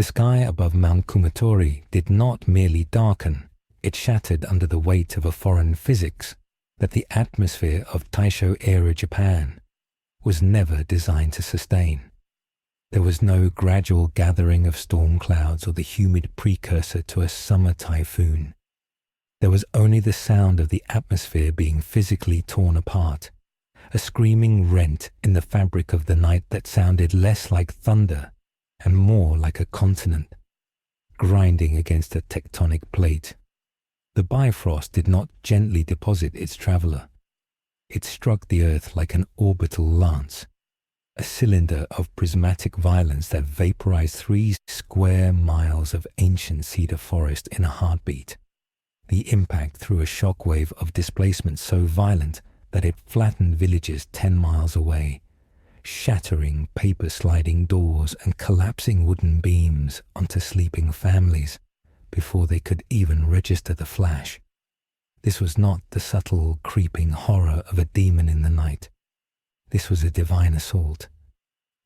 The sky above Mount Kumatori did not merely darken, it shattered under the weight of a foreign physics that the atmosphere of Taisho-era Japan was never designed to sustain. There was no gradual gathering of storm clouds or the humid precursor to a summer typhoon. There was only the sound of the atmosphere being physically torn apart, a screaming rent in the fabric of the night that sounded less like thunder and more like a continent, grinding against a tectonic plate. The Bifrost did not gently deposit its traveler. It struck the earth like an orbital lance, a cylinder of prismatic violence that vaporized 3 square miles of ancient cedar forest in a heartbeat. The impact threw a shockwave of displacement so violent that it flattened villages 10 miles away, shattering paper sliding doors and collapsing wooden beams onto sleeping families before they could even register the flash. This was not the subtle, creeping horror of a demon in the night. This was a divine assault.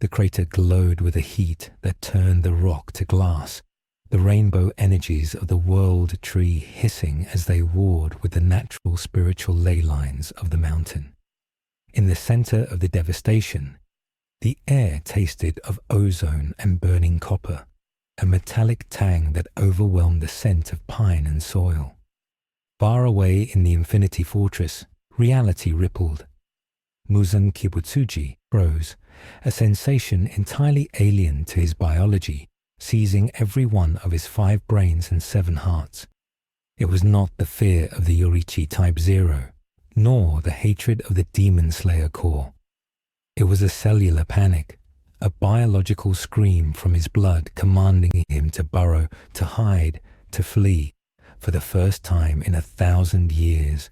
The crater glowed with a heat that turned the rock to glass, the rainbow energies of the world tree hissing as they warred with the natural spiritual ley lines of the mountain. In the center of the devastation, the air tasted of ozone and burning copper, a metallic tang that overwhelmed the scent of pine and soil. Far away in the Infinity Fortress, reality rippled. Muzan Kibutsuji froze, a sensation entirely alien to his biology, seizing every one of his 5 brains and 7 hearts. It was not the fear of the Yorichi Type 0, nor the hatred of the Demon Slayer core. It was a cellular panic, a biological scream from his blood commanding him to burrow, to hide, to flee. For the first time in 1,000 years,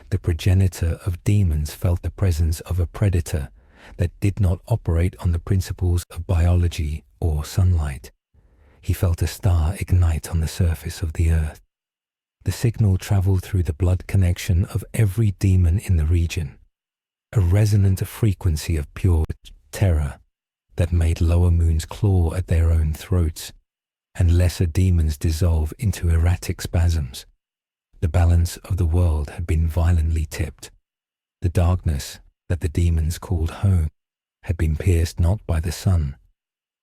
the progenitor of demons felt the presence of a predator that did not operate on the principles of biology or sunlight. He felt a star ignite on the surface of the earth. The signal traveled through the blood connection of every demon in the region, a resonant frequency of pure terror that made lower moons claw at their own throats and lesser demons dissolve into erratic spasms. The balance of the world had been violently tipped. The darkness that the demons called home had been pierced not by the sun,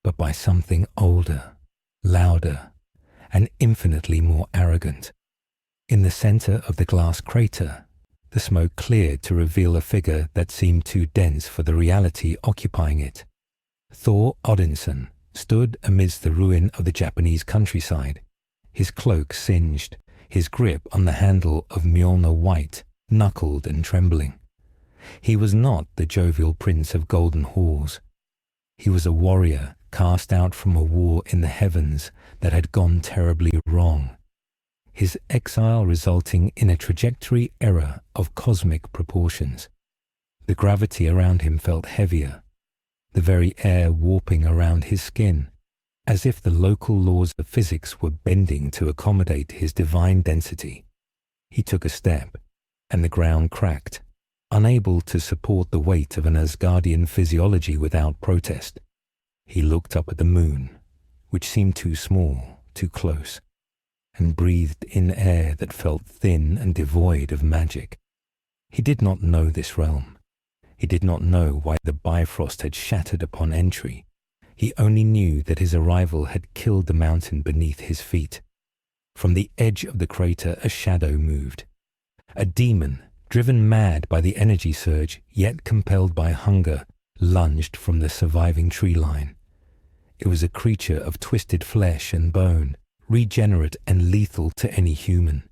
but by something older, louder, and infinitely more arrogant. In the center of the glass crater, the smoke cleared to reveal a figure that seemed too dense for the reality occupying it. Thor Odinson stood amidst the ruin of the Japanese countryside, his cloak singed, his grip on the handle of Mjolnir white, knuckled and trembling. He was not the jovial prince of golden halls. He was a warrior cast out from a war in the heavens that had gone terribly wrong, his exile resulting in a trajectory error of cosmic proportions. The gravity around him felt heavier, the very air warping around his skin, as if the local laws of physics were bending to accommodate his divine density. He took a step, and the ground cracked, unable to support the weight of an Asgardian physiology without protest. He looked up at the moon, which seemed too small, too close, and breathed in air that felt thin and devoid of magic. He did not know this realm. He did not know why the Bifrost had shattered upon entry. He only knew that his arrival had killed the mountain beneath his feet. From the edge of the crater a shadow moved. A demon, driven mad by the energy surge, yet compelled by hunger, lunged from the surviving tree line. It was a creature of twisted flesh and bone, regenerate and lethal to any human.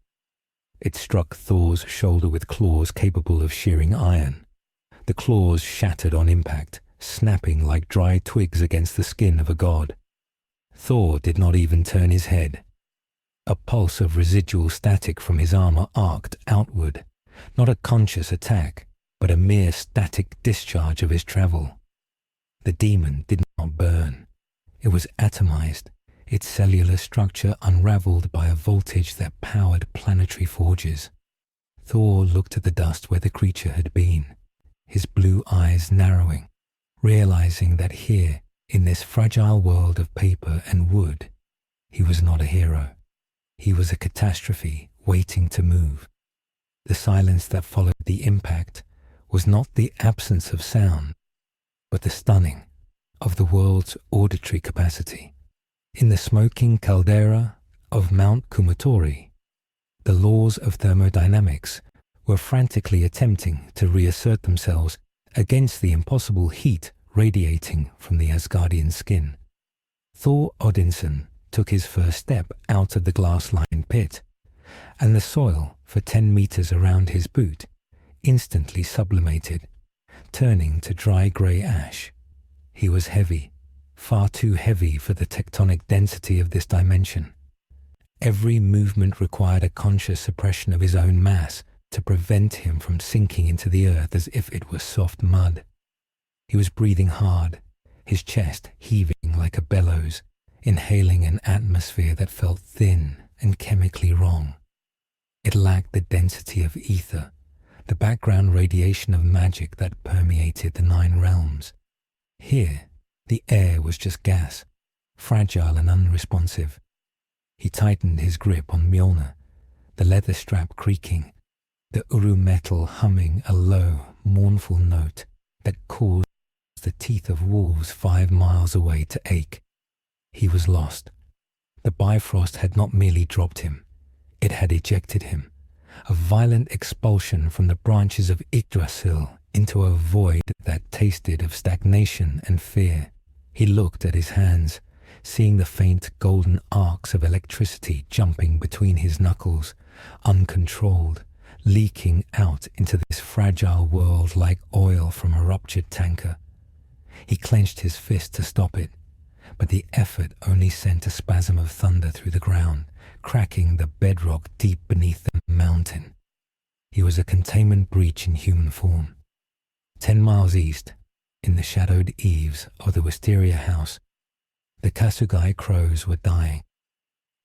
It struck Thor's shoulder with claws capable of shearing iron. The claws shattered on impact, snapping like dry twigs against the skin of a god. Thor did not even turn his head. A pulse of residual static from his armor arced outward, not a conscious attack, but a mere static discharge of his travel. The demon did not burn. It was atomized, its cellular structure unraveled by a voltage that powered planetary forges. Thor looked at the dust where the creature had been, his blue eyes narrowing, realizing that here, In this fragile world of paper and wood, he was not a hero. He was a catastrophe waiting to move. The silence that followed the impact was not the absence of sound, but the stunning of the world's auditory capacity. In the smoking caldera of Mount Kumatori, the laws of thermodynamics were frantically attempting to reassert themselves against the impossible heat radiating from the Asgardian skin. Thor Odinson took his first step out of the glass-lined pit, and the soil for 10 meters around his boot instantly sublimated, turning to dry grey ash. He was heavy, far too heavy for the tectonic density of this dimension. Every movement required a conscious suppression of his own mass to prevent him from sinking into the earth as if it were soft mud. He was breathing hard, his chest heaving like a bellows, inhaling an atmosphere that felt thin and chemically wrong. It lacked the density of ether, the background radiation of magic that permeated the 9 realms. Here, the air was just gas, fragile and unresponsive. He tightened his grip on Mjolnir, the leather strap creaking, the uru metal humming a low, mournful note that caused the teeth of wolves 5 miles away to ache. He was lost. The Bifrost had not merely dropped him, it had ejected him, a violent expulsion from the branches of Yggdrasil into a void that tasted of stagnation and fear. He looked at his hands, seeing the faint golden arcs of electricity jumping between his knuckles, uncontrolled, leaking out into this fragile world like oil from a ruptured tanker. He clenched his fist to stop it, but the effort only sent a spasm of thunder through the ground, cracking the bedrock deep beneath the mountain. He was a containment breach in human form. 10 miles east, in the shadowed eaves of the Wisteria house, the Kasugai crows were dying.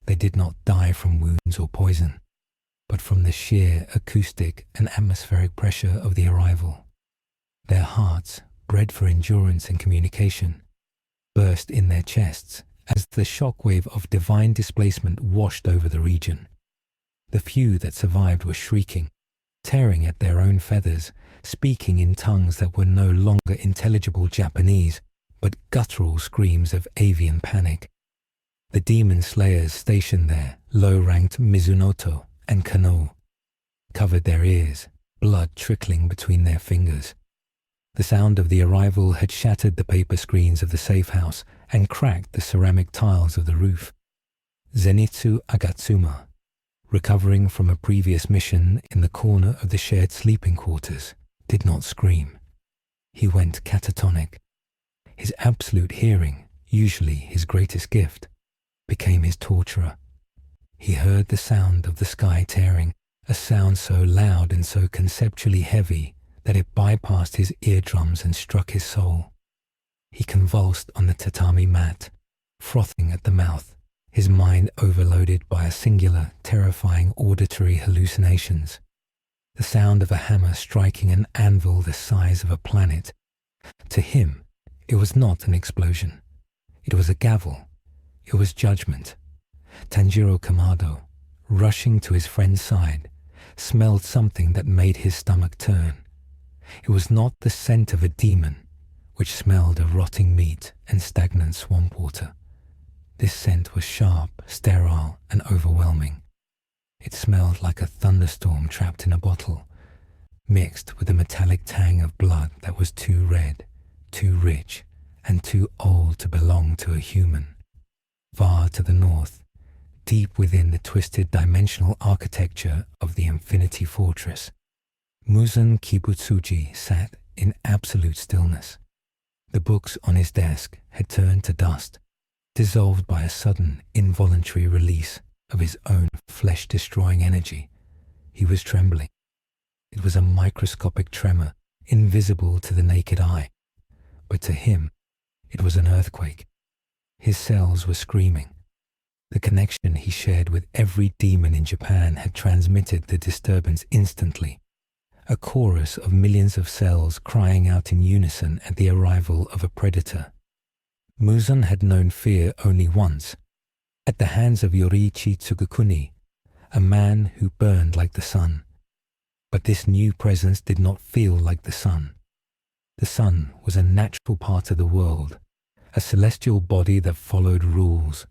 They did not die from wounds or poison, but from the sheer acoustic and atmospheric pressure of the arrival. Their hearts, bred for endurance and communication, burst in their chests as the shockwave of divine displacement washed over the region. The few that survived were shrieking, tearing at their own feathers, speaking in tongues that were no longer intelligible Japanese, but guttural screams of avian panic. The demon slayers stationed there, low-ranked Mizunoto and Kano, covered their ears, blood trickling between their fingers. The sound of the arrival had shattered the paper screens of the safe house and cracked the ceramic tiles of the roof. Zenitsu Agatsuma, recovering from a previous mission in the corner of the shared sleeping quarters, did not scream. He went catatonic. His absolute hearing, usually his greatest gift, became his torturer. He heard the sound of the sky tearing, a sound so loud and so conceptually heavy that it bypassed his eardrums and struck his soul. He convulsed on the tatami mat, frothing at the mouth, his mind overloaded by a singular, terrifying auditory hallucinations. The sound of a hammer striking an anvil the size of a planet. To him, it was not an explosion. It was a gavel. It was judgment. Tanjiro Kamado, rushing to his friend's side, smelled something that made his stomach turn. It was not the scent of a demon, which smelled of rotting meat and stagnant swamp water. This scent was sharp, sterile, and overwhelming. It smelled like a thunderstorm trapped in a bottle, mixed with a metallic tang of blood that was too red, too rich, and too old to belong to a human. Far to the north, deep within the twisted dimensional architecture of the Infinity Fortress, Muzan Kibutsuji sat in absolute stillness. The books on his desk had turned to dust, dissolved by a sudden, involuntary release of his own flesh-destroying energy. He was trembling. It was a microscopic tremor, invisible to the naked eye, but to him, it was an earthquake. His cells were screaming. The connection he shared with every demon in Japan had transmitted the disturbance instantly. A chorus of millions of cells crying out in unison at the arrival of a predator. Muzan had known fear only once, at the hands of Yoriichi Tsugukuni, a man who burned like the sun. But this new presence did not feel like the sun. The sun was a natural part of the world, a celestial body that followed rules.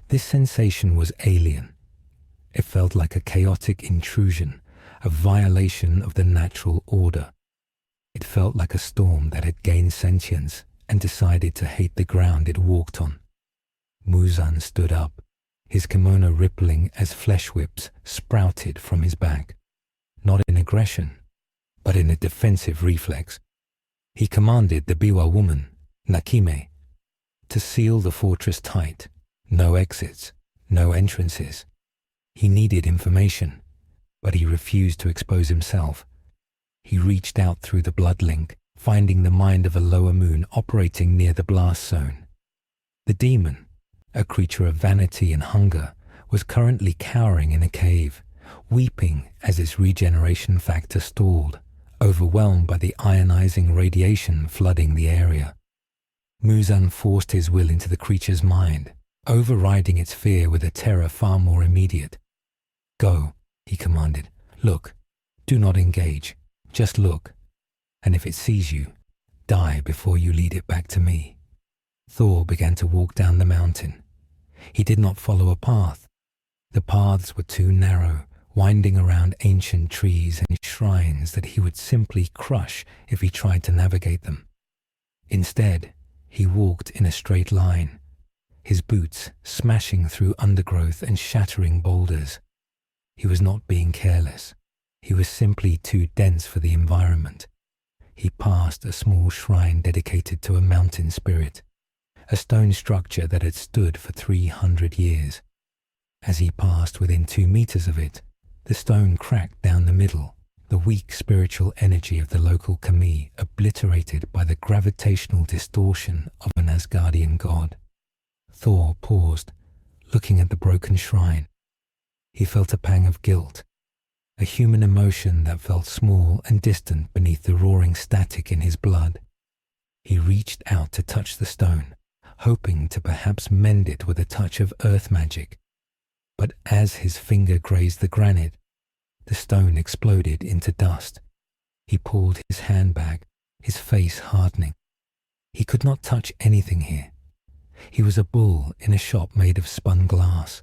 This sensation was alien. It felt like a chaotic intrusion, a violation of the natural order. It felt like a storm that had gained sentience and decided to hate the ground it walked on. Muzan stood up, his kimono rippling as flesh whips sprouted from his back. Not in aggression, but in a defensive reflex. He commanded the Biwa woman, Nakime, to seal the fortress tight. No exits, no entrances. He needed information, but he refused to expose himself. He reached out through the blood link, finding the mind of a lower moon operating near the blast zone. The demon, a creature of vanity and hunger, was currently cowering in a cave, weeping as its regeneration factor stalled, overwhelmed by the ionizing radiation flooding the area. Muzan forced his will into the creature's mind, overriding its fear with a terror far more immediate. "Go," he commanded. "Look. Do not engage. Just look. And if it sees you, die before you lead it back to me." Thor began to walk down the mountain. He did not follow a path. The paths were too narrow, winding around ancient trees and shrines that he would simply crush if he tried to navigate them. Instead, he walked in a straight line, his boots smashing through undergrowth and shattering boulders. He was not being careless. He was simply too dense for the environment. He passed a small shrine dedicated to a mountain spirit, a stone structure that had stood for 300 years. As he passed within 2 meters of it, the stone cracked down the middle, the weak spiritual energy of the local kami obliterated by the gravitational distortion of an Asgardian god. Thor paused, looking at the broken shrine. He felt a pang of guilt, a human emotion that felt small and distant beneath the roaring static in his blood. He reached out to touch the stone, hoping to perhaps mend it with a touch of earth magic. But as his finger grazed the granite, the stone exploded into dust. He pulled his hand back, his face hardening. He could not touch anything here. He was a bull in a shop made of spun glass.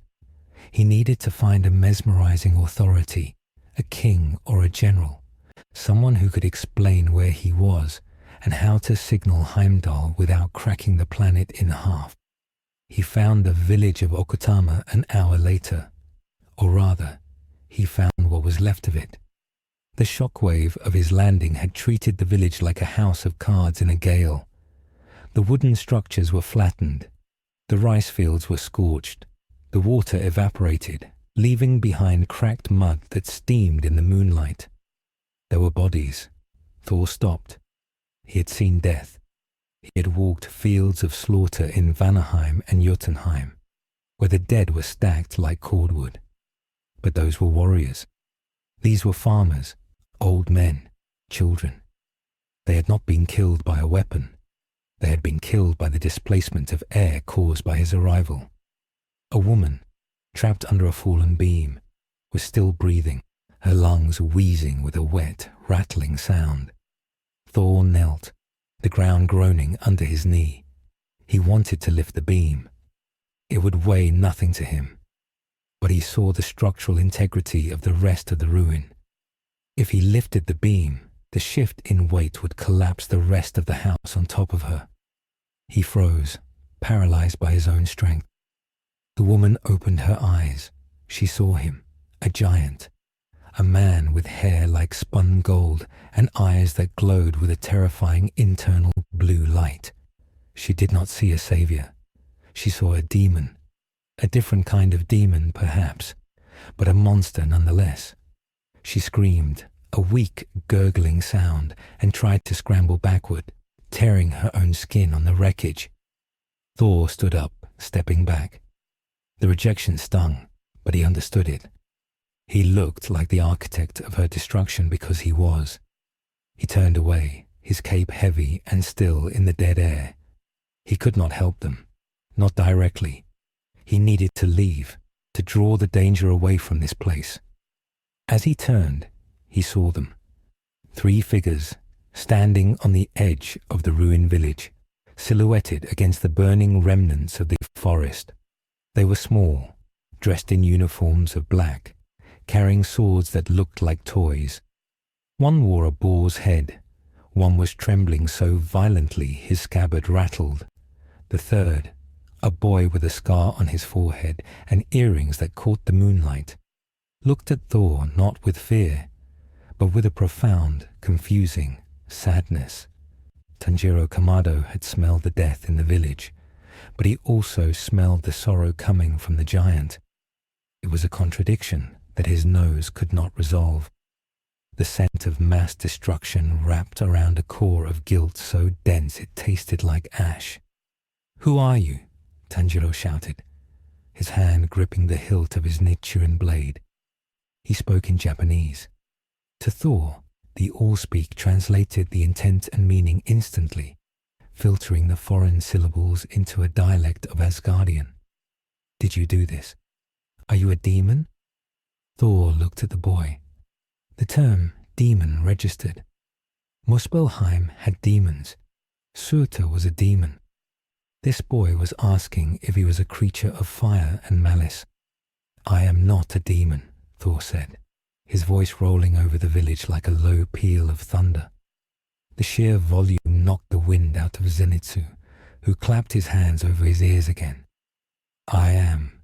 He needed to find a mesmerizing authority, a king or a general, someone who could explain where he was and how to signal Heimdall without cracking the planet in half. He found the village of Okutama an hour later, or rather, he found what was left of it. The shockwave of his landing had treated the village like a house of cards in a gale. The wooden structures were flattened, the rice fields were scorched, the water evaporated, leaving behind cracked mud that steamed in the moonlight. There were bodies. Thor stopped. He had seen death. He had walked fields of slaughter in Vanaheim and Jotunheim, where the dead were stacked like cordwood. But those were warriors. These were farmers, old men, children. They had not been killed by a weapon. They had been killed by the displacement of air caused by his arrival. A woman, trapped under a fallen beam, was still breathing, her lungs wheezing with a wet, rattling sound. Thor knelt, the ground groaning under his knee. He wanted to lift the beam. It would weigh nothing to him. But he saw the structural integrity of the rest of the ruin. If he lifted the beam, the shift in weight would collapse the rest of the house on top of her. He froze, paralyzed by his own strength. The woman opened her eyes. She saw him, a giant, a man with hair like spun gold and eyes that glowed with a terrifying internal blue light. She did not see a savior. She saw a demon, a different kind of demon perhaps, but a monster nonetheless. She screamed, a weak, gurgling sound, and tried to scramble backward, tearing her own skin on the wreckage. Thor stood up, stepping back. The rejection stung, but he understood it. He looked like the architect of her destruction because he was. He turned away, his cape heavy and still in the dead air. He could not help them, not directly. He needed to leave, to draw the danger away from this place. As he turned, he saw them. 3 figures, standing on the edge of the ruined village, silhouetted against the burning remnants of the forest. They were small, dressed in uniforms of black, carrying swords that looked like toys. One wore a boar's head. One was trembling so violently his scabbard rattled. The third, a boy with a scar on his forehead and earrings that caught the moonlight, looked at Thor not with fear, but with a profound, confusing sadness. Tanjiro Kamado had smelled the death in the village, but he also smelled the sorrow coming from the giant. It was a contradiction that his nose could not resolve. The scent of mass destruction wrapped around a core of guilt so dense it tasted like ash. "Who are you?" Tanjiro shouted, his hand gripping the hilt of his Nichirin blade. He spoke in Japanese. To Thor, the Allspeak translated the intent and meaning instantly, filtering the foreign syllables into a dialect of Asgardian. "Did you do this? Are you a demon?" Thor looked at the boy. The term demon registered. Muspelheim had demons. Surta was a demon. This boy was asking if he was a creature of fire and malice. "I am not a demon," Thor said, his voice rolling over the village like a low peal of thunder. The sheer volume knocked the wind out of Zenitsu, who clapped his hands over his ears again. "I am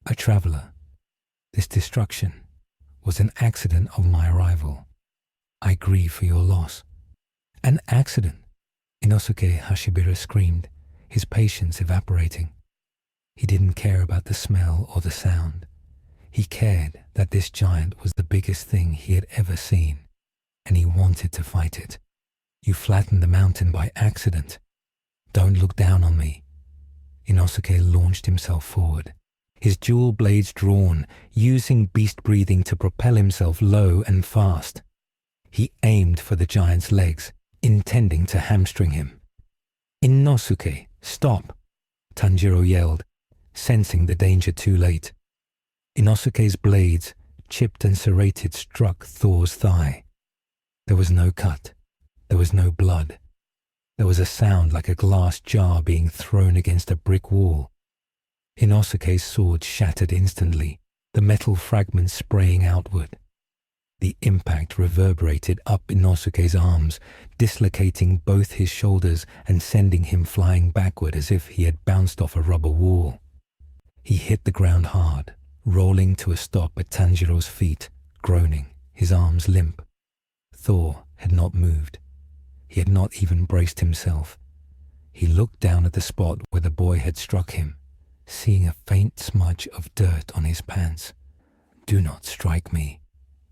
a traveler. This destruction was an accident of my arrival. I grieve for your loss." "An accident?" Inosuke Hashira screamed, his patience evaporating. He didn't care about the smell or the sound. He cared that this giant was the biggest thing he had ever seen, and he wanted to fight it. "You flattened the mountain by accident. Don't look down on me." Inosuke launched himself forward, his dual blades drawn, using beast breathing to propel himself low and fast. He aimed for the giant's legs, intending to hamstring him. "Inosuke, stop!" Tanjiro yelled, sensing the danger too late. Inosuke's blades, chipped and serrated, struck Thor's thigh. There was no cut. There was no blood. There was a sound like a glass jar being thrown against a brick wall. Inosuke's sword shattered instantly, the metal fragments spraying outward. The impact reverberated up Inosuke's arms, dislocating both his shoulders and sending him flying backward as if he had bounced off a rubber wall. He hit the ground hard, rolling to a stop at Tanjiro's feet, groaning, his arms limp. Thor had not moved. He had not even braced himself. He looked down at the spot where the boy had struck him, seeing a faint smudge of dirt on his pants. "Do not strike me,"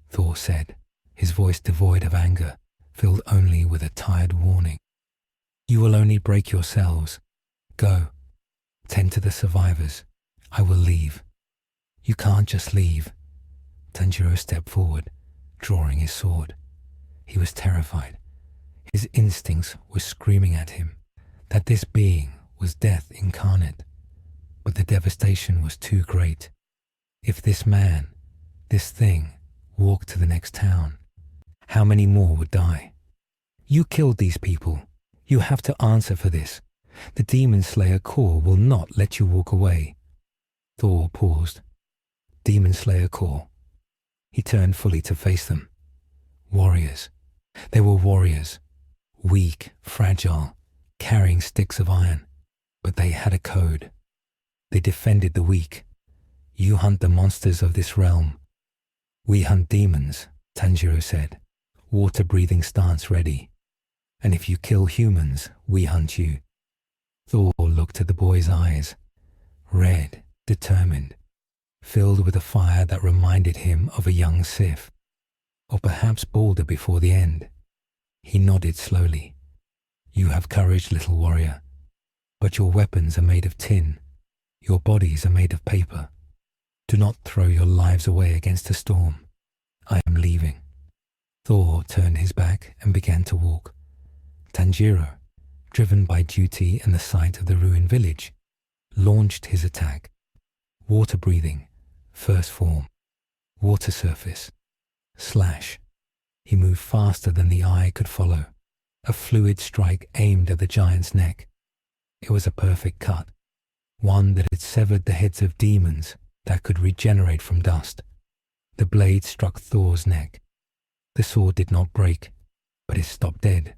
Thor said, his voice devoid of anger, filled only with a tired warning. "You will only break yourselves. Go. Tend to the survivors. I will leave." "You can't just leave." Tanjiro stepped forward, drawing his sword. He was terrified. His instincts were screaming at him that this being was death incarnate. But the devastation was too great. If this man, this thing, walked to the next town, how many more would die? "You killed these people. You have to answer for this. The Demon Slayer Corps will not let you walk away." Thor paused. Demon Slayer Corps. He turned fully to face them. Warriors. They were warriors. Weak, fragile, carrying sticks of iron. But they had a code. They defended the weak. "You hunt the monsters of this realm. We hunt demons," Tanjiro said, water-breathing stance ready. "And if you kill humans, we hunt you." Thor looked at the boy's eyes, red, determined, filled with a fire that reminded him of a young Sith, or perhaps bolder before the end. He nodded slowly. "You have courage, little warrior, but your weapons are made of tin. Your bodies are made of paper. Do not throw your lives away against a storm. I am leaving." Thor turned his back and began to walk. Tanjiro, driven by duty and the sight of the ruined village, launched his attack. Water breathing, first form, water surface, slash. He moved faster than the eye could follow. A fluid strike aimed at the giant's neck. It was a perfect cut, one that had severed the heads of demons that could regenerate from dust. The blade struck Thor's neck. The sword did not break, but it stopped dead.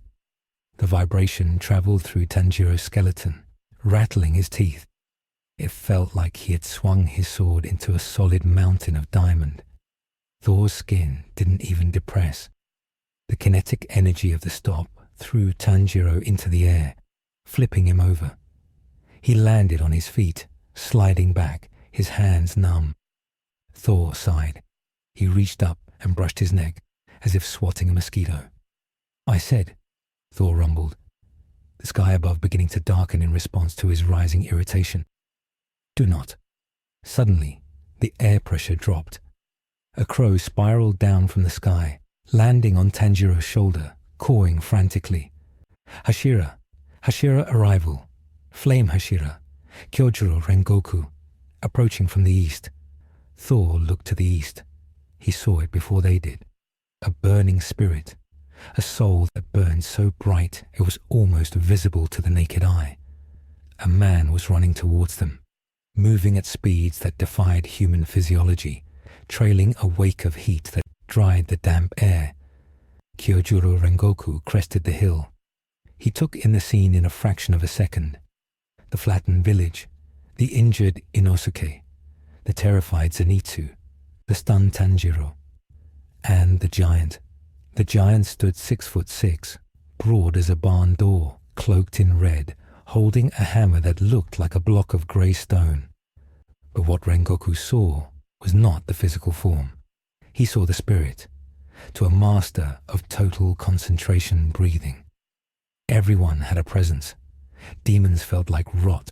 The vibration traveled through Tanjiro's skeleton, rattling his teeth. It felt like he had swung his sword into a solid mountain of diamond. Thor's skin didn't even depress. The kinetic energy of the stop threw Tanjiro into the air, flipping him over. He landed on his feet, sliding back, his hands numb. Thor sighed. He reached up and brushed his neck, as if swatting a mosquito. "I said," Thor rumbled, the sky above beginning to darken in response to his rising irritation. "Do not." Suddenly, the air pressure dropped. A crow spiraled down from the sky, landing on Tanjiro's shoulder, cawing frantically. "Hashira! Hashira arrival! Flame Hashira! Kyojuro Rengoku!" Approaching from the east. Thor looked to the east. He saw it before they did. A burning spirit. A soul that burned so bright it was almost visible to the naked eye. A man was running towards them, moving at speeds that defied human physiology, trailing a wake of heat that dried the damp air. Kyojuro Rengoku crested the hill. He took in the scene in a fraction of a second. The flattened village, the injured Inosuke, the terrified Zenitsu, the stunned Tanjiro, and the giant. The giant stood 6'6", broad as a barn door, cloaked in red, holding a hammer that looked like a block of grey stone. But what Rengoku saw was not the physical form. He saw the spirit, to a master of total concentration breathing. Everyone had a presence. Demons felt like rot.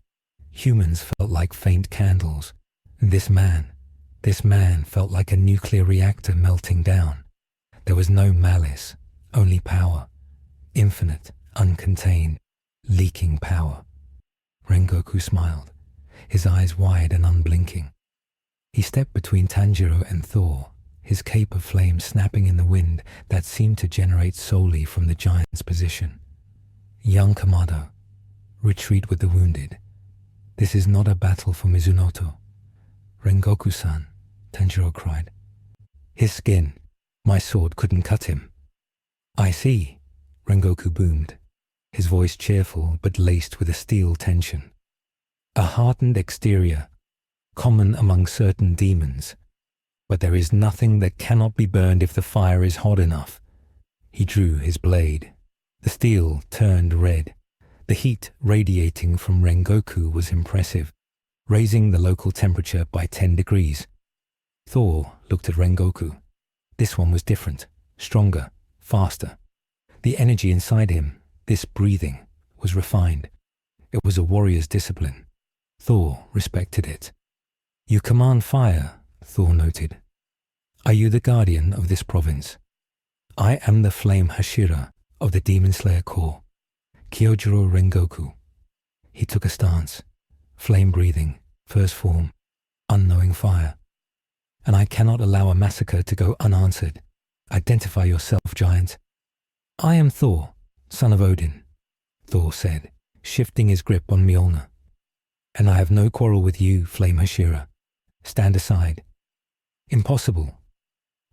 Humans felt like faint candles. This man felt like a nuclear reactor melting down. There was no malice, only power. Infinite, uncontained, leaking power. Rengoku smiled, his eyes wide and unblinking. He stepped between Tanjiro and Thor, his cape of flame snapping in the wind that seemed to generate solely from the giant's position. "Young Kamado, retreat with the wounded. This is not a battle for Mizunoto." "Rengoku-san," Tanjiro cried. "His skin. My sword couldn't cut him." "I see," Rengoku boomed, his voice cheerful but laced with a steel tension. "A hardened exterior, common among certain demons. But there is nothing that cannot be burned if the fire is hot enough." He drew his blade. The steel turned red. The heat radiating from Rengoku was impressive, raising the local temperature by 10 degrees. Thor looked at Rengoku. This one was different, stronger, faster. The energy inside him, this breathing, was refined. It was a warrior's discipline. Thor respected it. "You command fire," Thor noted. "Are you the guardian of this province?" "I am the Flame Hashira of the Demon Slayer Corps, Kyojuro Rengoku." He took a stance, flame breathing, first form, unknowing fire. "And I cannot allow a massacre to go unanswered. Identify yourself, giant." "I am Thor, son of Odin," Thor said, shifting his grip on Mjolnir. "And I have no quarrel with you, Flame Hashira. Stand aside." "Impossible."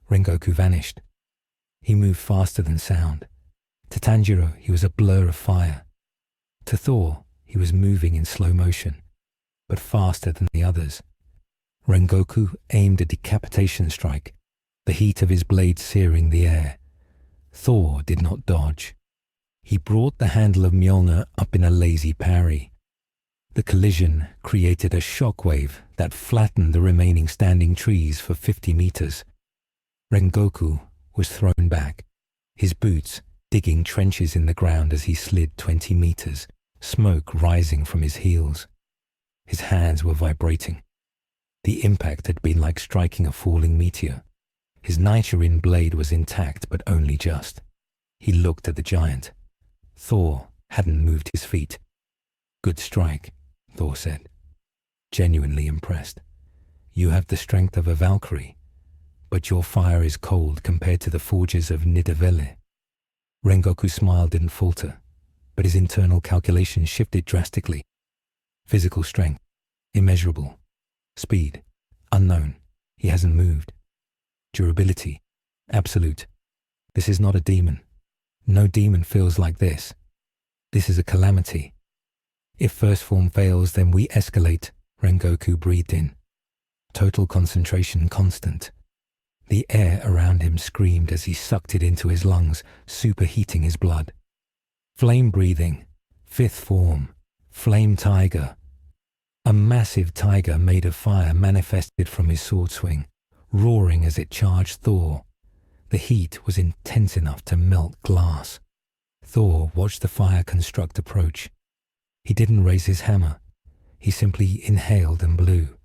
Rengoku vanished. He moved faster than sound. To Tanjiro, he was a blur of fire. To Thor, he was moving in slow motion, but faster than the others. Rengoku aimed a decapitation strike, the heat of his blade searing the air. Thor did not dodge. He brought the handle of Mjolnir up in a lazy parry. The collision created a shockwave that flattened the remaining standing trees for 50 meters. Rengoku was thrown back, his boots digging trenches in the ground as he slid 20 meters, smoke rising from his heels. His hands were vibrating. The impact had been like striking a falling meteor. His Nichirin blade was intact, but only just. He looked at the giant. Thor hadn't moved his feet. "Good strike," Thor said, genuinely impressed. "You have the strength of a Valkyrie, but your fire is cold compared to the forges of Nidavellir." Rengoku's smile didn't falter, but his internal calculations shifted drastically. Physical strength, immeasurable. Speed, unknown. He hasn't moved. Durability, absolute. This is not a demon. No demon feels like this. This is a calamity. "If first form fails, then we escalate," Rengoku breathed in. Total concentration constant. The air around him screamed as he sucked it into his lungs, superheating his blood. Flame breathing, fifth form, flame tiger. A massive tiger made of fire manifested from his sword swing, roaring as it charged Thor. The heat was intense enough to melt glass. Thor watched the fire construct approach. He didn't raise his hammer. He simply inhaled and blew.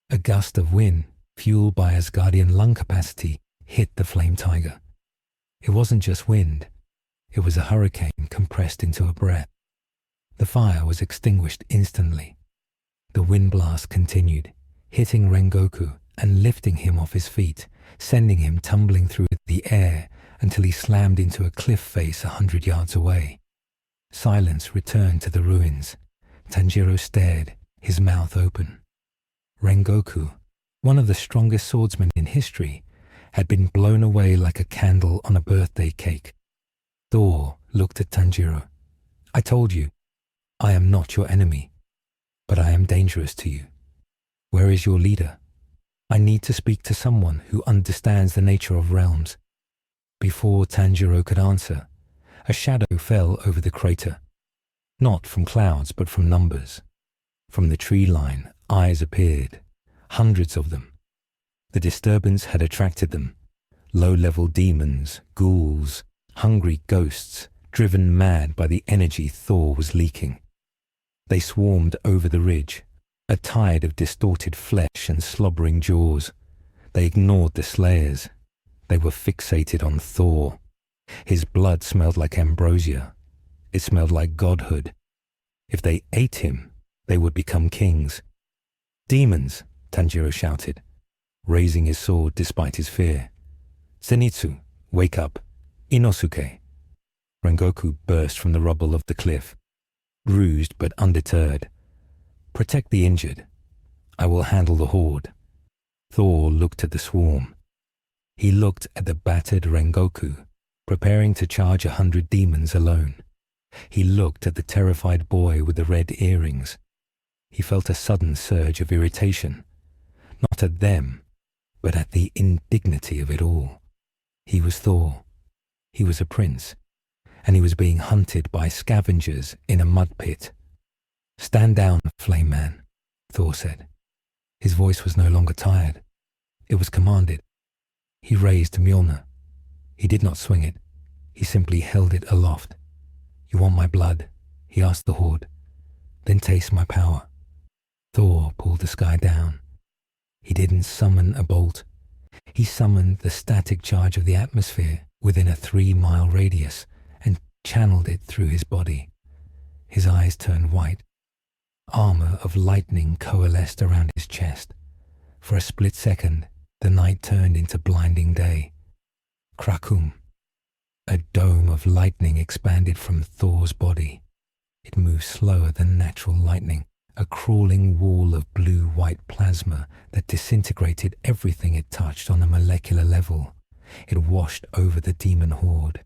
A gust of wind, fueled by Asgardian lung capacity, hit the flame tiger. It wasn't just wind. It was a hurricane compressed into a breath. The fire was extinguished instantly. The wind blast continued, hitting Rengoku and lifting him off his feet, sending him tumbling through the air until he slammed into a cliff face 100 yards away. Silence returned to the ruins. Tanjiro stared, his mouth open. Rengoku, one of the strongest swordsmen in history, had been blown away like a candle on a birthday cake. Thor looked at Tanjiro. "I told you, I am not your enemy, but I am dangerous to you. Where is your leader? I need to speak to someone who understands the nature of realms." Before Tanjiro could answer, a shadow fell over the crater. Not from clouds, but from numbers. From the tree line, eyes appeared, hundreds of them. The disturbance had attracted them. Low-level demons, ghouls, hungry ghosts, driven mad by the energy Thor was leaking. They swarmed over the ridge, a tide of distorted flesh and slobbering jaws. They ignored the slayers. They were fixated on Thor. His blood smelled like ambrosia. It smelled like godhood. If they ate him, they would become kings. "Demons!" Tanjiro shouted, raising his sword despite his fear. "Zenitsu, wake up! Inosuke!" Rengoku burst from the rubble of the cliff, bruised but undeterred. "Protect the injured. I will handle the horde." Thor looked at the swarm. He looked at the battered Rengoku, preparing to charge 100 demons alone. He looked at the terrified boy with the red earrings. He felt a sudden surge of irritation, not at them, but at the indignity of it all. He was Thor. He was a prince, and he was being hunted by scavengers in a mud pit. "Stand down, Flame Man," Thor said. His voice was no longer tired. It was commanded. He raised Mjolnir. He did not swing it. He simply held it aloft. "You want my blood?" he asked the horde. "Then taste my power." Thor pulled the sky down. He didn't summon a bolt. He summoned the static charge of the atmosphere within a 3-mile radius and channeled it through his body. His eyes turned white. Armor of lightning coalesced around his chest. For a split second, the night turned into blinding day. Krakum. A dome of lightning expanded from Thor's body. It moved slower than natural lightning, a crawling wall of blue-white plasma that disintegrated everything it touched on a molecular level. It washed over the demon horde.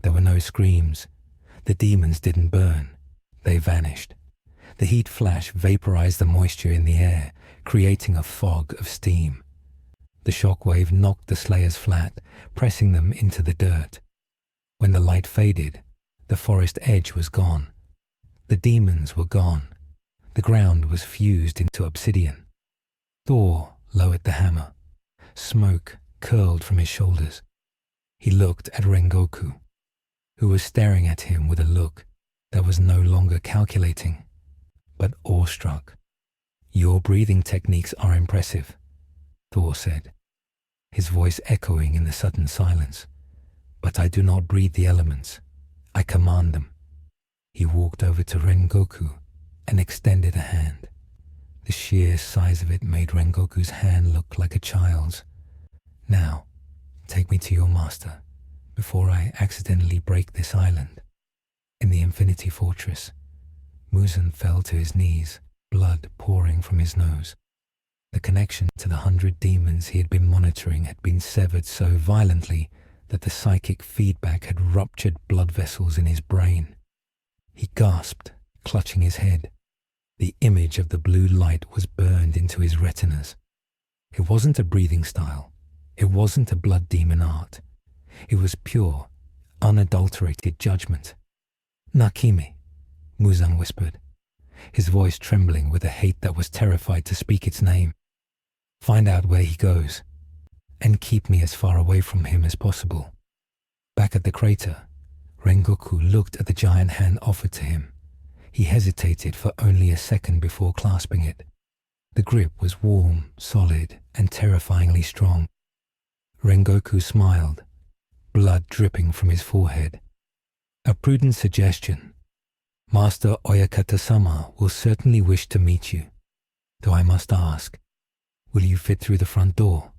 There were no screams. The demons didn't burn. They vanished. The heat flash vaporized the moisture in the air, creating a fog of steam. The shockwave knocked the slayers flat, pressing them into the dirt. When the light faded, the forest edge was gone. The demons were gone. The ground was fused into obsidian. Thor lowered the hammer. Smoke curled from his shoulders. He looked at Rengoku, who was staring at him with a look that was no longer calculating, but awestruck. "Your breathing techniques are impressive," Thor said, his voice echoing in the sudden silence. "But I do not breathe the elements. I command them. He walked over to Rengoku and extended a hand. The sheer size of it made Rengoku's hand look like a child's. "Now, take me to your master, before I accidentally break this island." In the Infinity Fortress, Muzan fell to his knees, blood pouring from his nose. The connection to the 100 demons he had been monitoring had been severed so violently that the psychic feedback had ruptured blood vessels in his brain. He gasped, clutching his head. The image of the blue light was burned into his retinas. It wasn't a breathing style. It wasn't a blood demon art. It was pure, unadulterated judgment. "Nakime," Muzan whispered, his voice trembling with a hate that was terrified to speak its name. "Find out where he goes, and keep me as far away from him as possible." Back at the crater, Rengoku looked at the giant hand offered to him. He hesitated for only a second before clasping it. The grip was warm, solid, and terrifyingly strong. Rengoku smiled, blood dripping from his forehead. "A prudent suggestion. Master Oyakata-sama will certainly wish to meet you. Though I must ask, will you fit through the front door?"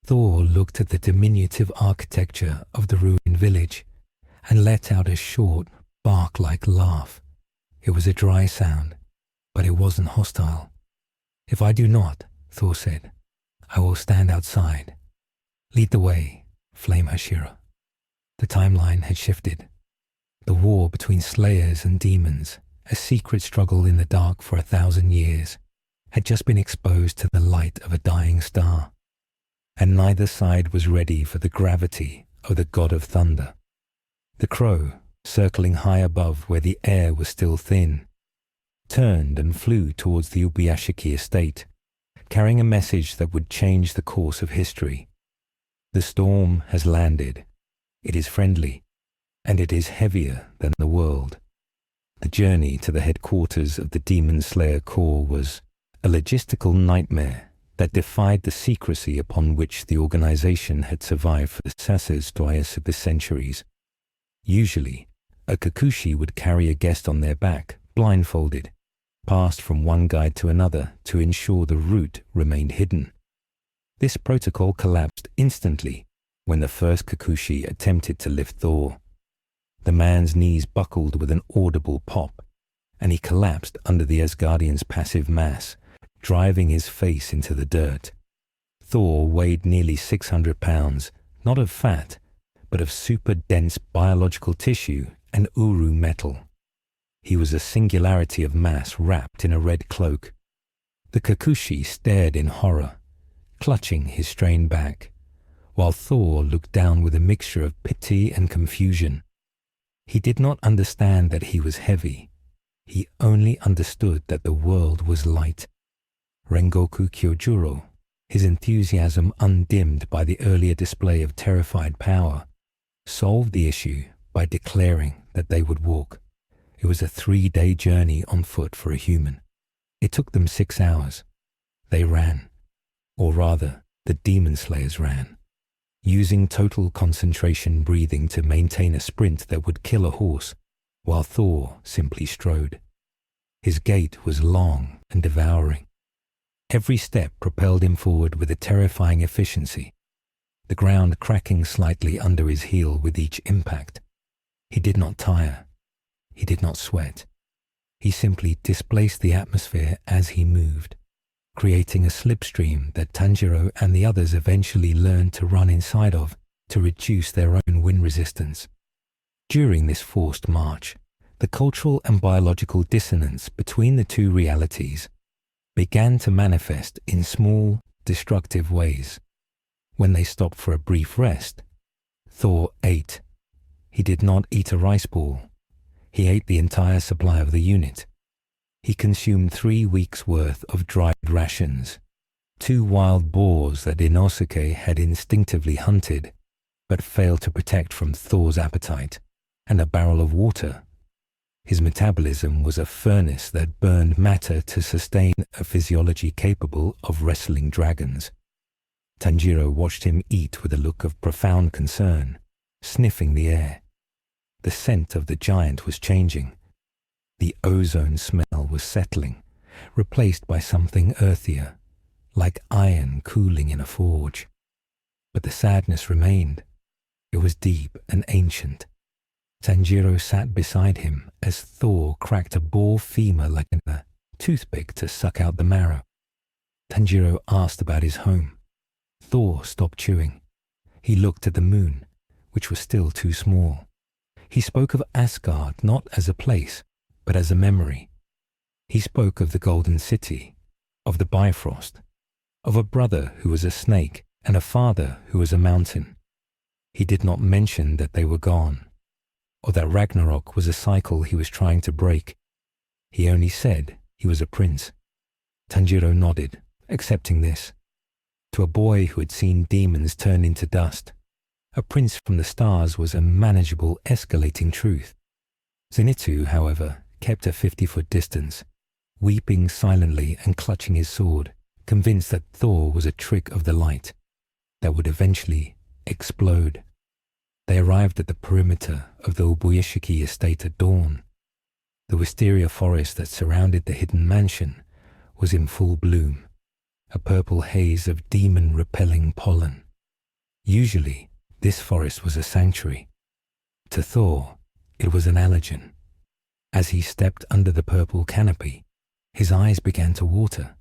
Thor looked at the diminutive architecture of the ruined village and let out a short, bark-like laugh. It was a dry sound, but it wasn't hostile. "If I do not," Thor said, "I will stand outside. Lead the way, Flame Hashira." The timeline had shifted. The war between slayers and demons, a secret struggle in the dark for 1,000 years, had just been exposed to the light of a dying star. And neither side was ready for the gravity of the god of thunder. The crow, circling high above where the air was still thin, turned and flew towards the Ubuyashiki estate, carrying a message that would change the course of history. "The storm has landed. It is friendly, and it is heavier than the world." The journey to the headquarters of the Demon Slayer Corps was a logistical nightmare that defied the secrecy upon which the organization had survived for the Sacerdotes of the centuries. Usually, a Kikuchi would carry a guest on their back, blindfolded, passed from one guide to another to ensure the route remained hidden. This protocol collapsed instantly when the first Kikuchi attempted to lift Thor. The man's knees buckled with an audible pop, and he collapsed under the Asgardian's passive mass, driving his face into the dirt. Thor weighed nearly 600 pounds, not of fat, but of super dense biological tissue and uru metal. He was a singularity of mass wrapped in a red cloak. The Kikuchi stared in horror, clutching his strained back, while Thor looked down with a mixture of pity and confusion. He did not understand that he was heavy. He only understood that the world was light. Rengoku Kyojuro, his enthusiasm undimmed by the earlier display of terrified power, solved the issue by declaring that they would walk. It was a 3-day journey on foot for a human. It took them 6 hours. They ran, or rather, the Demon Slayers ran, using total concentration breathing to maintain a sprint that would kill a horse, while Thor simply strode. His gait was long and devouring. Every step propelled him forward with a terrifying efficiency, the ground cracking slightly under his heel with each impact. He did not tire. He did not sweat. He simply displaced the atmosphere as he moved, creating a slipstream that Tanjiro and the others eventually learned to run inside of to reduce their own wind resistance. During this forced march, the cultural and biological dissonance between the two realities began to manifest in small, destructive ways. When they stopped for a brief rest, Thor ate. He did not eat a rice ball. He ate the entire supply of the unit. He consumed 3 weeks' worth of dried rations, 2 wild boars that Inosuke had instinctively hunted, but failed to protect from Thor's appetite, and a barrel of water. His metabolism was a furnace that burned matter to sustain a physiology capable of wrestling dragons. Tanjiro watched him eat with a look of profound concern, sniffing the air. The scent of the giant was changing, The ozone smell was settling, replaced by something earthier, like iron cooling in a forge. But the sadness remained. It was deep and ancient. Tanjiro sat beside him as Thor cracked a boar femur like a toothpick to suck out the marrow. Tanjiro asked about his home. Thor stopped chewing. He looked at the moon, which was still too small. He spoke of Asgard not as a place, but as a memory. He spoke of the Golden City, of the Bifrost, of a brother who was a snake and a father who was a mountain. He did not mention that they were gone, or that Ragnarok was a cycle he was trying to break. He only said he was a prince. Tanjiro nodded, accepting this. To a boy who had seen demons turn into dust, a prince from the stars was a manageable, escalating truth. Zenitsu, however, kept a 50-foot distance, weeping silently and clutching his sword, convinced that Thor was a trick of the light that would eventually explode. They arrived at the perimeter of the Ubuyashiki estate at dawn. The wisteria forest that surrounded the hidden mansion was in full bloom, a purple haze of demon-repelling pollen. Usually, this forest was a sanctuary. To Thor, it was an allergen. As he stepped under the purple canopy, his eyes began to water.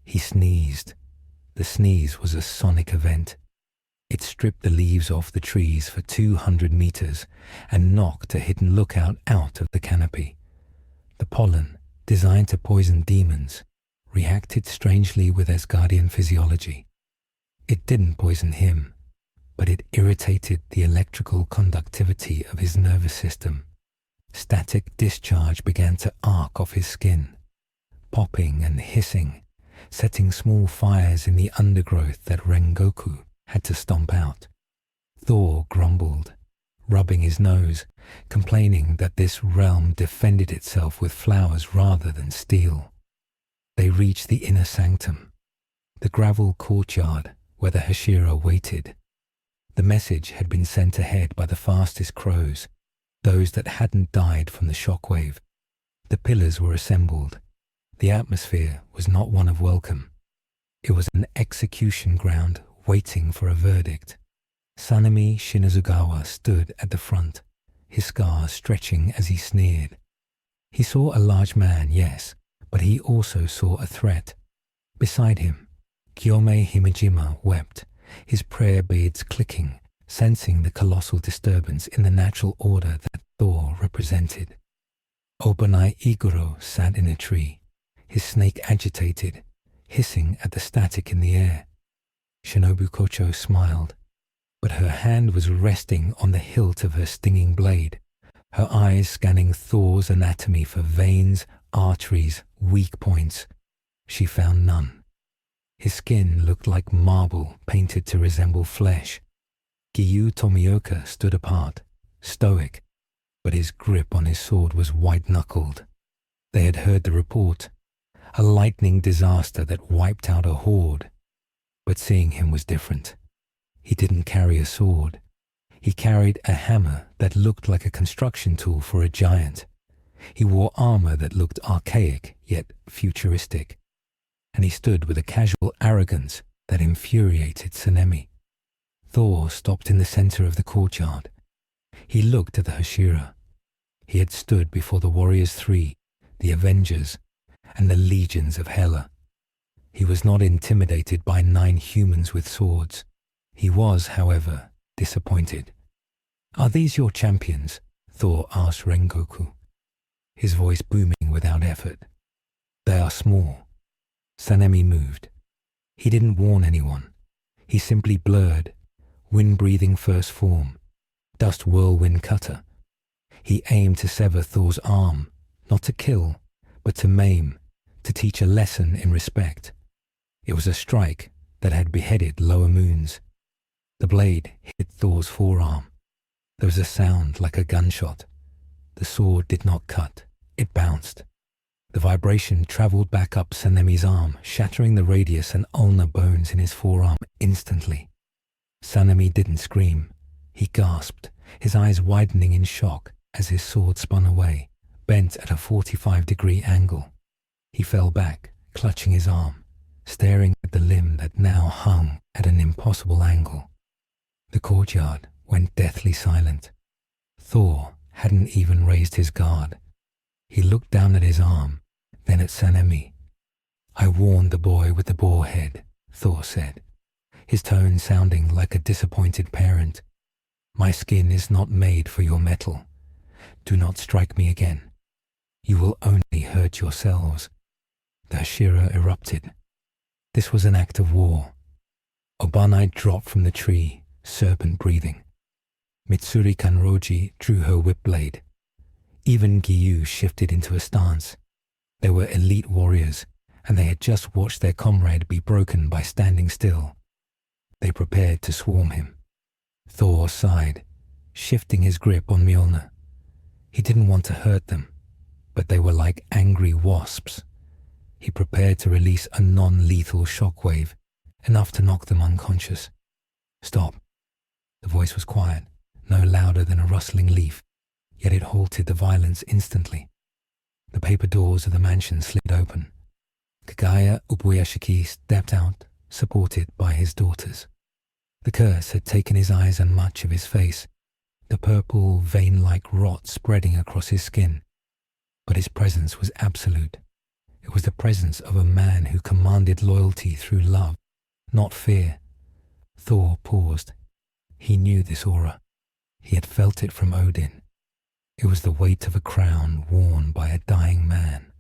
He sneezed. The sneeze was a sonic event. It stripped the leaves off the trees for 200 meters and knocked a hidden lookout out of the canopy. The pollen, designed to poison demons, reacted strangely with Asgardian physiology. It didn't poison him, but it irritated the electrical conductivity of his nervous system. Static discharge began to arc off his skin, popping and hissing, setting small fires in the undergrowth that Rengoku had to stomp out. Thor grumbled, rubbing his nose, complaining that this realm defended itself with flowers rather than steel. They reached the inner sanctum, the gravel courtyard where the Hashira waited. The message had been sent ahead by the fastest crows, those that hadn't died from the shockwave. The pillars were assembled. The atmosphere was not one of welcome. It was an execution ground waiting for a verdict. Sanemi Shinazugawa stood at the front, his scars stretching as he sneered. He saw a large man, yes, but he also saw a threat. Beside him, Kyome Himejima wept, his prayer beads clicking, sensing the colossal disturbance in the natural order that Thor represented. Obanai Iguro sat in a tree, his snake agitated, hissing at the static in the air. Shinobu Kocho smiled, but her hand was resting on the hilt of her stinging blade, her eyes scanning Thor's anatomy for veins, arteries, weak points. She found none. His skin looked like marble painted to resemble flesh. Giyu Tomioka stood apart, stoic, but his grip on his sword was white-knuckled. They had heard the report, a lightning disaster that wiped out a horde. But seeing him was different. He didn't carry a sword. He carried a hammer that looked like a construction tool for a giant. He wore armor that looked archaic yet futuristic. And he stood with a casual arrogance that infuriated Sanemi. Thor stopped in the center of the courtyard. He looked at the Hashira. He had stood before the Warriors Three, the Avengers, and the legions of Hela. He was not intimidated by 9 humans with swords. He was, however, disappointed. "Are these your champions?" Thor asked Rengoku, his voice booming without effort. "They are small." Sanemi moved. He didn't warn anyone. He simply blurred, wind-breathing first form, dust whirlwind cutter. He aimed to sever Thor's arm, not to kill, but to maim, to teach a lesson in respect. It was a strike that had beheaded lower moons. The blade hit Thor's forearm. There was a sound like a gunshot. The sword did not cut. It bounced. The vibration traveled back up Sanemi's arm, shattering the radius and ulnar bones in his forearm instantly. Sanemi didn't scream. He gasped, his eyes widening in shock as his sword spun away, bent at a 45-degree angle. He fell back, clutching his arm, staring at the limb that now hung at an impossible angle. The courtyard went deathly silent. Thor hadn't even raised his guard. He looked down at his arm, then at Sanemi. "I warned the boy with the boar head," Thor said, his tone sounding like a disappointed parent. "My skin is not made for your metal. Do not strike me again. You will only hurt yourselves." The Hashira erupted. This was an act of war. Obanai dropped from the tree, serpent-breathing. Mitsuri Kanroji drew her whip blade. Even Giyu shifted into a stance. They were elite warriors, and they had just watched their comrade be broken by standing still. They prepared to swarm him. Thor sighed, shifting his grip on Mjolnir. He didn't want to hurt them, but they were like angry wasps. He prepared to release a non-lethal shockwave, enough to knock them unconscious. "Stop." The voice was quiet, no louder than a rustling leaf, yet it halted the violence instantly. The paper doors of the mansion slid open. Kagaya Ubuyashiki stepped out, supported by his daughters. The curse had taken his eyes and much of his face, the purple, vein-like rot spreading across his skin. But his presence was absolute. It was the presence of a man who commanded loyalty through love, not fear. Thor paused. He knew this aura. He had felt it from Odin. It was the weight of a crown worn by a dying man.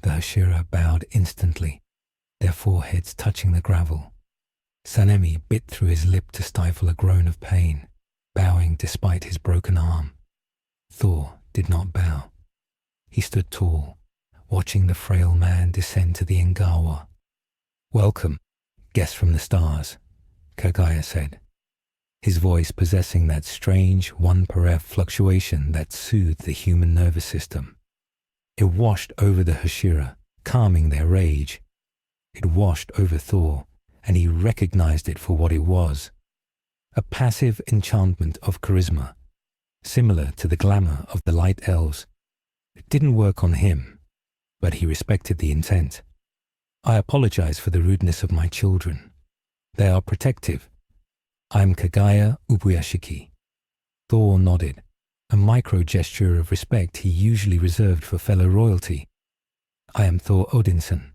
The Hashira bowed instantly, their foreheads touching the gravel. Sanemi bit through his lip to stifle a groan of pain, bowing despite his broken arm. Thor did not bow. He stood tall, watching the frail man descend to the Ingawa. "Welcome, guest from the stars," Kagaya said, his voice possessing that strange 1/f fluctuation that soothed the human nervous system. It washed over the Hashira, calming their rage. It washed over Thor, and he recognized it for what it was. A passive enchantment of charisma, similar to the glamour of the light elves. It didn't work on him, but he respected the intent. "I apologize for the rudeness of my children. They are protective. I'm Kagaya Ubuyashiki." Thor nodded, a micro-gesture of respect he usually reserved for fellow royalty. "I am Thor Odinson.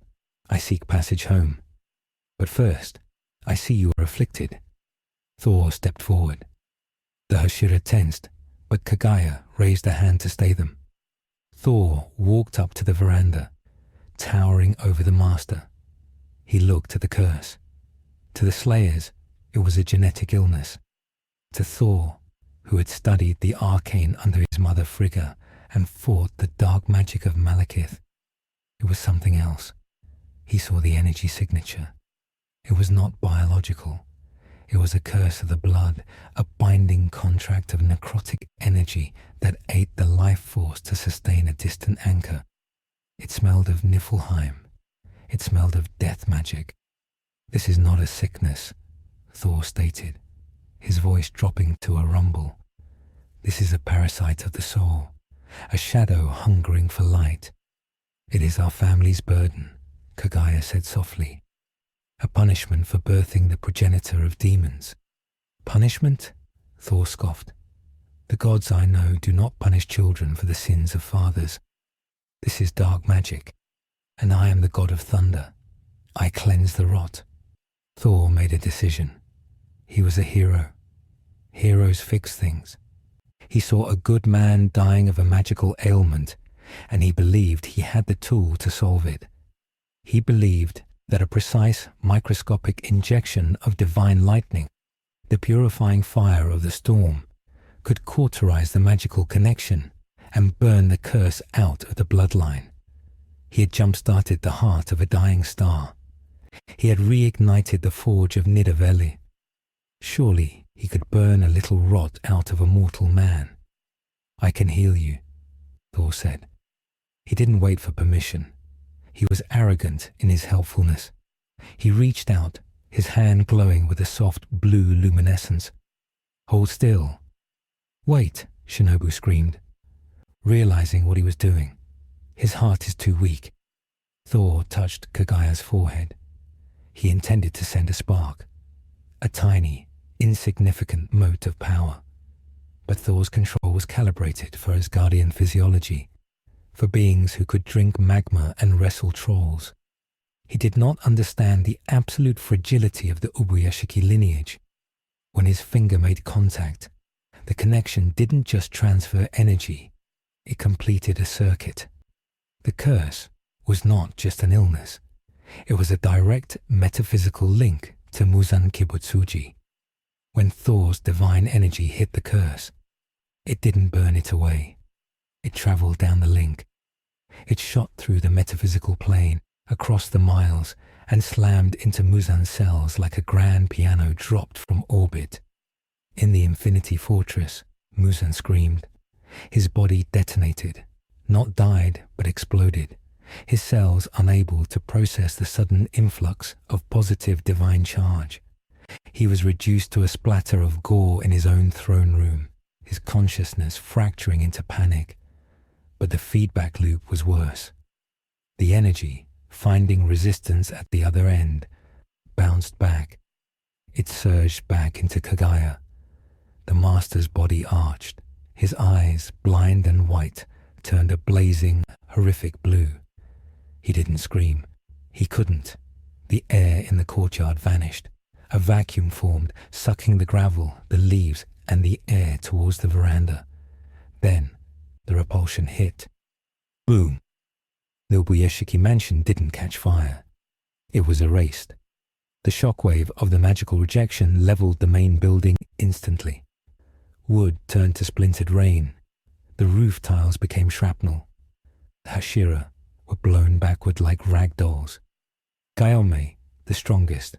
I seek passage home. But first, I see you are afflicted." Thor stepped forward. The Hashira tensed, but Kagaya raised a hand to stay them. Thor walked up to the veranda, towering over the master. He looked at the curse. To the Slayers, it was a genetic illness. To Thor, who had studied the arcane under his mother Frigga and fought the dark magic of Malekith, it was something else. He saw the energy signature. It was not biological. It was a curse of the blood, a binding contract of necrotic energy that ate the life force to sustain a distant anchor. It smelled of Niflheim. It smelled of death magic. "This is not a sickness," Thor stated, his voice dropping to a rumble. "This is a parasite of the soul, a shadow hungering for light. It is our family's burden," Kagaya said softly. "A punishment for birthing the progenitor of demons." "Punishment?" Thor scoffed. "The gods I know do not punish children for the sins of fathers. This is dark magic, and I am the god of thunder. I cleanse the rot." Thor made a decision. He was a hero. Heroes fix things. He saw a good man dying of a magical ailment, and he believed he had the tool to solve it. He believed that a precise microscopic injection of divine lightning, the purifying fire of the storm, could cauterize the magical connection and burn the curse out of the bloodline. He had jump-started the heart of a dying star. He had reignited the forge of Nidavelli. Surely he could burn a little rot out of a mortal man. "I can heal you," Thor said. He didn't wait for permission. He was arrogant in his helpfulness. He reached out, his hand glowing with a soft blue luminescence. "Hold still." "Wait," Shinobu screamed. realizing what he was doing. His heart is too weak. Thor touched Kagaya's forehead. He intended to send a spark, a tiny, insignificant mote of power. But Thor's control was calibrated for Asgardian physiology, for beings who could drink magma and wrestle trolls. He did not understand the absolute fragility of the Ubuyashiki lineage. When his finger made contact, the connection didn't just transfer energy, it completed a circuit. The curse was not just an illness, it was a direct metaphysical link to Muzan Kibutsuji. When Thor's divine energy hit the curse, it didn't burn it away. It traveled down the link. It shot through the metaphysical plane, across the miles, and slammed into Muzan's cells like a grand piano dropped from orbit. In the Infinity Fortress, Muzan screamed. His body detonated, not died, but exploded. His cells unable to process the sudden influx of positive divine charge. He was reduced to a splatter of gore in his own throne room, his consciousness fracturing into panic. But the feedback loop was worse. The energy, finding resistance at the other end, bounced back. It surged back into Kagaya. The master's body arched. His eyes, blind and white, turned a blazing, horrific blue. He didn't scream. He couldn't. The air in the courtyard vanished. A vacuum formed, sucking the gravel, the leaves, and the air towards the veranda. Then, the repulsion hit. Boom! The Ubuyashiki mansion didn't catch fire. It was erased. The shockwave of the magical rejection leveled the main building instantly. Wood turned to splintered rain. The roof tiles became shrapnel. The Hashira were blown backward like rag dolls. Gyome, the strongest,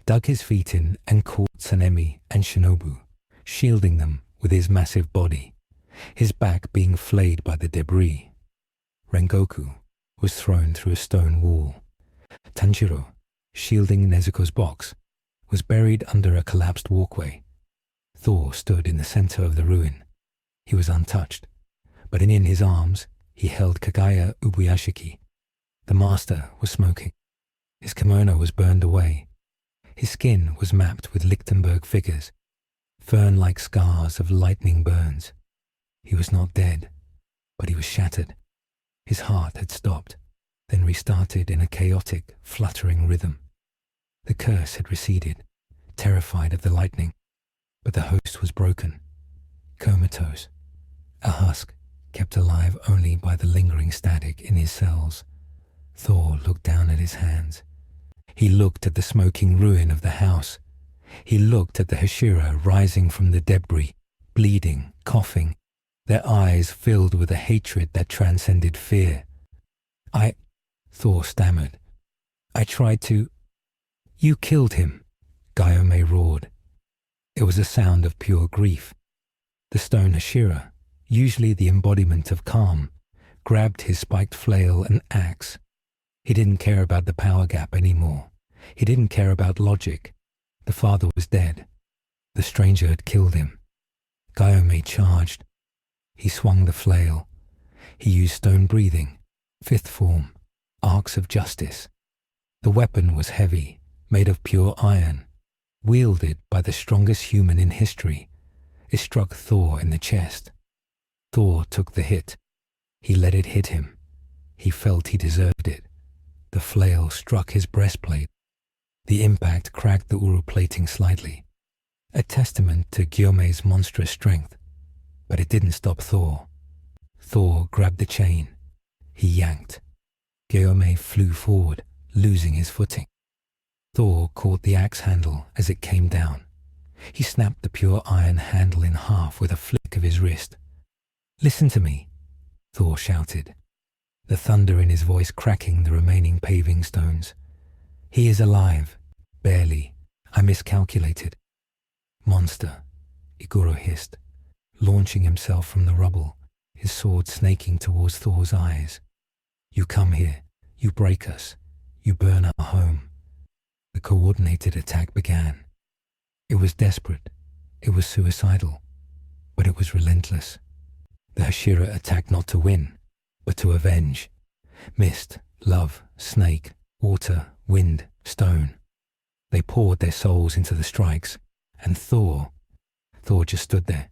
dug his feet in and caught Sanemi and Shinobu, shielding them with his massive body, his back being flayed by the debris. Rengoku was thrown through a stone wall. Tanjiro, shielding Nezuko's box, was buried under a collapsed walkway. Thor stood in the center of the ruin. He was untouched, but in his arms he held Kagaya Ubuyashiki. The master was smoking. His kimono was burned away. His skin was mapped with Lichtenberg figures, fern-like scars of lightning burns. He was not dead, but he was shattered. His heart had stopped, then restarted in a chaotic, fluttering rhythm. The curse had receded, terrified of the lightning, but the host was broken, comatose, a husk kept alive only by the lingering static in his cells. Thor looked down at his hands. He looked at the smoking ruin of the house. He looked at the Hashira rising from the debris, bleeding, coughing, their eyes filled with a hatred that transcended fear. Thor stammered. I tried to... You killed him, Gyome roared. It was a sound of pure grief. The stone Hashira, usually the embodiment of calm, grabbed his spiked flail and axe. He didn't care about the power gap anymore. He didn't care about logic. The father was dead. The stranger had killed him. Gyome charged. He swung the flail. He used stone breathing, fifth form, arcs of justice. The weapon was heavy, made of pure iron, wielded by the strongest human in history. It struck Thor in the chest. Thor took the hit. He let it hit him. He felt he deserved it. The flail struck his breastplate. The impact cracked the uru plating slightly, a testament to Gyome's monstrous strength. But it didn't stop Thor. Thor grabbed the chain. He yanked. Gyome flew forward, losing his footing. Thor caught the axe handle as it came down. He snapped the pure iron handle in half with a flick of his wrist. Listen to me, Thor shouted, the thunder in his voice cracking the remaining paving stones. He is alive, barely. I miscalculated. Monster, Iguro hissed, launching himself from the rubble, his sword snaking towards Thor's eyes. You come here, you break us, you burn our home. The coordinated attack began. It was desperate, it was suicidal, but it was relentless. The Hashira attacked not to win, but to avenge. Mist, love, snake, water, wind, stone. They poured their souls into the strikes, and Thor just stood there.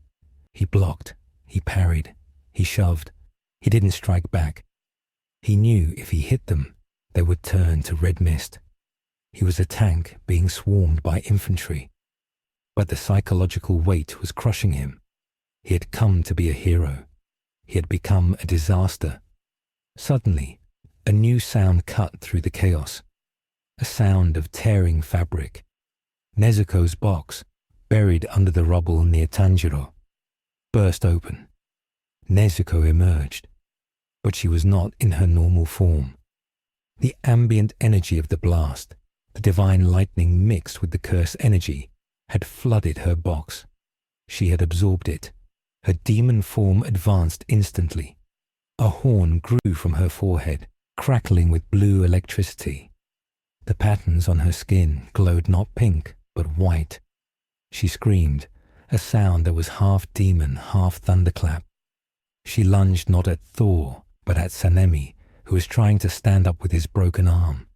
He blocked, he parried, he shoved. He didn't strike back. He knew if he hit them, they would turn to red mist. He was a tank being swarmed by infantry. But the psychological weight was crushing him. He had come to be a hero. He had become a disaster. Suddenly, a new sound cut through the chaos. A sound of tearing fabric. Nezuko's box, buried under the rubble near Tanjiro, burst open. Nezuko emerged, but she was not in her normal form. The ambient energy of the blast, the divine lightning mixed with the curse energy, had flooded her box. She had absorbed it. Her demon form advanced instantly. A horn grew from her forehead, crackling with blue electricity. The patterns on her skin glowed not pink, but white. She screamed, a sound that was half demon, half thunderclap. She lunged not at Thor, but at Sanemi, who was trying to stand up with his broken arm.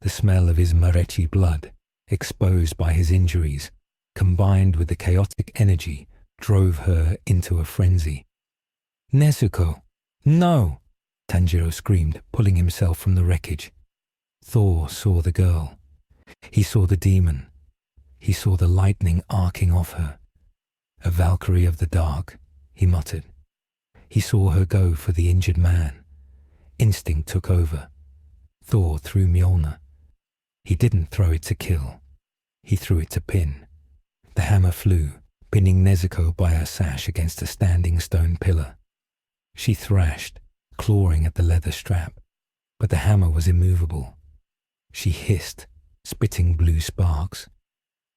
The smell of his Marechi blood, exposed by his injuries, combined with the chaotic energy, drove her into a frenzy. "Nezuko, no!" Tanjiro screamed, pulling himself from the wreckage. Thor saw the girl. He saw the demon. He saw the lightning arcing off her. "A Valkyrie of the dark," he muttered. He saw her go for the injured man. Instinct took over. Thor threw Mjolnir. He didn't throw it to kill. He threw it to pin. The hammer flew, pinning Nezuko by her sash against a standing stone pillar. She thrashed, clawing at the leather strap, but the hammer was immovable. She hissed, spitting blue sparks.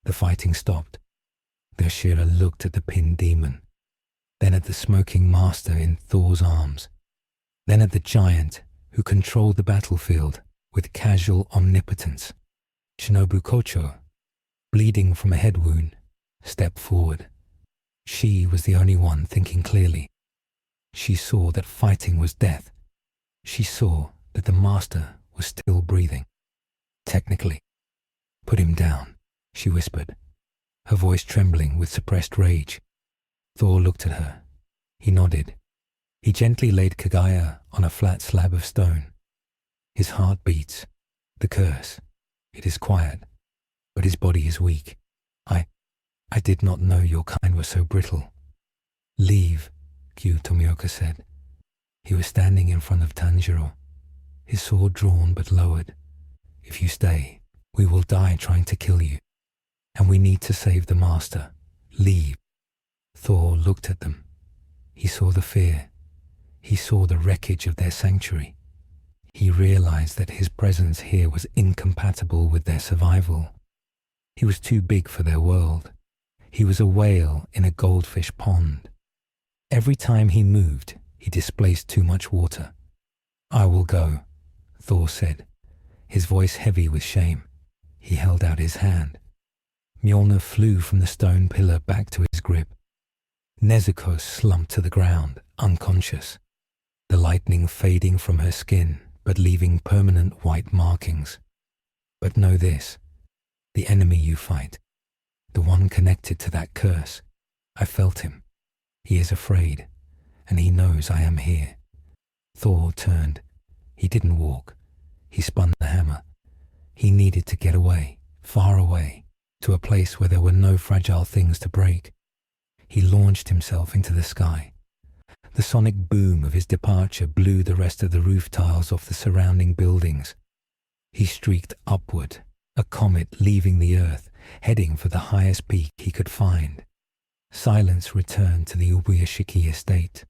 The fighting stopped. The Hashira looked at the pinned demon, then at the smoking master in Thor's arms, then at the giant who controlled the battlefield with casual omnipotence. Shinobu Kocho, bleeding from a head wound, stepped forward. She was the only one thinking clearly. She saw that fighting was death. She saw that the master was still breathing. Technically. "Put him down," she whispered, her voice trembling with suppressed rage. Thor looked at her. He nodded. He gently laid Kagaya on a flat slab of stone. His heart beats. The curse. It is quiet, but his body is weak. I did not know your kind was so brittle." "Leave," Kyu Tomioka said. He was standing in front of Tanjiro, his sword drawn but lowered. "If you stay, we will die trying to kill you. And we need to save the master. Leave." Thor looked at them. He saw the fear. He saw the wreckage of their sanctuary. He realized that his presence here was incompatible with their survival. He was too big for their world. He was a whale in a goldfish pond. Every time he moved, he displaced too much water. "I will go," Thor said, his voice heavy with shame. He held out his hand. Mjolnir flew from the stone pillar back to his grip. Nezuko slumped to the ground, unconscious, the lightning fading from her skin but leaving permanent white markings. "But know this, the enemy you fight, the one connected to that curse, I felt him. He is afraid, and he knows I am here." Thor turned. He didn't walk. He spun the hammer. He needed to get away, far away, to a place where there were no fragile things to break. He launched himself into the sky. The sonic boom of his departure blew the rest of the roof tiles off the surrounding buildings. He streaked upward, a comet leaving the earth, heading for the highest peak he could find. Silence returned to the Ubuyashiki estate.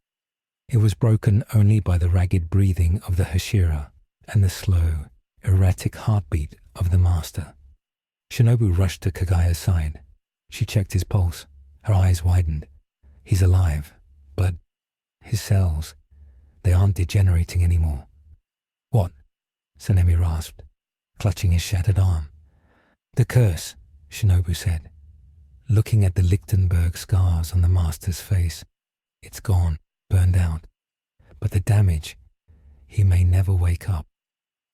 It was broken only by the ragged breathing of the Hashira and the slow, erratic heartbeat of the master. Shinobu rushed to Kagaya's side. She checked his pulse. Her eyes widened. He's alive, but his cells, they aren't degenerating anymore. "What?" Sanemi rasped, clutching his shattered arm. "The curse," Shinobu said, looking at the Lichtenberg scars on the master's face. "It's gone, burned out, but the damage, he may never wake up,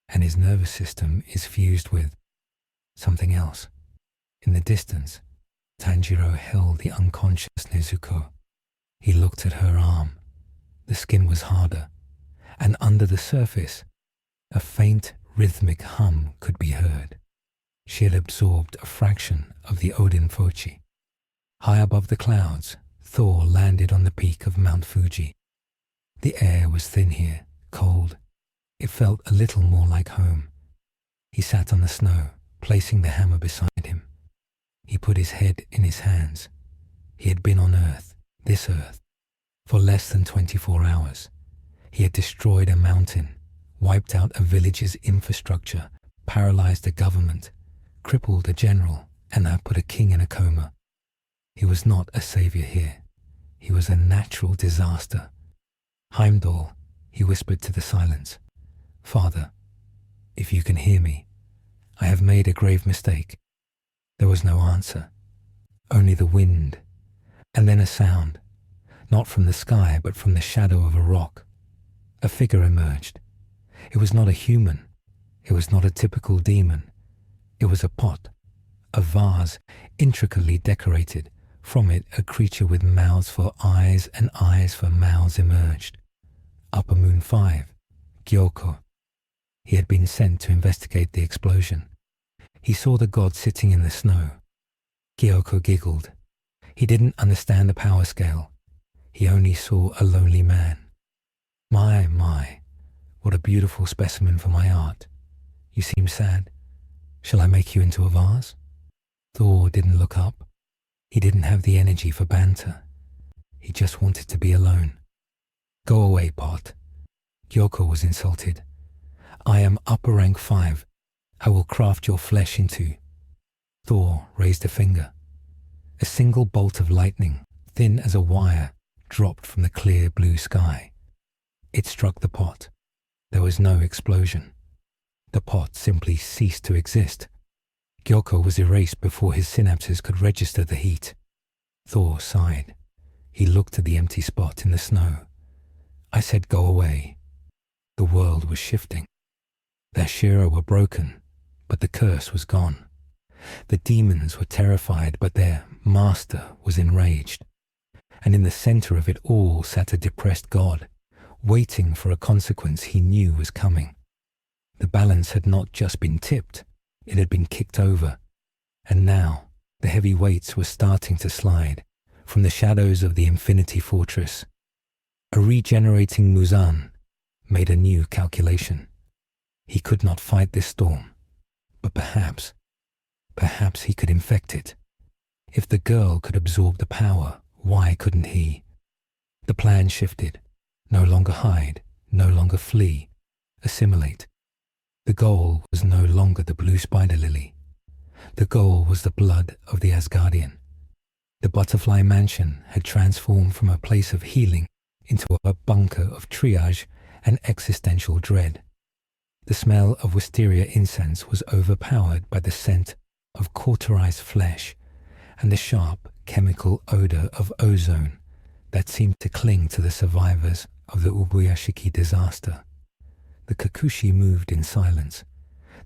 and his nervous system is fused with something else. In the distance, Tanjiro held the unconscious Nezuko. He looked at her arm. The skin was harder, and under the surface, a faint rhythmic hum could be heard. She had absorbed a fraction of the Odin Fochi. High above the clouds, Thor landed on the peak of Mount Fuji. The air was thin here, cold. It felt a little more like home. He sat on the snow, placing the hammer beside him. He put his head in his hands. He had been on Earth, this Earth, for less than 24 hours. He had destroyed a mountain, wiped out a village's infrastructure, paralyzed a government, crippled a general, and now put a king in a coma. He was not a savior here. He was a natural disaster. Heimdall, he whispered to the silence. Father, if you can hear me, I have made a grave mistake. There was no answer, only the wind, and then a sound, not from the sky but from the shadow of a rock. A figure emerged. It was not a human. It was not a typical demon. It was a pot, a vase intricately decorated. From it, a creature with mouths for eyes and eyes for mouths emerged. Upper Moon 5, Gyoko. He had been sent to investigate the explosion. He saw the god sitting in the snow. Gyoko giggled. He didn't understand the power scale. He only saw a lonely man. My, what a beautiful specimen for my art. You seem sad. Shall I make you into a vase? Thor didn't look up. He didn't have the energy for banter. He just wanted to be alone. Go away, pot. Gyoko was insulted. I am upper rank 5. I will craft your flesh into... Thor raised a finger. A single bolt of lightning, thin as a wire, dropped from the clear blue sky. It struck the pot. There was no explosion. The pot simply ceased to exist. Gyoko was erased before his synapses could register the heat. Thor sighed. He looked at the empty spot in the snow. I said go away. The world was shifting. The Hashira were broken, but the curse was gone. The demons were terrified, but their master was enraged. And in the center of it all sat a depressed god, waiting for a consequence he knew was coming. The balance had not just been tipped, it had been kicked over. And now the heavy weights were starting to slide from the shadows of the Infinity Fortress. A regenerating Muzan made a new calculation. He could not fight this storm, but perhaps he could infect it. If the girl could absorb the power, why couldn't he? The plan shifted. No longer hide, no longer flee, assimilate. The goal was no longer the blue spider lily. The goal was the blood of the Asgardian. The butterfly mansion had transformed from a place of healing into a bunker of triage and existential dread. The smell of wisteria incense was overpowered by the scent of cauterized flesh and the sharp chemical odor of ozone that seemed to cling to the survivors of the Ubuyashiki disaster. The Kakushi moved in silence,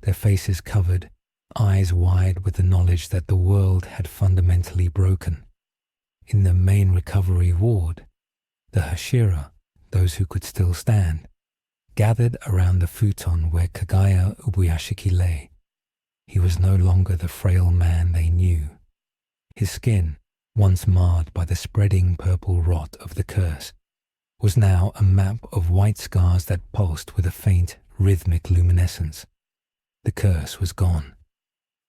their faces covered, eyes wide with the knowledge that the world had fundamentally broken. In the main recovery ward, the Hashira, those who could still stand, gathered around the futon where Kagaya Ubuyashiki lay. He was no longer the frail man they knew. His skin, once marred by the spreading purple rot of the curse, was now a map of white scars that pulsed with a faint, rhythmic luminescence. The curse was gone.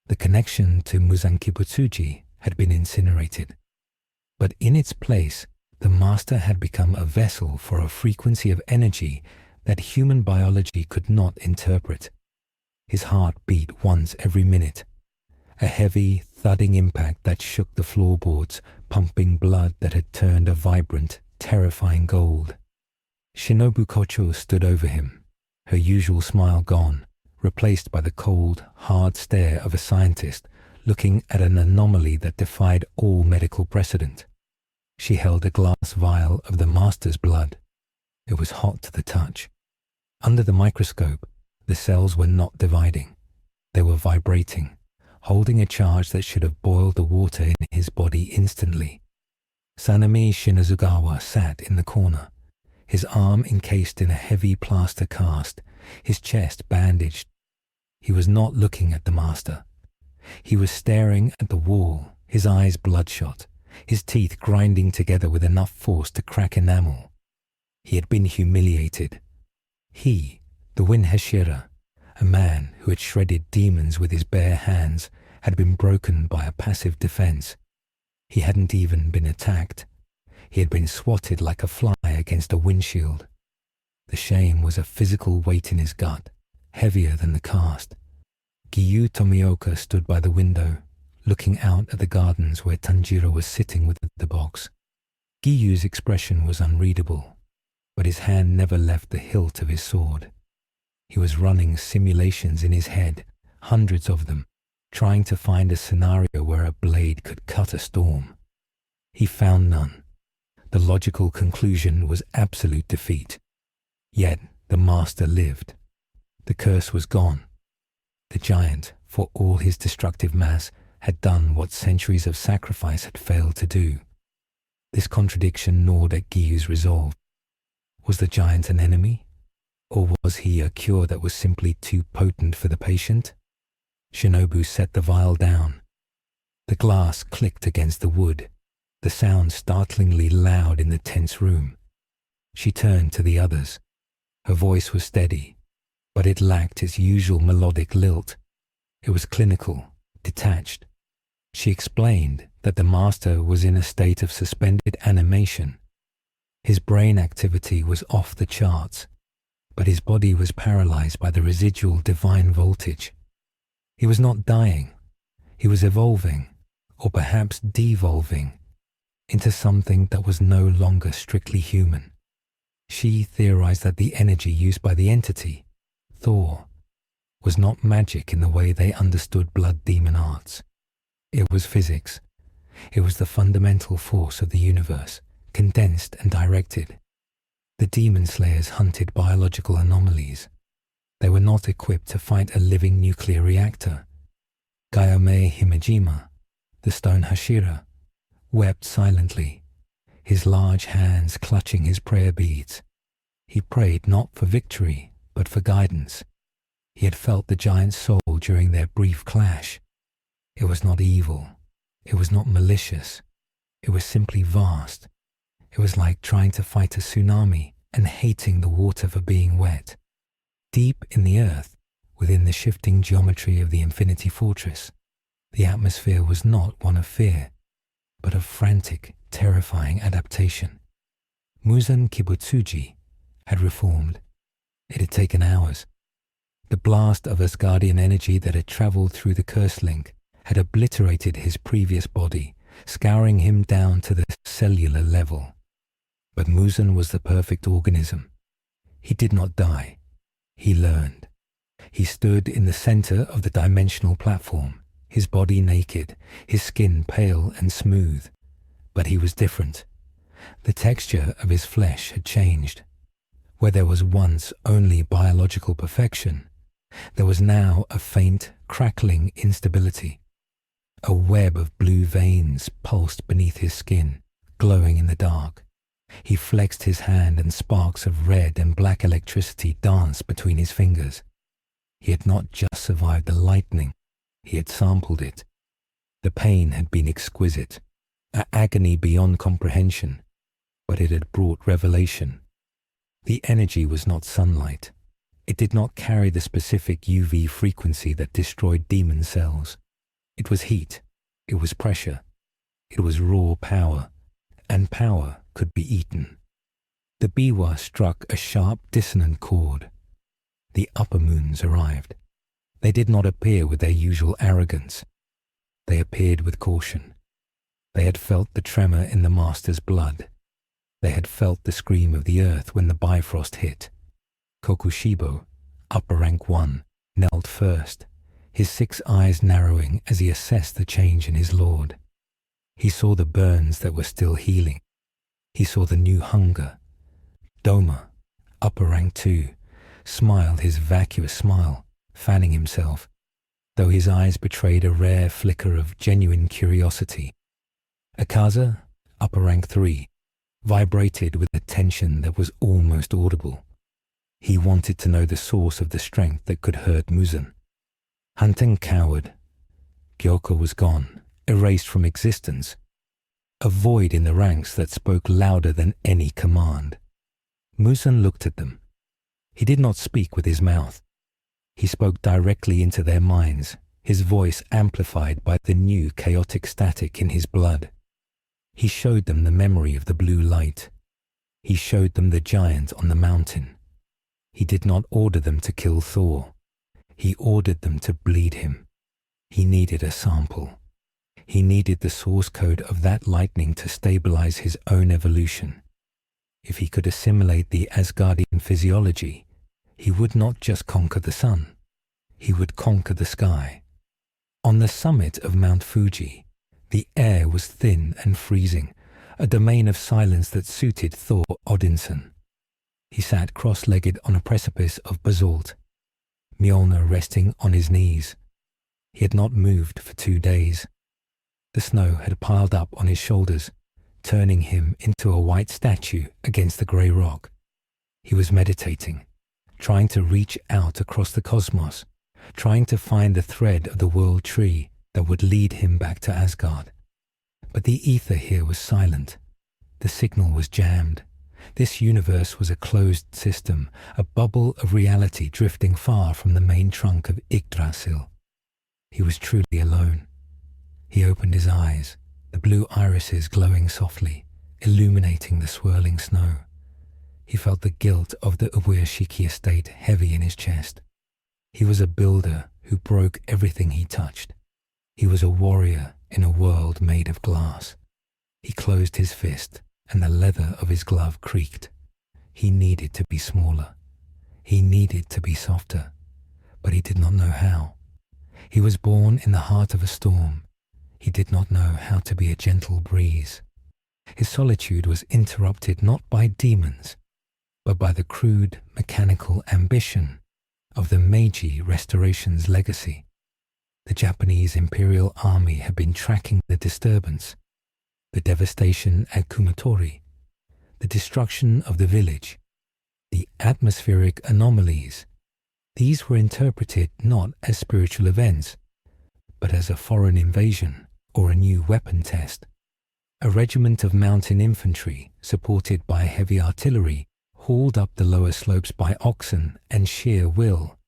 The connection to Muzan Kibutsuji had been incinerated. But in its place, the master had become a vessel for a frequency of energy that human biology could not interpret. His heart beat once every minute, a heavy, thudding impact that shook the floorboards, pumping blood that had turned a vibrant, terrifying gold. Shinobu Kocho stood over him, her usual smile gone, replaced by the cold, hard stare of a scientist looking at an anomaly that defied all medical precedent. She held a glass vial of the master's blood. It was hot to the touch. Under the microscope, the cells were not dividing. They were vibrating, holding a charge that should have boiled the water in his body instantly. Sanemi Shinazugawa sat in the corner, his arm encased in a heavy plaster cast, his chest bandaged. He was not looking at the master. He was staring at the wall, his eyes bloodshot, his teeth grinding together with enough force to crack enamel. He had been humiliated. He, the Wind Hashira, a man who had shredded demons with his bare hands, had been broken by a passive defense. He hadn't even been attacked. He had been swatted like a fly against a windshield. The shame was a physical weight in his gut, heavier than the cast. Giyu Tomioka stood by the window, looking out at the gardens where Tanjiro was sitting with the box. Giyu's expression was unreadable, but his hand never left the hilt of his sword. He was running simulations in his head, hundreds of them, trying to find a scenario where a blade could cut a storm. He found none. The logical conclusion was absolute defeat. Yet the master lived. The curse was gone. The giant, for all his destructive mass, had done what centuries of sacrifice had failed to do. This contradiction gnawed at Giyu's resolve. Was the giant an enemy? Or was he a cure that was simply too potent for the patient? Shinobu set the vial down. The glass clicked against the wood, the sound startlingly loud in the tense room. She turned to the others. Her voice was steady, but it lacked its usual melodic lilt. It was clinical, detached. She explained that the master was in a state of suspended animation. His brain activity was off the charts, but his body was paralyzed by the residual divine voltage. He was not dying. He was evolving, or perhaps devolving, into something that was no longer strictly human. She theorized that the energy used by the entity, Thor, was not magic in the way they understood blood demon arts. It was physics. It was the fundamental force of the universe, condensed and directed. The demon slayers hunted biological anomalies. They were not equipped to fight a living nuclear reactor. Gayame Himejima, the stone Hashira, wept silently, his large hands clutching his prayer beads. He prayed not for victory, but for guidance. He had felt the giant's soul during their brief clash. It was not evil. It was not malicious. It was simply vast. It was like trying to fight a tsunami and hating the water for being wet. Deep in the earth, within the shifting geometry of the Infinity Fortress, the atmosphere was not one of fear, but of frantic, terrifying adaptation. Muzan Kibutsuji had reformed. It had taken hours. The blast of Asgardian energy that had travelled through the curse link had obliterated his previous body, scouring him down to the cellular level. But Muzan was the perfect organism. He did not die. He learned. He stood in the center of the dimensional platform, his body naked, his skin pale and smooth. But he was different. The texture of his flesh had changed. Where there was once only biological perfection, there was now a faint, crackling instability. A web of blue veins pulsed beneath his skin, glowing in the dark. He flexed his hand and sparks of red and black electricity danced between his fingers. He had not just survived the lightning, he had sampled it. The pain had been exquisite, an agony beyond comprehension, but it had brought revelation. The energy was not sunlight. It did not carry the specific UV frequency that destroyed demon cells. It was heat. It was pressure. It was raw power, and power could be eaten. The biwa struck a sharp, dissonant chord. The upper moons arrived. They did not appear with their usual arrogance. They appeared with caution. They had felt the tremor in the master's blood. They had felt the scream of the earth when the Bifrost hit. Kokushibo, upper rank 1, knelt first, his 6 eyes narrowing as he assessed the change in his lord. He saw the burns that were still healing, He saw the new hunger. Doma, upper rank 2, smiled his vacuous smile, fanning himself, though his eyes betrayed a rare flicker of genuine curiosity. Akaza, upper rank 3, vibrated with a tension that was almost audible. He wanted to know the source of the strength that could hurt Muzan. Hunting cowered. Gyoko was gone, erased from existence. A void in the ranks that spoke louder than any command. Muzan looked at them. He did not speak with his mouth. He spoke directly into their minds, his voice amplified by the new chaotic static in his blood. He showed them the memory of the blue light. He showed them the giant on the mountain. He did not order them to kill Thor. He ordered them to bleed him. He needed a sample. He needed the source code of that lightning to stabilize his own evolution. If he could assimilate the Asgardian physiology, he would not just conquer the sun. He would conquer the sky. On the summit of Mount Fuji, the air was thin and freezing, a domain of silence that suited Thor Odinson. He sat cross-legged on a precipice of basalt, Mjolnir resting on his knees. He had not moved for 2 days. The snow had piled up on his shoulders, turning him into a white statue against the grey rock. He was meditating, trying to reach out across the cosmos, trying to find the thread of the world tree that would lead him back to Asgard. But the ether here was silent. The signal was jammed. This universe was a closed system, a bubble of reality drifting far from the main trunk of Yggdrasil. He was truly alone. He opened his eyes, the blue irises glowing softly, illuminating the swirling snow. He felt the guilt of the Ubuyashiki estate heavy in his chest. He was a builder who broke everything he touched. He was a warrior in a world made of glass. He closed his fist, and the leather of his glove creaked. He needed to be smaller. He needed to be softer, but he did not know how. He was born in the heart of a storm. He did not know how to be a gentle breeze. His solitude was interrupted not by demons, but by the crude, mechanical ambition of the Meiji Restoration's legacy. The Japanese Imperial Army had been tracking the disturbance, the devastation at Kumatori, the destruction of the village, the atmospheric anomalies. These were interpreted not as spiritual events, but as a foreign invasion or a new weapon test. A regiment of mountain infantry, supported by heavy artillery, hauled up the lower slopes by oxen and sheer will,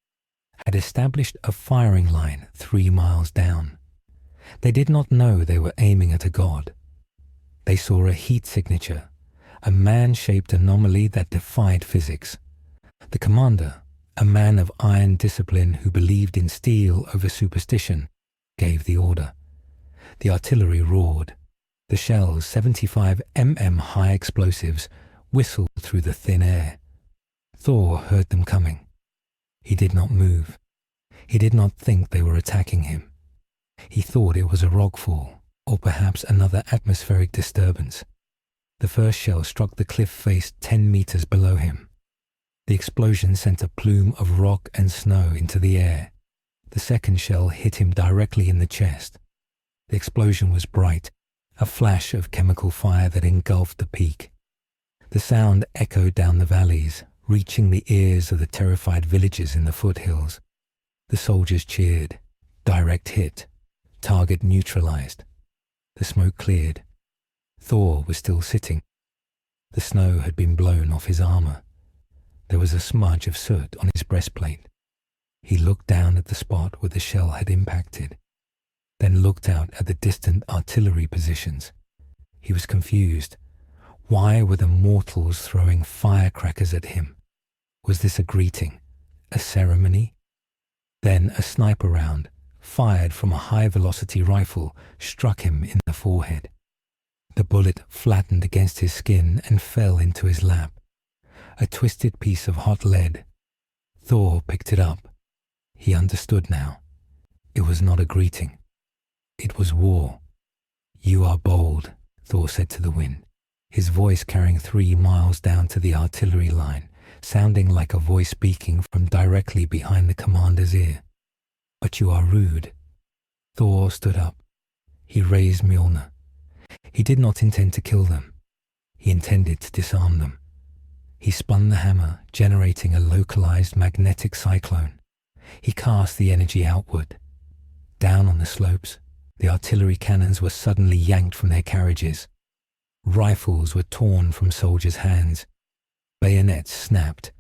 had established a firing line 3 miles down. They did not know they were aiming at a god. They saw a heat signature, a man-shaped anomaly that defied physics. The commander, a man of iron discipline who believed in steel over superstition, gave the order. The artillery roared. The shells, 75 mm high explosives, whistled through the thin air. Thor heard them coming. He did not move. He did not think they were attacking him. He thought it was a rockfall, or perhaps another atmospheric disturbance. The first shell struck the cliff face 10 meters below him. The explosion sent a plume of rock and snow into the air. The second shell hit him directly in the chest. The explosion was bright, a flash of chemical fire that engulfed the peak. The sound echoed down the valleys, reaching the ears of the terrified villagers in the foothills. The soldiers cheered. Direct hit. Target neutralized. The smoke cleared. Thor was still sitting. The snow had been blown off his armor. There was a smudge of soot on his breastplate. He looked down at the spot where the shell had impacted, then looked out at the distant artillery positions. He was confused. Why were the mortals throwing firecrackers at him? Was this a greeting? A ceremony? Then a sniper round, fired from a high-velocity rifle, struck him in the forehead. The bullet flattened against his skin and fell into his lap. A twisted piece of hot lead. Thor picked it up. He understood now. It was not a greeting. It was war. "You are bold," Thor said to the wind. his voice carrying 3 miles down to the artillery line, sounding like a voice speaking from directly behind the commander's ear. "But you are rude." Thor stood up. He raised Mjolnir. He did not intend to kill them. He intended to disarm them. He spun the hammer, generating a localized magnetic cyclone. He cast the energy outward. Down on the slopes, the artillery cannons were suddenly yanked from their carriages. Rifles were torn from soldiers' hands. Bayonets snapped.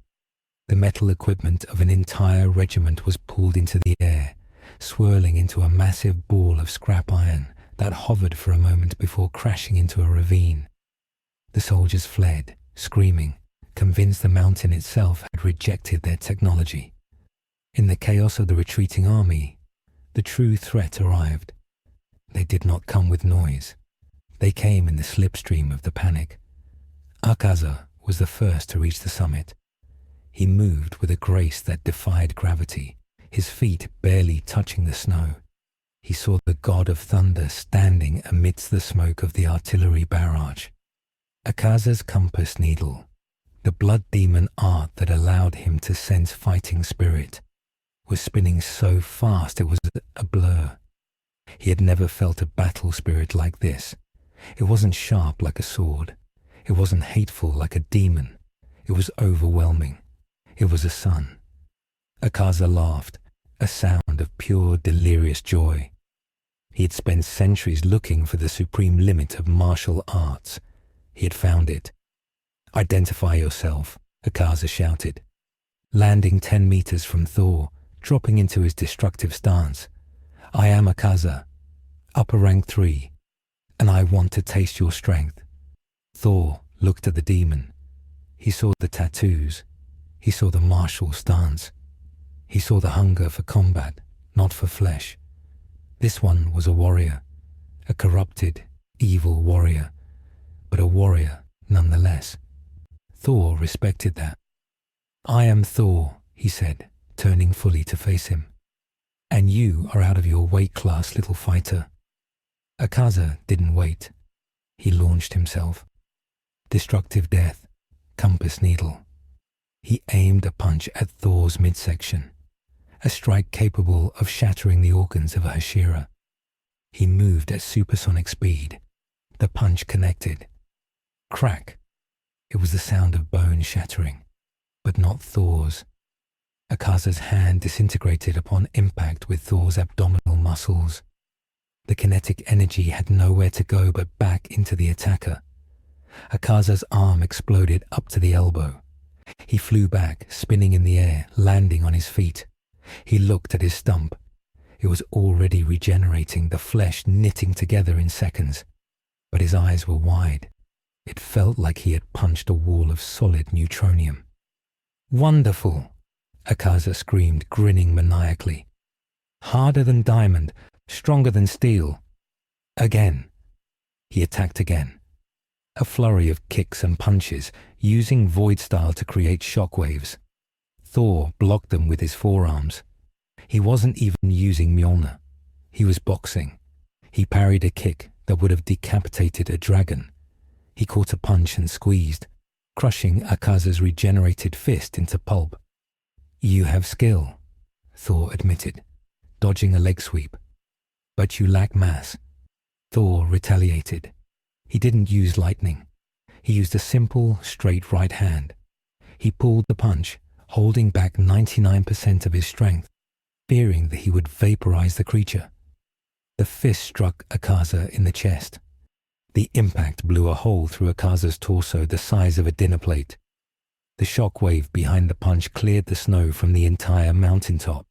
The metal equipment of an entire regiment was pulled into the air, swirling into a massive ball of scrap iron that hovered for a moment before crashing into a ravine. The soldiers fled, screaming, convinced the mountain itself had rejected their technology. In the chaos of the retreating army, the true threat arrived. They did not come with noise. They came in the slipstream of the panic. Akaza was the first to reach the summit. He moved with a grace that defied gravity, his feet barely touching the snow. He saw the god of thunder standing amidst the smoke of the artillery barrage. Akaza's compass needle, the blood demon art that allowed him to sense fighting spirit, was spinning so fast it was a blur. He had never felt a battle spirit like this. It wasn't sharp like a sword. It wasn't hateful like a demon. It was overwhelming. It was a sun. Akaza laughed, a sound of pure delirious joy. He had spent centuries looking for the supreme limit of martial arts. He had found it. "Identify yourself," Akaza shouted. Landing 10 meters from Thor, dropping into his destructive stance. "I am Akaza, upper rank 3, and I want to taste your strength." Thor looked at the demon. He saw the tattoos. He saw the martial stance. He saw the hunger for combat, not for flesh. This one was a warrior, a corrupted, evil warrior, but a warrior nonetheless. Thor respected that. "I am Thor," he said, turning fully to face him. "And you are out of your weight class, little fighter." Akaza didn't wait. He launched himself. Destructive death, compass needle. He aimed a punch at Thor's midsection, a strike capable of shattering the organs of a Hashira. He moved at supersonic speed. The punch connected. Crack! It was the sound of bone shattering, but not Thor's. Akaza's hand disintegrated upon impact with Thor's abdominal muscles. The kinetic energy had nowhere to go but back into the attacker. Akaza's arm exploded up to the elbow. He flew back, spinning in the air, landing on his feet. He looked at his stump. It was already regenerating, the flesh knitting together in seconds. But his eyes were wide. It felt like he had punched a wall of solid neutronium. "Wonderful!" Akaza screamed, grinning maniacally. "Harder than diamond, stronger than steel." Again. He attacked again. A flurry of kicks and punches, using void style to create shockwaves. Thor blocked them with his forearms. He wasn't even using Mjolnir. He was boxing. He parried a kick that would have decapitated a dragon. He caught a punch and squeezed, crushing Akaza's regenerated fist into pulp. "You have skill," Thor admitted, dodging a leg sweep. "But you lack mass." Thor retaliated. He didn't use lightning. He used a simple, straight right hand. He pulled the punch, holding back 99% of his strength, fearing that he would vaporize the creature. The fist struck Akaza in the chest. The impact blew a hole through Akaza's torso the size of a dinner plate. The shockwave behind the punch cleared the snow from the entire mountaintop.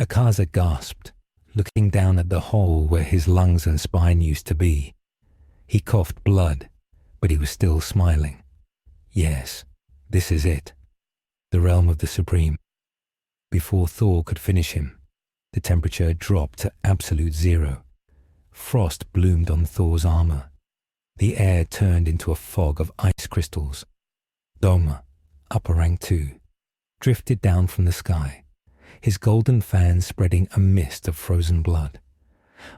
Akaza gasped, looking down at the hole where his lungs and spine used to be. He coughed blood, but he was still smiling. Yes, this is it. The realm of the Supreme. Before Thor could finish him, the temperature dropped to absolute zero. Frost bloomed on Thor's armor. The air turned into a fog of ice crystals. Doma, upper rank 2, drifted down from the sky, his golden fan spreading a mist of frozen blood.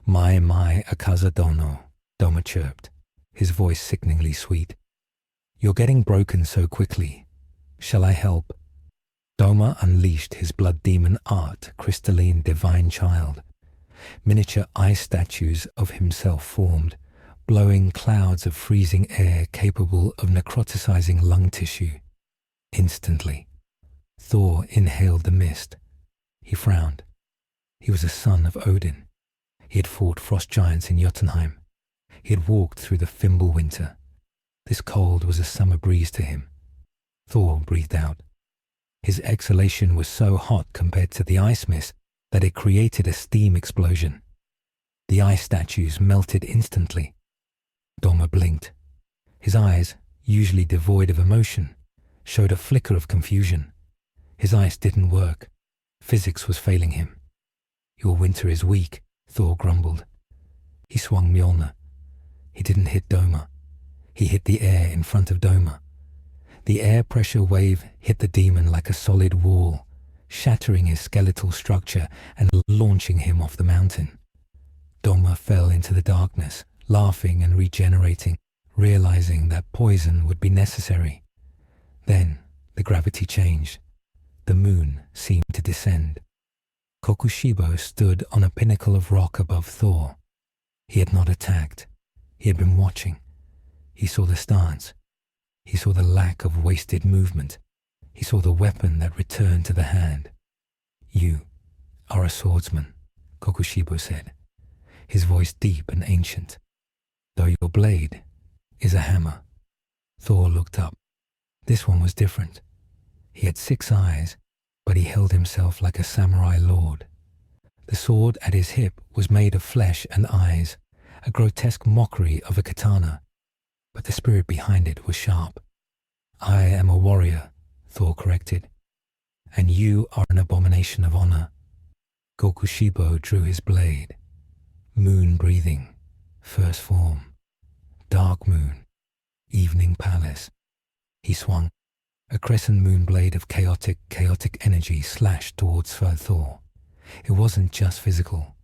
My, Akaza Dono, Doma chirped. his voice sickeningly sweet. "You're getting broken so quickly. Shall I help?" Doma unleashed his blood demon art, crystalline divine child. Miniature ice statues of himself formed, blowing clouds of freezing air capable of necroticizing lung tissue. Instantly, Thor inhaled the mist. He frowned. He was a son of Odin. He had fought frost giants in Jotunheim. He had walked through the Fimbulwinter. This cold was a summer breeze to him. Thor breathed out. His exhalation was so hot compared to the ice mist that it created a steam explosion. The ice statues melted instantly. Doma blinked. His eyes, usually devoid of emotion, showed a flicker of confusion. His ice didn't work. Physics was failing him. "Your winter is weak," Thor grumbled. He swung Mjolnir. He didn't hit Doma. He hit the air in front of Doma. The air pressure wave hit the demon like a solid wall, shattering his skeletal structure and launching him off the mountain. Doma fell into the darkness, laughing and regenerating, realizing that poison would be necessary. Then the gravity changed. The moon seemed to descend. Kokushibo stood on a pinnacle of rock above Thor. He had not attacked. He had been watching. He saw the stance. He saw the lack of wasted movement. He saw the weapon that returned to the hand. "You are a swordsman," Kokushibo said, his voice deep and ancient, "though your blade is a hammer." Thor looked up. This one was different. He had 6 eyes, but he held himself like a samurai lord. The sword at his hip was made of flesh and eyes, a grotesque mockery of a katana, but the spirit behind it was sharp. "I am a warrior," Thor corrected, "and you are an abomination of honor." Kokushibo drew his blade. Moon breathing, first form, dark moon, evening palace. He swung. A crescent moon blade of chaotic energy slashed towards Thor. It wasn't just physical.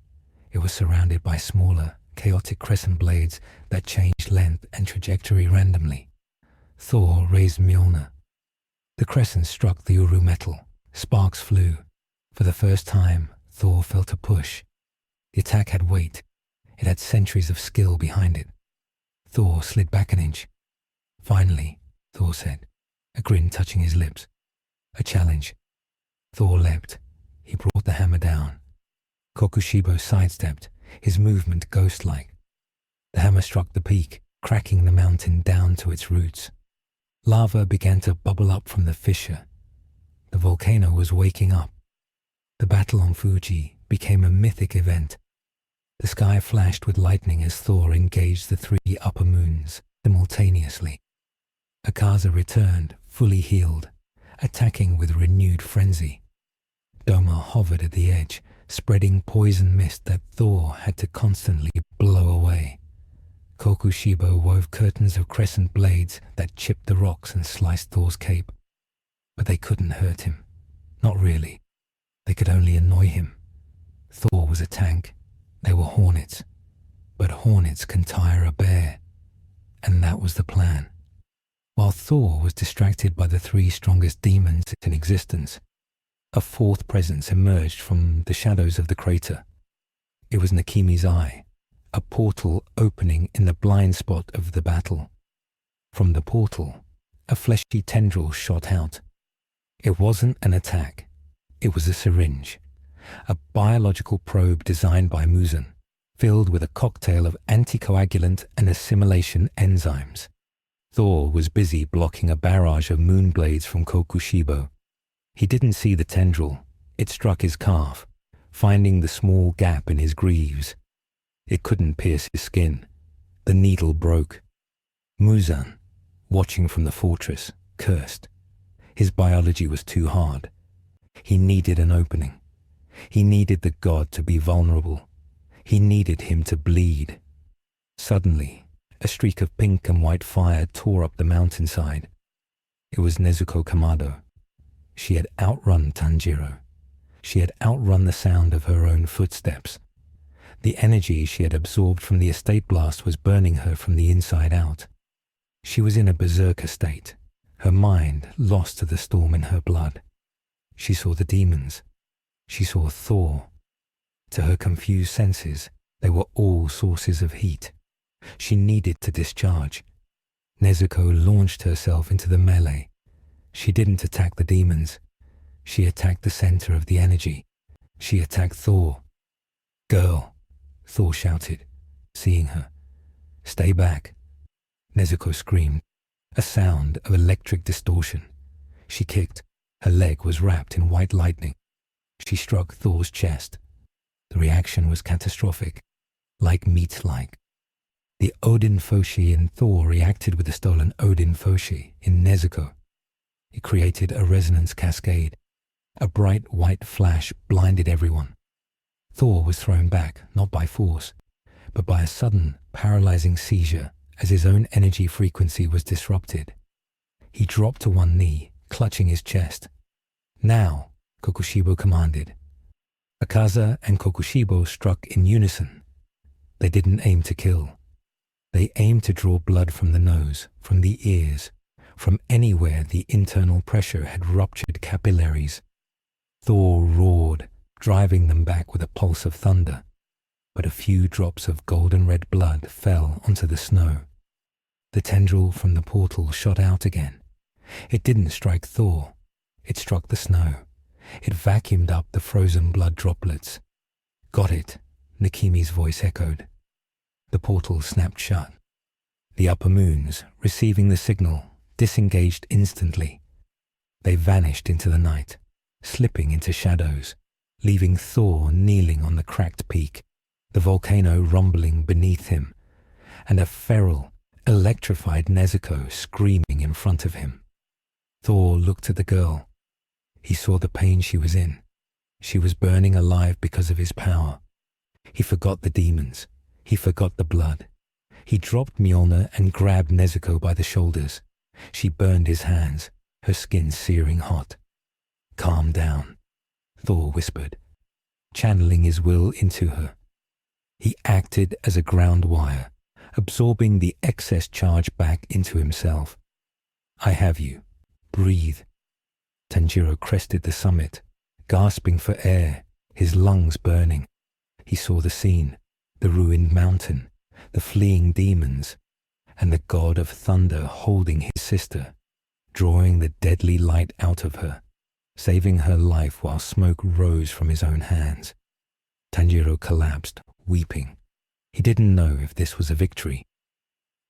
It was surrounded by smaller, chaotic crescent blades that changed length and trajectory randomly. Thor raised Mjolnir. The crescent struck the Uru metal. Sparks flew. For the first time, Thor felt a push. The attack had weight. It had centuries of skill behind it. Thor slid back an inch. "Finally," Thor said, a grin touching his lips. "A challenge." Thor leapt. He brought the hammer down. Kokushibo sidestepped, his movement ghost-like. The hammer struck the peak, cracking the mountain down to its roots. Lava began to bubble up from the fissure. The volcano was waking up. The battle on Fuji became a mythic event. The sky flashed with lightning as Thor engaged the 3 upper moons simultaneously. Akaza returned, fully healed, attacking with renewed frenzy. Doma hovered at the edge, spreading poison mist that Thor had to constantly blow away. Kokushibo wove curtains of crescent blades that chipped the rocks and sliced Thor's cape. But they couldn't hurt him. Not really. They could only annoy him. Thor was a tank. They were hornets. But hornets can tire a bear. And that was the plan. While Thor was distracted by the 3 strongest demons in existence, a 4th presence emerged from the shadows of the crater. It was Nakimi's eye, a portal opening in the blind spot of the battle. From the portal, a fleshy tendril shot out. It wasn't an attack. It was a syringe, a biological probe designed by Muzan, filled with a cocktail of anticoagulant and assimilation enzymes. Thor was busy blocking a barrage of moonblades from Kokushibo. He didn't see the tendril. It struck his calf, finding the small gap in his greaves. It couldn't pierce his skin. The needle broke. Muzan, watching from the fortress, cursed. His biology was too hard. He needed an opening. He needed the god to be vulnerable. He needed him to bleed. Suddenly, a streak of pink and white fire tore up the mountainside. It was Nezuko Kamado. She had outrun Tanjiro. She had outrun the sound of her own footsteps. The energy she had absorbed from the estate blast was burning her from the inside out. She was in a berserker state, her mind lost to the storm in her blood. She saw the demons. She saw Thor. To her confused senses, they were all sources of heat. She needed to discharge. Nezuko launched herself into the melee. She didn't attack the demons. She attacked the center of the energy. She attacked Thor. "Girl," Thor shouted, seeing her. "Stay back." Nezuko screamed, a sound of electric distortion. She kicked. Her leg was wrapped in white lightning. She struck Thor's chest. The reaction was catastrophic, like meat-like. The Odin Foshi in Thor reacted with the stolen Odin Foshi in Nezuko. It created a resonance cascade. A bright white flash blinded everyone. Thor was thrown back, not by force, but by a sudden, paralyzing seizure as his own energy frequency was disrupted. He dropped to one knee, clutching his chest. "Now," Kokushibo commanded. Akaza and Kokushibo struck in unison. They didn't aim to kill. They aimed to draw blood from the nose, from the ears, from anywhere the internal pressure had ruptured capillaries. Thor roared, driving them back with a pulse of thunder, but a few drops of golden red blood fell onto the snow. The tendril from the portal shot out again. It didn't strike Thor. It struck the snow. It vacuumed up the frozen blood droplets. "Got it," Nikimi's voice echoed. The portal snapped shut. The upper moons, receiving the signal, disengaged instantly. They vanished into the night, slipping into shadows, leaving Thor kneeling on the cracked peak, the volcano rumbling beneath him, and a feral, electrified Nezuko screaming in front of him. Thor looked at the girl. He saw the pain she was in. She was burning alive because of his power. He forgot the demons. He forgot the blood. He dropped Mjolnir and grabbed Nezuko by the shoulders. She burned his hands, her skin searing hot. "Calm down," Thor whispered, channeling his will into her. He acted as a ground wire, absorbing the excess charge back into himself. "I have you. Breathe." Tanjiro crested the summit, gasping for air, his lungs burning. He saw the scene, the ruined mountain, the fleeing demons, and the god of thunder holding his sister, drawing the deadly light out of her, saving her life while smoke rose from his own hands. Tanjiro collapsed, weeping. He didn't know if this was a victory.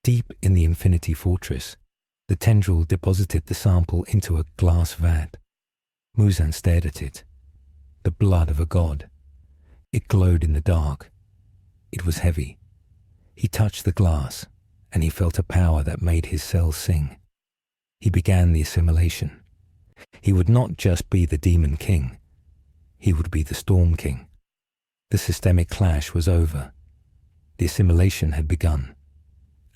Deep in the Infinity Fortress, the tendril deposited the sample into a glass vat. Muzan stared at it. The blood of a god. It glowed in the dark. It was heavy. He touched the glass, and he felt a power that made his cells sing. He began the assimilation. He would not just be the Demon King. He would be the Storm King. The systemic clash was over. The assimilation had begun.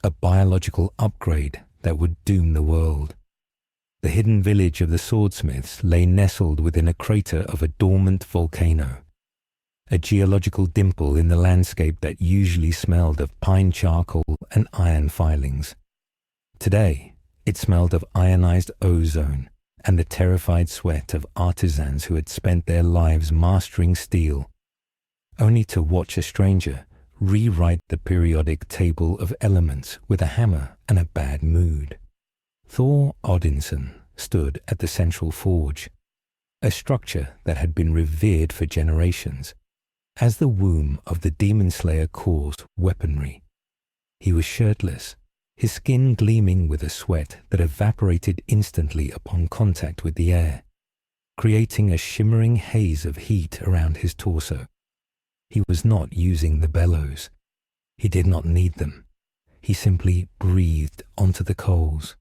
A biological upgrade that would doom the world. The hidden village of the swordsmiths lay nestled within a crater of a dormant volcano, a geological dimple in the landscape that usually smelled of pine charcoal and iron filings. Today, it smelled of ionized ozone and the terrified sweat of artisans who had spent their lives mastering steel, only to watch a stranger rewrite the periodic table of elements with a hammer and a bad mood. Thor Odinson stood at the central forge, a structure that had been revered for generations as the womb of the demon slayer caused weaponry. He was shirtless, his skin gleaming with a sweat that evaporated instantly upon contact with the air, creating a shimmering haze of heat around his torso. He was not using the bellows. He did not need them. He simply breathed onto the coals.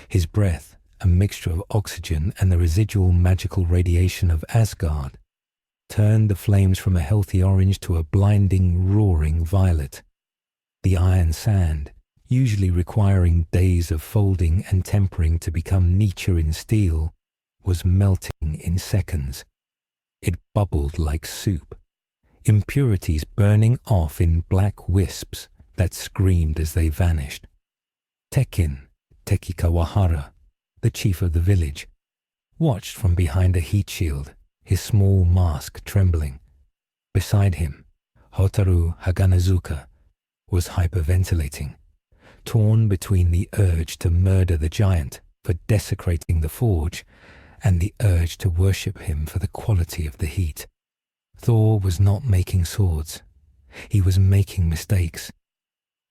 His breath, a mixture of oxygen and the residual magical radiation of Asgard, turned the flames from a healthy orange to a blinding, roaring violet. The iron sand, usually requiring days of folding and tempering to become Nichirin steel, was melting in seconds. It bubbled like soup. impurities burning off in black wisps that screamed as they vanished. Tekin, Tekikawahara, the chief of the village, watched from behind a heat shield, his small mask trembling. Beside him, Hotaru Haganazuka was hyperventilating, torn between the urge to murder the giant for desecrating the forge and the urge to worship him for the quality of the heat. Thor was not making swords. He was making mistakes.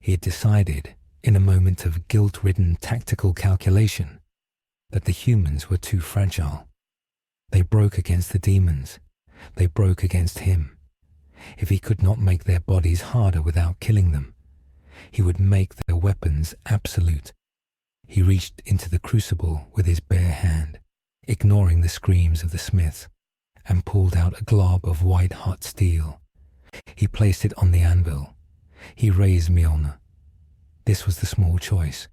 He had decided, in a moment of guilt-ridden tactical calculation, that the humans were too fragile. They broke against the demons. They broke against him. If he could not make their bodies harder without killing them, he would make their weapons absolute. He reached into the crucible with his bare hand, ignoring the screams of the smiths, and pulled out a glob of white-hot steel. He placed it on the anvil. He raised Mjolnir. This was the small choice.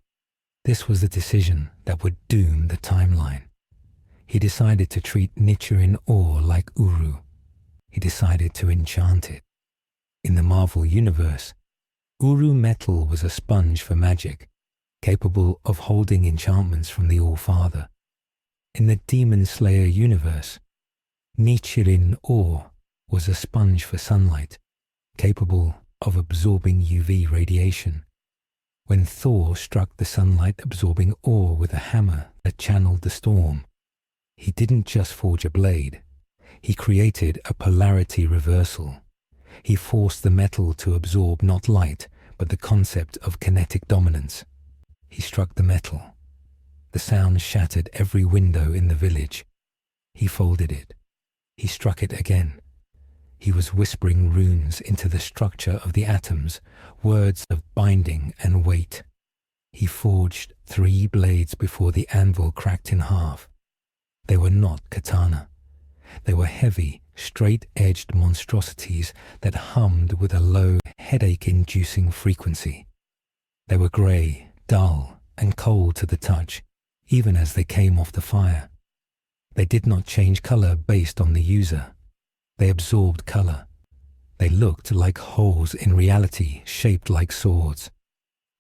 This was the decision that would doom the timeline. He decided to treat Nichirin ore like Uru. He decided to enchant it. In the Marvel Universe, Uru metal was a sponge for magic, capable of holding enchantments from the All-Father. In the Demon Slayer universe, Nichirin ore was a sponge for sunlight, capable of absorbing UV radiation. When Thor struck the sunlight-absorbing ore with a hammer that channeled the storm, he didn't just forge a blade. He created a polarity reversal. He forced the metal to absorb not light, but the concept of kinetic dominance. He struck the metal. The sound shattered every window in the village. He folded it. He struck it again. He was whispering runes into the structure of the atoms, words of binding and weight. He forged 3 blades before the anvil cracked in half. They were not katana. They were heavy, straight-edged monstrosities that hummed with a low, headache-inducing frequency. They were grey, dull, and cold to the touch, even as they came off the fire. They did not change color based on the user. They absorbed color. They looked like holes in reality, shaped like swords.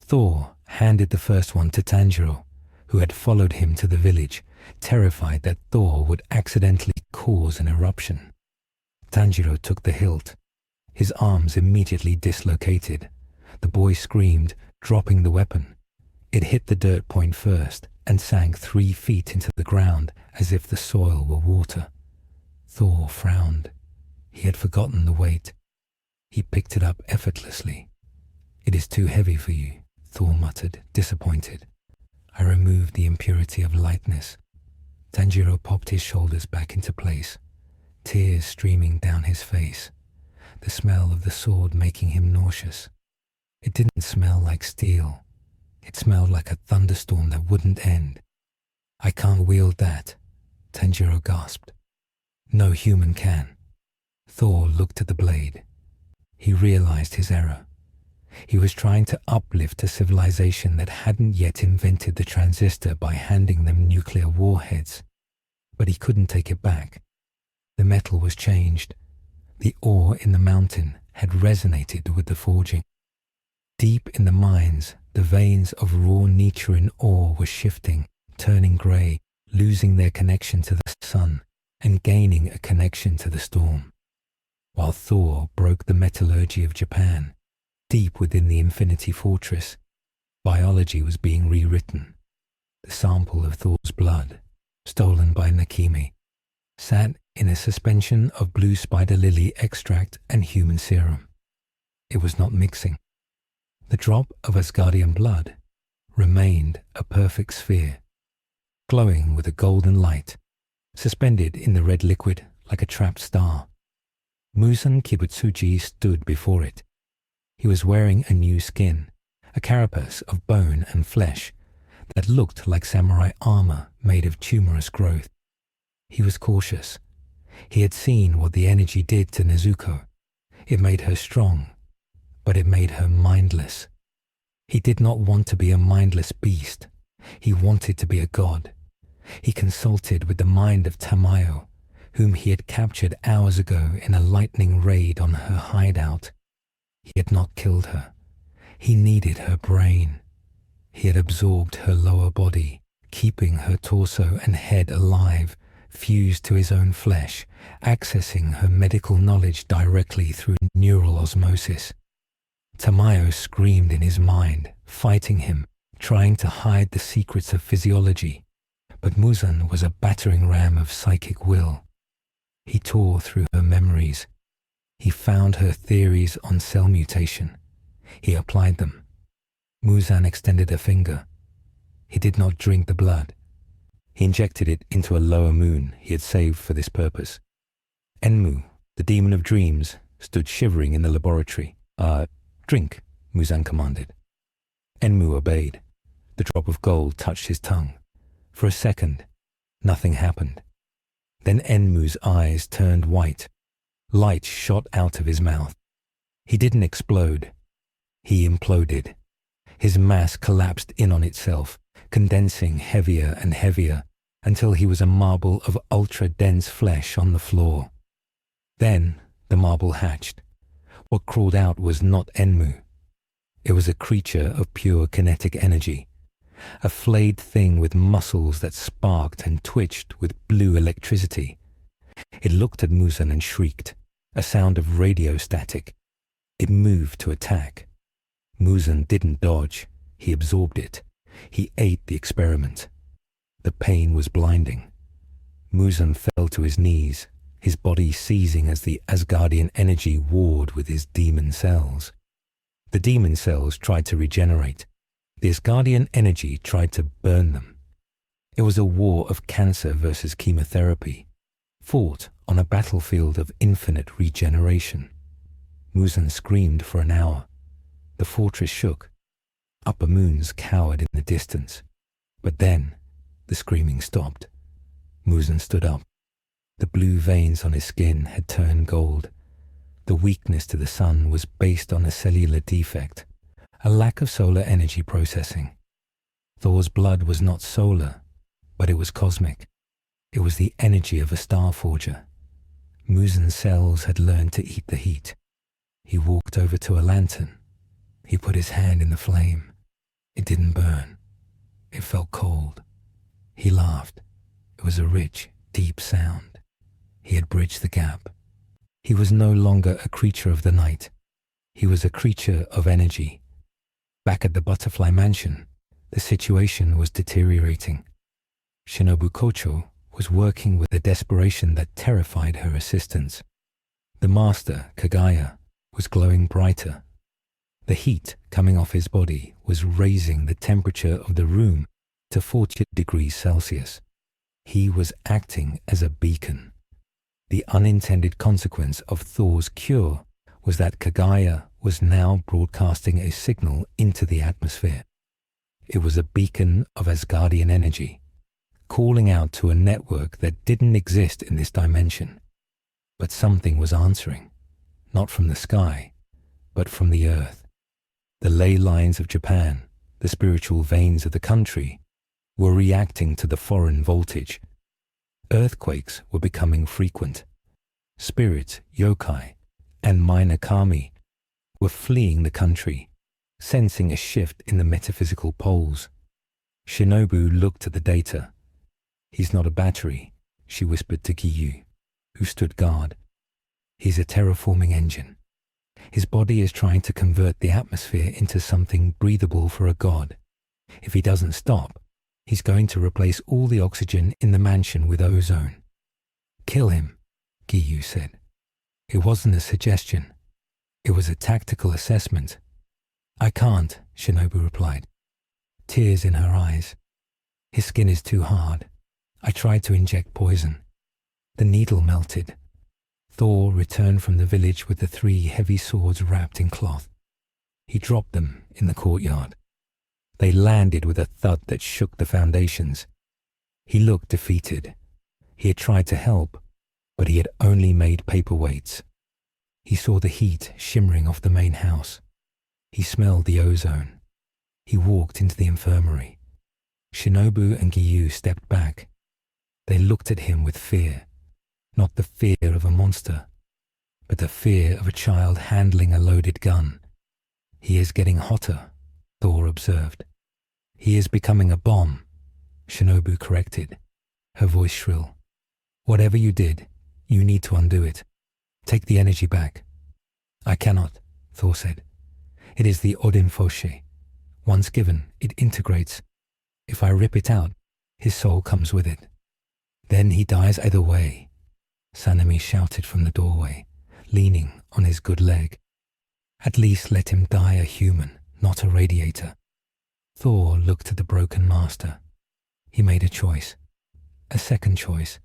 Thor handed the first one to Tanjiro, who had followed him to the village, terrified that Thor would accidentally cause an eruption. Tanjiro took the hilt. His arms immediately dislocated. The boy screamed, dropping the weapon. It hit the dirt point first and sank 3 feet into the ground as if the soil were water. Thor frowned. He had forgotten the weight. He picked it up effortlessly. "It is too heavy for you," Thor muttered, disappointed. "I removed the impurity of lightness." Tanjiro popped his shoulders back into place, tears streaming down his face, the smell of the sword making him nauseous. It didn't smell like steel. It smelled like a thunderstorm that wouldn't end. "I can't wield that," Tanjiro gasped. "No human can." Thor looked at the blade. He realized his error. He was trying to uplift a civilization that hadn't yet invented the transistor by handing them nuclear warheads. But he couldn't take it back. The metal was changed. The ore in the mountain had resonated with the forging. Deep in the mines, the veins of raw Nichirin ore were shifting, turning grey, losing their connection to the sun, and gaining a connection to the storm. While Thor broke the metallurgy of Japan, deep within the Infinity Fortress, biology was being rewritten. The sample of Thor's blood, stolen by Nakimi, sat in a suspension of blue spider lily extract and human serum. It was not mixing. The drop of Asgardian blood remained a perfect sphere, glowing with a golden light, suspended in the red liquid like a trapped star. Muzan Kibutsuji stood before it. He was wearing a new skin, a carapace of bone and flesh that looked like samurai armor made of tumorous growth. He was cautious. He had seen what the energy did to Nezuko. It made her strong, but it made her mindless. He did not want to be a mindless beast. He wanted to be a god. He consulted with the mind of Tamayo, whom he had captured hours ago in a lightning raid on her hideout. He had not killed her. He needed her brain. He had absorbed her lower body, keeping her torso and head alive, fused to his own flesh, accessing her medical knowledge directly through neural osmosis. Tamayo screamed in his mind, fighting him, trying to hide the secrets of physiology, but Muzan was a battering ram of psychic will. He tore through her memories. He found her theories on cell mutation. He applied them. Muzan extended a finger. He did not drink the blood. He injected it into a lower moon he had saved for this purpose. Enmu, the demon of dreams, stood shivering in the laboratory. Drink, Muzan commanded. Enmu obeyed. The drop of gold touched his tongue. For a second, nothing happened. Then Enmu's eyes turned white. Light shot out of his mouth. He didn't explode. He imploded. His mass collapsed in on itself, condensing heavier and heavier until he was a marble of ultra-dense flesh on the floor. Then the marble hatched. What crawled out was not Enmu. It was a creature of pure kinetic energy, a flayed thing with muscles that sparked and twitched with blue electricity. It looked at Muzan and shrieked, a sound of radio static. It moved to attack. Muzan didn't dodge. He absorbed it. He ate the experiment. The pain was blinding. Muzan fell to his knees, his body seizing as the Asgardian energy warred with his demon cells. The demon cells tried to regenerate. The Asgardian energy tried to burn them. It was a war of cancer versus chemotherapy, fought on a battlefield of infinite regeneration. Muzan screamed for an hour. The fortress shook. Upper moons cowered in the distance. But then, the screaming stopped. Muzan stood up. The blue veins on his skin had turned gold. The weakness to the sun was based on a cellular defect, a lack of solar energy processing. Thor's blood was not solar, but it was cosmic. It was the energy of a star forger. Muzan's cells had learned to eat the heat. He walked over to a lantern. He put his hand in the flame. It didn't burn. It felt cold. He laughed. It was a rich, deep sound. He had bridged the gap. He was no longer a creature of the night. He was a creature of energy. Back at the Butterfly Mansion, the situation was deteriorating. Shinobu Kocho was working with a desperation that terrified her assistants. The master, Kagaya, was glowing brighter. The heat coming off his body was raising the temperature of the room to 40 degrees Celsius. He was acting as a beacon. The unintended consequence of Thor's cure was that Kagaya was now broadcasting a signal into the atmosphere. It was a beacon of Asgardian energy, calling out to a network that didn't exist in this dimension. But something was answering, not from the sky, but from the earth. The ley lines of Japan, the spiritual veins of the country, were reacting to the foreign voltage. Earthquakes were becoming frequent. Spirits, yokai, and minor kami were fleeing the country, sensing a shift in the metaphysical poles. Shinobu looked at the data. "He's not a battery," she whispered to Giyu, who stood guard. "He's a terraforming engine. His body is trying to convert the atmosphere into something breathable for a god. If he doesn't stop, he's going to replace all the oxygen in the mansion with ozone." "Kill him," Giyu said. It wasn't a suggestion. It was a tactical assessment. "I can't," Shinobu replied, tears in her eyes. "His skin is too hard. I tried to inject poison. The needle melted." Thor returned from the village with the 3 heavy swords wrapped in cloth. He dropped them in the courtyard. They landed with a thud that shook the foundations. He looked defeated. He had tried to help, but he had only made paperweights. He saw the heat shimmering off the main house. He smelled the ozone. He walked into the infirmary. Shinobu and Giyu stepped back. They looked at him with fear. Not the fear of a monster, but the fear of a child handling a loaded gun. He is getting hotter, Thor observed. He is becoming a bomb, Shinobu corrected, her voice shrill. Whatever you did, you need to undo it. Take the energy back. I cannot, Thor said. It is the Odin Foshe. Once given, it integrates. If I rip it out, his soul comes with it. Then he dies either way, Sanemi shouted from the doorway, leaning on his good leg. At least let him die a human, not a radiator. Thor looked at the broken master. He made a choice. A second choice.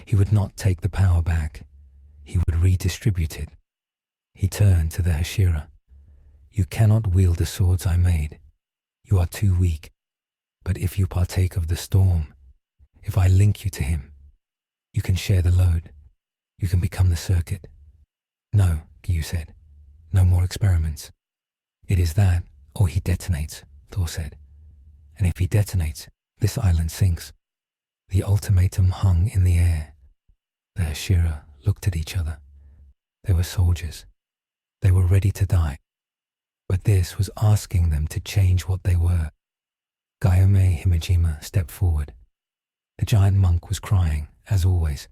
He would not take the power back. He would redistribute it. He turned to the Hashira. You cannot wield the swords I made. You are too weak. But if you partake of the storm, if I link you to him, you can share the load. You can become the circuit. No, Gyu said. No more experiments. It is that, or he detonates, Thor said. And if he detonates, this island sinks. The ultimatum hung in the air. The Hashira looked at each other. They were soldiers. They were ready to die. But this was asking them to change what they were. Gayame Himejima stepped forward. The giant monk was crying, as always,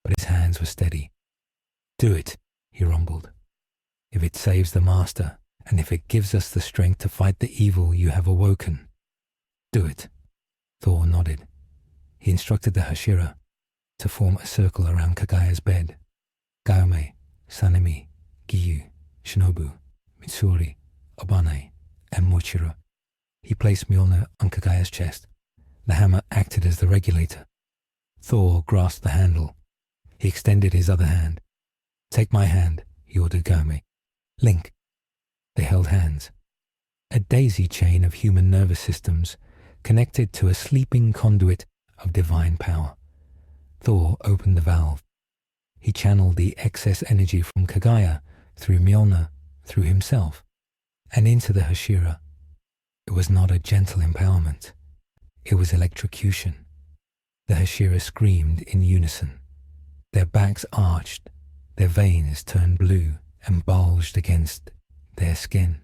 but his hands were steady. Do it, he rumbled. If it saves the master, and if it gives us the strength to fight the evil you have awoken, do it. Thor nodded. He instructed the Hashira to form a circle around Kagaya's bed. Gayame, Sanemi, Gyu, Shinobu, Mitsuri, Obane, and Mochiro. He placed Mjolnir on Kagaya's chest. The hammer acted as the regulator. Thor grasped the handle. He extended his other hand. Take my hand, he ordered Gayame. Link. They held hands. A daisy chain of human nervous systems connected to a sleeping conduit of divine power. Thor opened the valve. He channeled the excess energy from Kagaya through Mjolnir, through himself, and into the Hashira. It was not a gentle empowerment. It was electrocution. The Hashira screamed in unison. Their backs arched, their veins turned blue and bulged against their skin.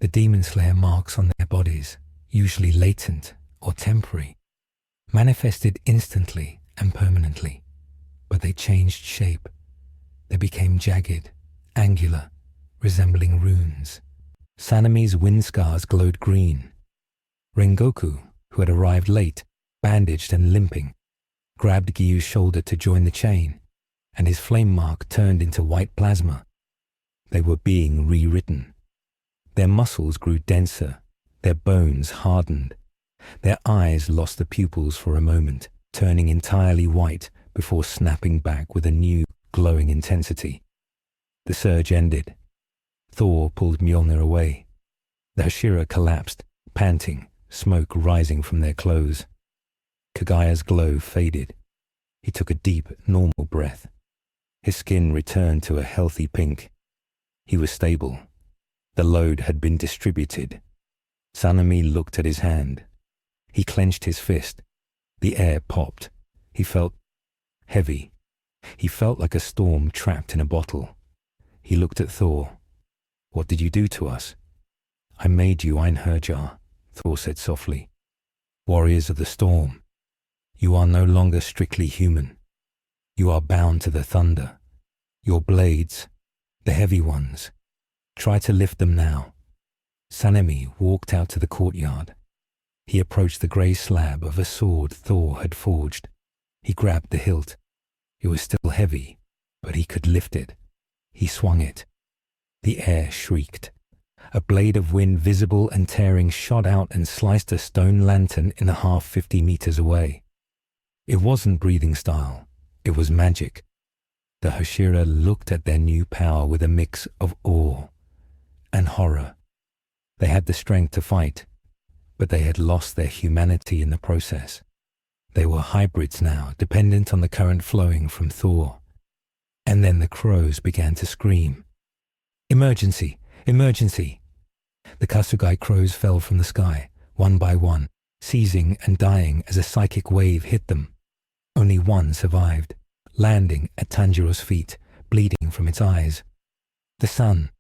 The demon slayer marks on their bodies, usually latent or temporary, manifested instantly and permanently, but they changed shape. They became jagged, angular, resembling runes. Sanemi's wind scars glowed green. Rengoku, who had arrived late, bandaged and limping, grabbed Gyu's shoulder to join the chain, and his flame mark turned into white plasma. They were being rewritten. Their muscles grew denser, their bones hardened. Their eyes lost the pupils for a moment, turning entirely white before snapping back with a new, glowing intensity. The surge ended. Thor pulled Mjolnir away. The Hashira collapsed, panting, smoke rising from their clothes. Kagaya's glow faded. He took a deep, normal breath. His skin returned to a healthy pink. He was stable. The load had been distributed. Sanemi looked at his hand. He clenched his fist. The air popped. He felt heavy. He felt like a storm trapped in a bottle. He looked at Thor. What did you do to us? I made you Einherjar, Thor said softly. Warriors of the storm. You are no longer strictly human. You are bound to the thunder. Your blades, the heavy ones. Try to lift them now. Sanemi walked out to the courtyard. He approached the grey slab of a sword Thor had forged. He grabbed the hilt. It was still heavy, but he could lift it. He swung it. The air shrieked. A blade of wind visible and tearing shot out and sliced a stone lantern in half 50 meters away. It wasn't breathing style. It was magic. The Hashira looked at their new power with a mix of awe and horror. They had the strength to fight, but they had lost their humanity in the process. They were hybrids now, dependent on the current flowing from Thor. And then the crows began to scream. Emergency! Emergency! The Kasugai crows fell from the sky, one by one, seizing and dying as a psychic wave hit them. Only one survived, landing at Tanjiro's feet, bleeding from its eyes. The sun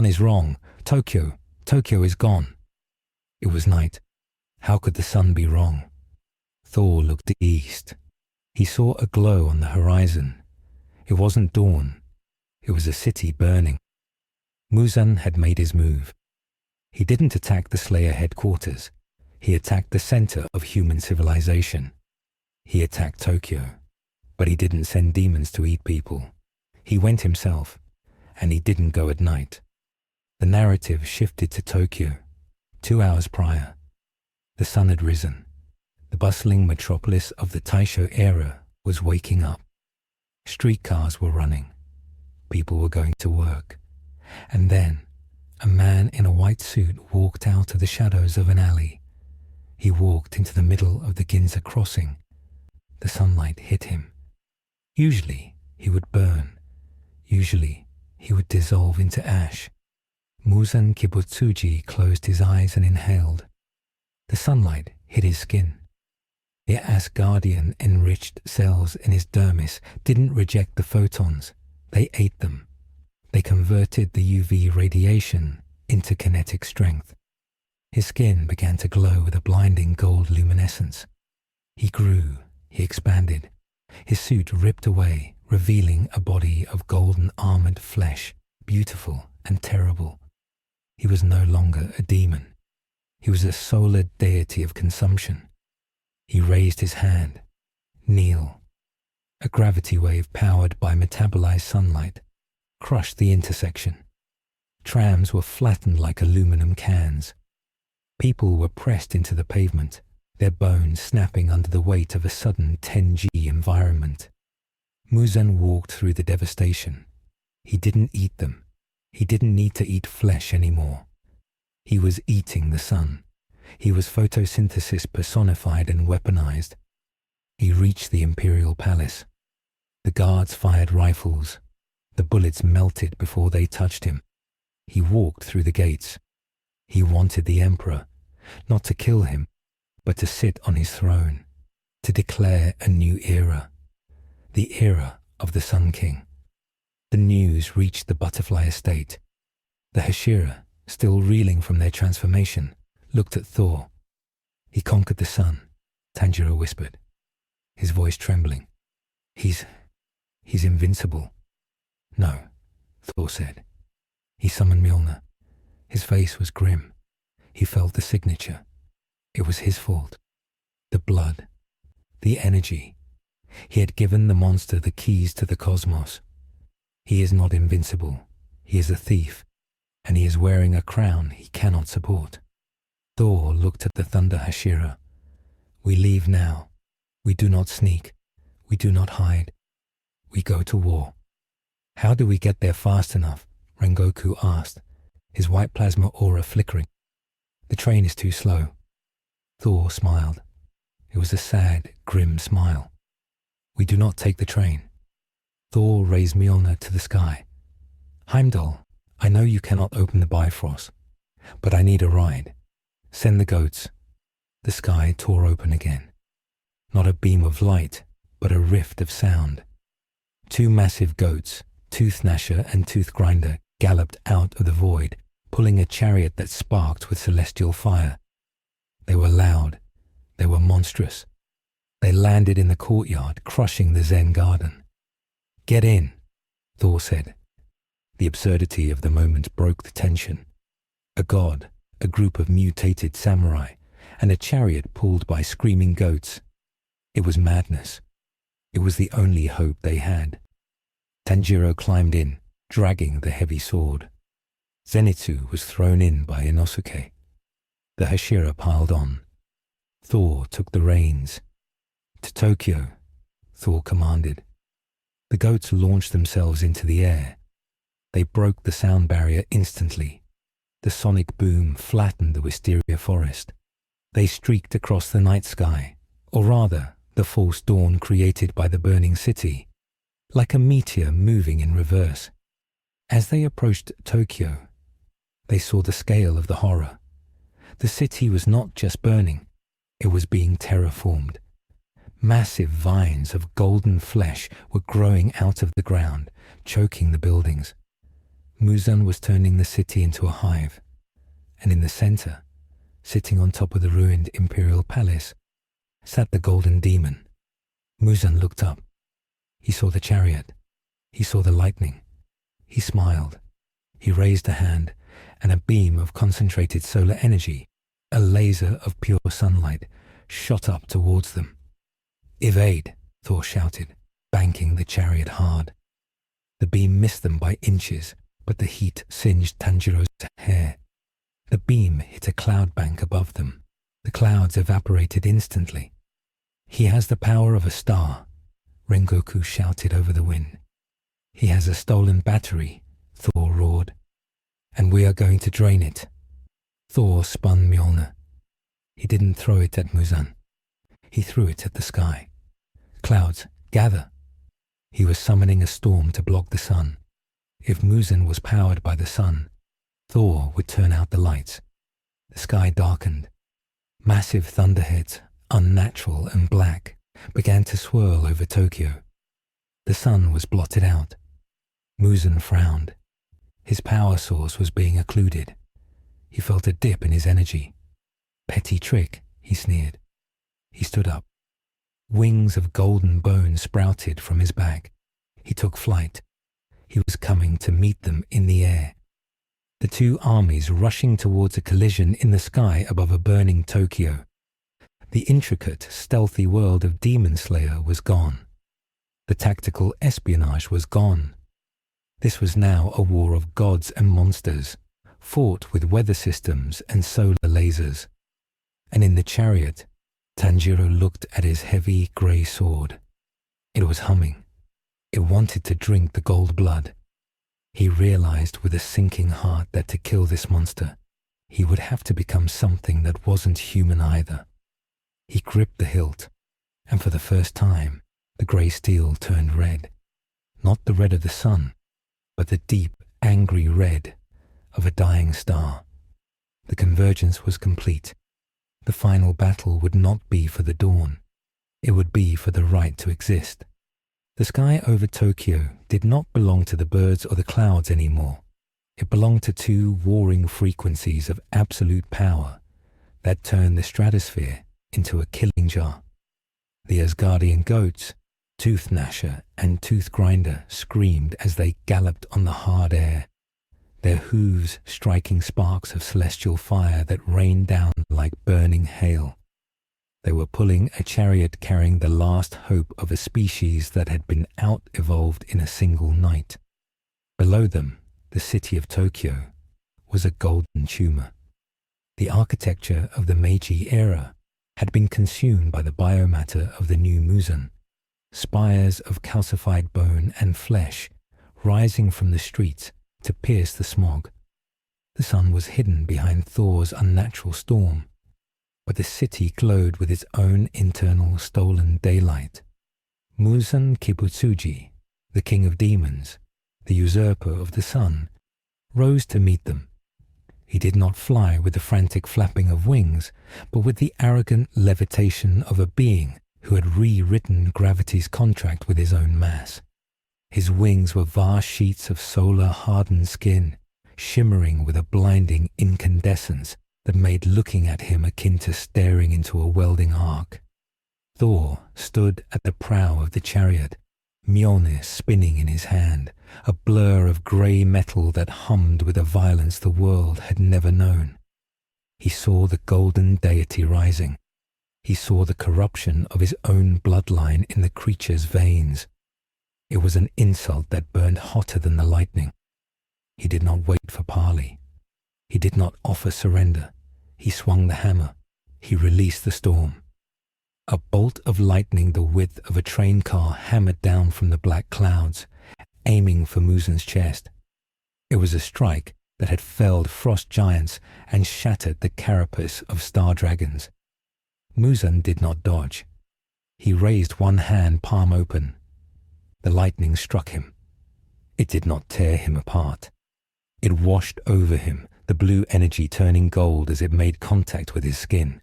is wrong. Tokyo is gone. It was night. How could the sun be wrong? Thor looked east. He saw a glow on the horizon. It wasn't dawn. It was a city burning. Muzan had made his move. He didn't attack the Slayer headquarters. He attacked the center of human civilization. He attacked Tokyo. But he didn't send demons to eat people. He went himself, and he didn't go at night. The narrative shifted to Tokyo. 2 hours prior, the sun had risen. The bustling metropolis of the Taisho-era was waking up. Streetcars were running. People were going to work. And then, a man in a white suit walked out of the shadows of an alley. He walked into the middle of the Ginza crossing. The sunlight hit him. Usually, he would burn. Usually, he would dissolve into ash. Muzan Kibutsuji closed his eyes and inhaled. The sunlight hit his skin. The Asgardian enriched cells in his dermis didn't reject the photons. They ate them. They converted the UV radiation into kinetic strength. His skin began to glow with a blinding gold luminescence. He grew. He expanded. His suit ripped away, revealing a body of golden armored flesh, beautiful and terrible. He was no longer a demon. He was a solar deity of consumption. He raised his hand. Kneel. A gravity wave powered by metabolized sunlight crushed the intersection. Trams were flattened like aluminum cans. People were pressed into the pavement, their bones snapping under the weight of a sudden 10G environment. Muzan walked through the devastation. He didn't eat them. He didn't need to eat flesh anymore. He was eating the sun. He was photosynthesis personified and weaponized. He reached the imperial palace. The guards fired rifles. The bullets melted before they touched him. He walked through the gates. He wanted the emperor, not to kill him, but to sit on his throne, to declare a new era, the era of the Sun King. The news reached the butterfly estate. The Hashira, still reeling from their transformation, looked at Thor. He conquered the sun, Tanjiro whispered, his voice trembling. He's invincible. No, Thor said. He summoned Mjolnir. His face was grim. He felt the signature. It was his fault. The blood. The energy. He had given the monster the keys to the cosmos. He is not invincible. He is a thief. And he is wearing a crown he cannot support. Thor looked at the Thunder Hashira. We leave now. We do not sneak. We do not hide. We go to war. How do we get there fast enough? Rengoku asked, his white plasma aura flickering. The train is too slow. Thor smiled. It was a sad, grim smile. We do not take the train. Thor raised Mjolnir to the sky. Heimdall, I know you cannot open the Bifrost, but I need a ride. Send the goats. The sky tore open again. Not a beam of light, but a rift of sound. 2 massive goats, Tooth Gnasher and Tooth Grinder, galloped out of the void, pulling a chariot that sparked with celestial fire. They were loud. They were monstrous. They landed in the courtyard, crushing the Zen garden. Get in, Thor said. The absurdity of the moment broke the tension. A god, a group of mutated samurai, and a chariot pulled by screaming goats. It was madness. It was the only hope they had. Tanjiro climbed in, dragging the heavy sword. Zenitsu was thrown in by Inosuke. The Hashira piled on. Thor took the reins. To Tokyo, Thor commanded. The goats launched themselves into the air. They broke the sound barrier instantly. The sonic boom flattened the wisteria forest. They streaked across the night sky, or rather, the false dawn created by the burning city, like a meteor moving in reverse. As they approached Tokyo, they saw the scale of the horror. The city was not just burning, it was being terraformed. Massive vines of golden flesh were growing out of the ground, choking the buildings. Muzan was turning the city into a hive, and in the center, sitting on top of the ruined imperial palace, sat the golden demon. Muzan looked up. He saw the chariot. He saw the lightning. He smiled. He raised a hand, and a beam of concentrated solar energy, a laser of pure sunlight, shot up towards them. "Evade!" Thor shouted, banking the chariot hard. The beam missed them by inches, but the heat singed Tanjiro's hair. The beam hit a cloud bank above them. The clouds evaporated instantly. "He has the power of a star," Rengoku shouted over the wind. "He has a stolen battery," Thor roared. "And we are going to drain it." Thor spun Mjolnir. He didn't throw it at Muzan. He threw it at the sky. "Clouds, gather!" He was summoning a storm to block the sun. If Muzan was powered by the sun, Thor would turn out the lights. The sky darkened. Massive thunderheads, unnatural and black, began to swirl over Tokyo. The sun was blotted out. Muzan frowned. His power source was being occluded. He felt a dip in his energy. "Petty trick," he sneered. He stood up. Wings of golden bone sprouted from his back. He took flight. He was coming to meet them in the air. The two armies rushing towards a collision in the sky above a burning Tokyo. The intricate, stealthy world of Demon Slayer was gone. The tactical espionage was gone. This was now a war of gods and monsters, fought with weather systems and solar lasers. And in the chariot, Tanjiro looked at his heavy grey sword. It was humming. It wanted to drink the gold blood. He realized with a sinking heart that to kill this monster, he would have to become something that wasn't human either. He gripped the hilt, and for the first time, the grey steel turned red. Not the red of the sun, but the deep, angry red of a dying star. The convergence was complete. The final battle would not be for the dawn. It would be for the right to exist. The sky over Tokyo did not belong to the birds or the clouds anymore. It belonged to two warring frequencies of absolute power that turned the stratosphere into a killing jar. The Asgardian goats, Tooth Gnasher and Tooth Grinder, screamed as they galloped on the hard air, their hooves striking sparks of celestial fire that rained down like burning hail. They were pulling a chariot carrying the last hope of a species that had been out-evolved in a single night. Below them, the city of Tokyo was a golden tumor. The architecture of the Meiji era had been consumed by the biomatter of the new Muzan, spires of calcified bone and flesh rising from the streets to pierce the smog. The sun was hidden behind Thor's unnatural storm, but the city glowed with its own internal stolen daylight. Muzan Kibutsuji, the king of demons, the usurper of the sun, rose to meet them. He did not fly with the frantic flapping of wings, but with the arrogant levitation of a being who had rewritten gravity's contract with his own mass. His wings were vast sheets of solar-hardened skin, shimmering with a blinding incandescence that made looking at him akin to staring into a welding arc. Thor stood at the prow of the chariot, Mjolnir spinning in his hand, a blur of grey metal that hummed with a violence the world had never known. He saw the golden deity rising. He saw the corruption of his own bloodline in the creature's veins. It was an insult that burned hotter than the lightning. He did not wait for parley. He did not offer surrender. He swung the hammer. He released the storm. A bolt of lightning the width of a train car hammered down from the black clouds, aiming for Muzan's chest. It was a strike that had felled frost giants and shattered the carapace of star dragons. Muzan did not dodge. He raised one hand palm open. The lightning struck him. It did not tear him apart. It washed over him, the blue energy turning gold as it made contact with his skin.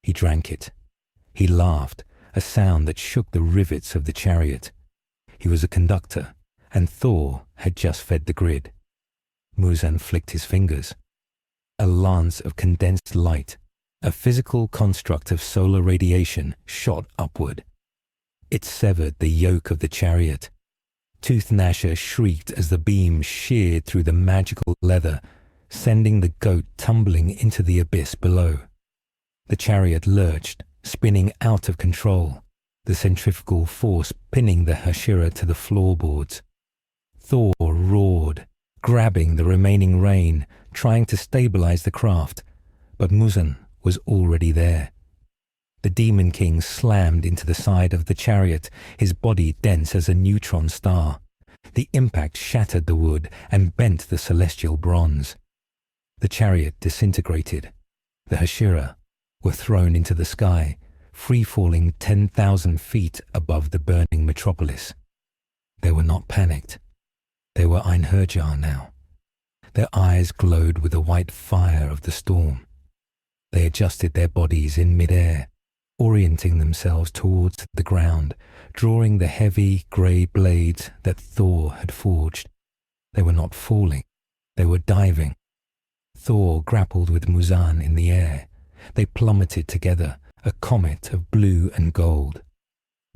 He drank it. He laughed, a sound that shook the rivets of the chariot. He was a conductor, and Thor had just fed the grid. Muzan flicked his fingers. A lance of condensed light, a physical construct of solar radiation, shot upward. It severed the yoke of the chariot. Tooth Gnasher shrieked as the beam sheared through the magical leather, sending the goat tumbling into the abyss below. The chariot lurched, spinning out of control, the centrifugal force pinning the Hashira to the floorboards. Thor roared, grabbing the remaining rein, trying to stabilize the craft, but Muzan was already there. The Demon King slammed into the side of the chariot, his body dense as a neutron star. The impact shattered the wood and bent the celestial bronze. The chariot disintegrated. The Hashira were thrown into the sky, free-falling 10,000 feet above the burning metropolis. They were not panicked. They were Einherjar now. Their eyes glowed with the white fire of the storm. They adjusted their bodies in mid-air, orienting themselves towards the ground, drawing the heavy grey blades that Thor had forged. They were not falling. They were diving. Thor grappled with Muzan in the air. They plummeted together, a comet of blue and gold.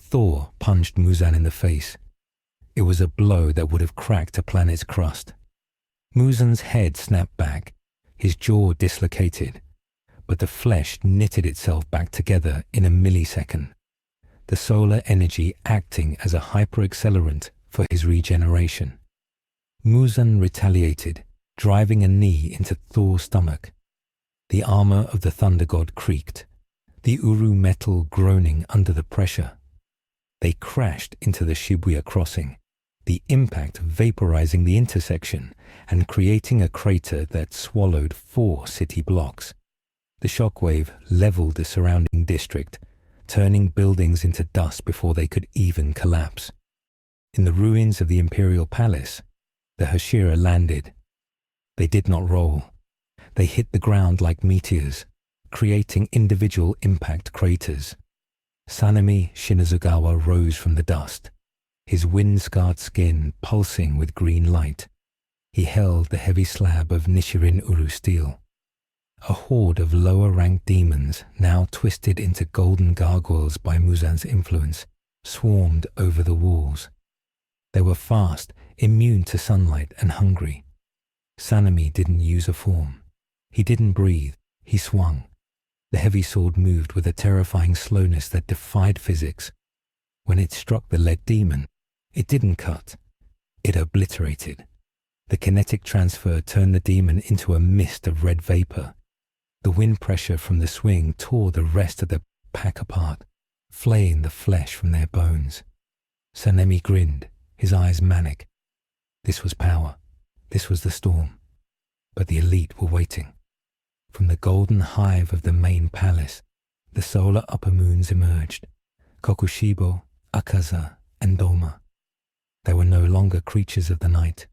Thor punched Muzan in the face. It was a blow that would have cracked a planet's crust. Muzan's head snapped back, his jaw dislocated, but the flesh knitted itself back together in a millisecond, the solar energy acting as a hyperaccelerant for his regeneration. Muzan retaliated, driving a knee into Thor's stomach. The armor of the Thunder God creaked, the Uru metal groaning under the pressure. They crashed into the Shibuya crossing, the impact vaporizing the intersection and creating a crater that swallowed 4 city blocks. The shockwave leveled the surrounding district, turning buildings into dust before they could even collapse. In the ruins of the Imperial Palace, the Hashira landed. They did not roll. They hit the ground like meteors, creating individual impact craters. Sanemi Shinazugawa rose from the dust, his wind-scarred skin pulsing with green light. He held the heavy slab of Nichirin Uru steel. A horde of lower-ranked demons, now twisted into golden gargoyles by Muzan's influence, swarmed over the walls. They were fast, immune to sunlight, and hungry. Sanemi didn't use a form. He didn't breathe. He swung. The heavy sword moved with a terrifying slowness that defied physics. When it struck the lead demon, it didn't cut. It obliterated. The kinetic transfer turned the demon into a mist of red vapor. The wind pressure from the swing tore the rest of the pack apart, flaying the flesh from their bones. Sanemi grinned, his eyes manic. This was power. This was the storm. But the elite were waiting. From the golden hive of the main palace, the solar upper moons emerged. Kokushibo, Akaza, and Doma. They were no longer creatures of the night.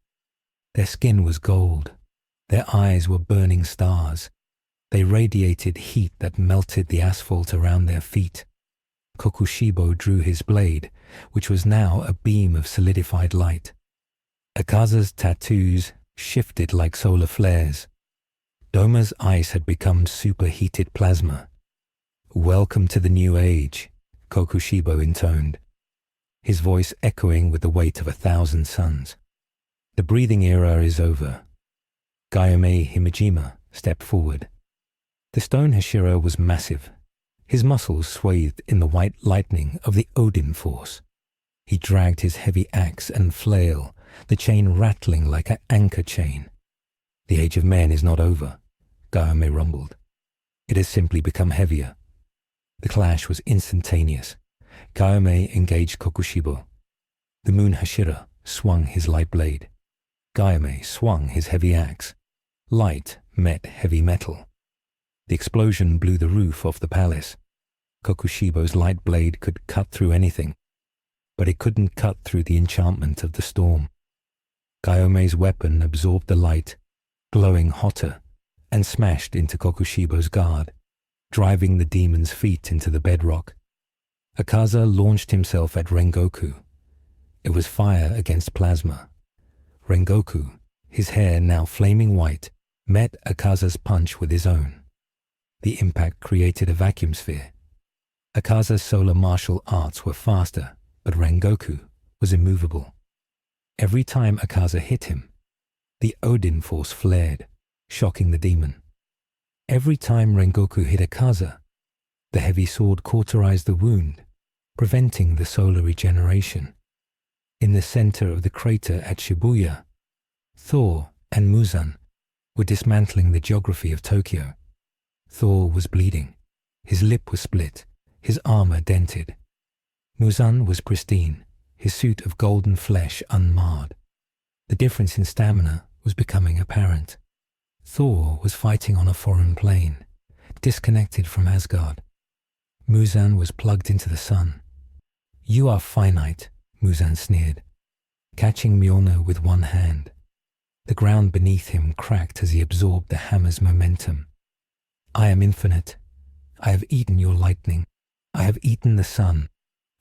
Their skin was gold. Their eyes were burning stars. They radiated heat that melted the asphalt around their feet. Kokushibo drew his blade, which was now a beam of solidified light. Akaza's tattoos shifted like solar flares. Doma's ice had become superheated plasma. "Welcome to the new age," Kokushibo intoned, his voice echoing with the weight of 1,000 suns. "The breathing era is over." Gayome Himejima stepped forward. The stone Hashira was massive, his muscles swathed in the white lightning of the Odin force. He dragged his heavy axe and flail, the chain rattling like an anchor chain. "The age of men is not over," Gayome rumbled. "It has simply become heavier." The clash was instantaneous. Gayome engaged Kokushibo. The moon Hashira swung his light blade. Gayome swung his heavy axe. Light met heavy metal. The explosion blew the roof off the palace. Kokushibo's light blade could cut through anything, but it couldn't cut through the enchantment of the storm. Gayome's weapon absorbed the light, glowing hotter, and smashed into Kokushibo's guard, driving the demon's feet into the bedrock. Akaza launched himself at Rengoku. It was fire against plasma. Rengoku, his hair now flaming white, met Akaza's punch with his own. The impact created a vacuum sphere. Akaza's solar martial arts were faster, but Rengoku was immovable. Every time Akaza hit him, the Odin force flared, shocking the demon. Every time Rengoku hit Akaza, the heavy sword cauterized the wound, preventing the solar regeneration. In the center of the crater at Shibuya, Thor and Muzan were dismantling the geography of Tokyo. Thor was bleeding. His lip was split, his armor dented. Muzan was pristine, his suit of golden flesh unmarred. The difference in stamina was becoming apparent. Thor was fighting on a foreign plane, disconnected from Asgard. Muzan was plugged into the sun. "You are finite," Muzan sneered, catching Mjolnir with one hand. The ground beneath him cracked as he absorbed the hammer's momentum. "I am infinite. I have eaten your lightning. I have eaten the sun.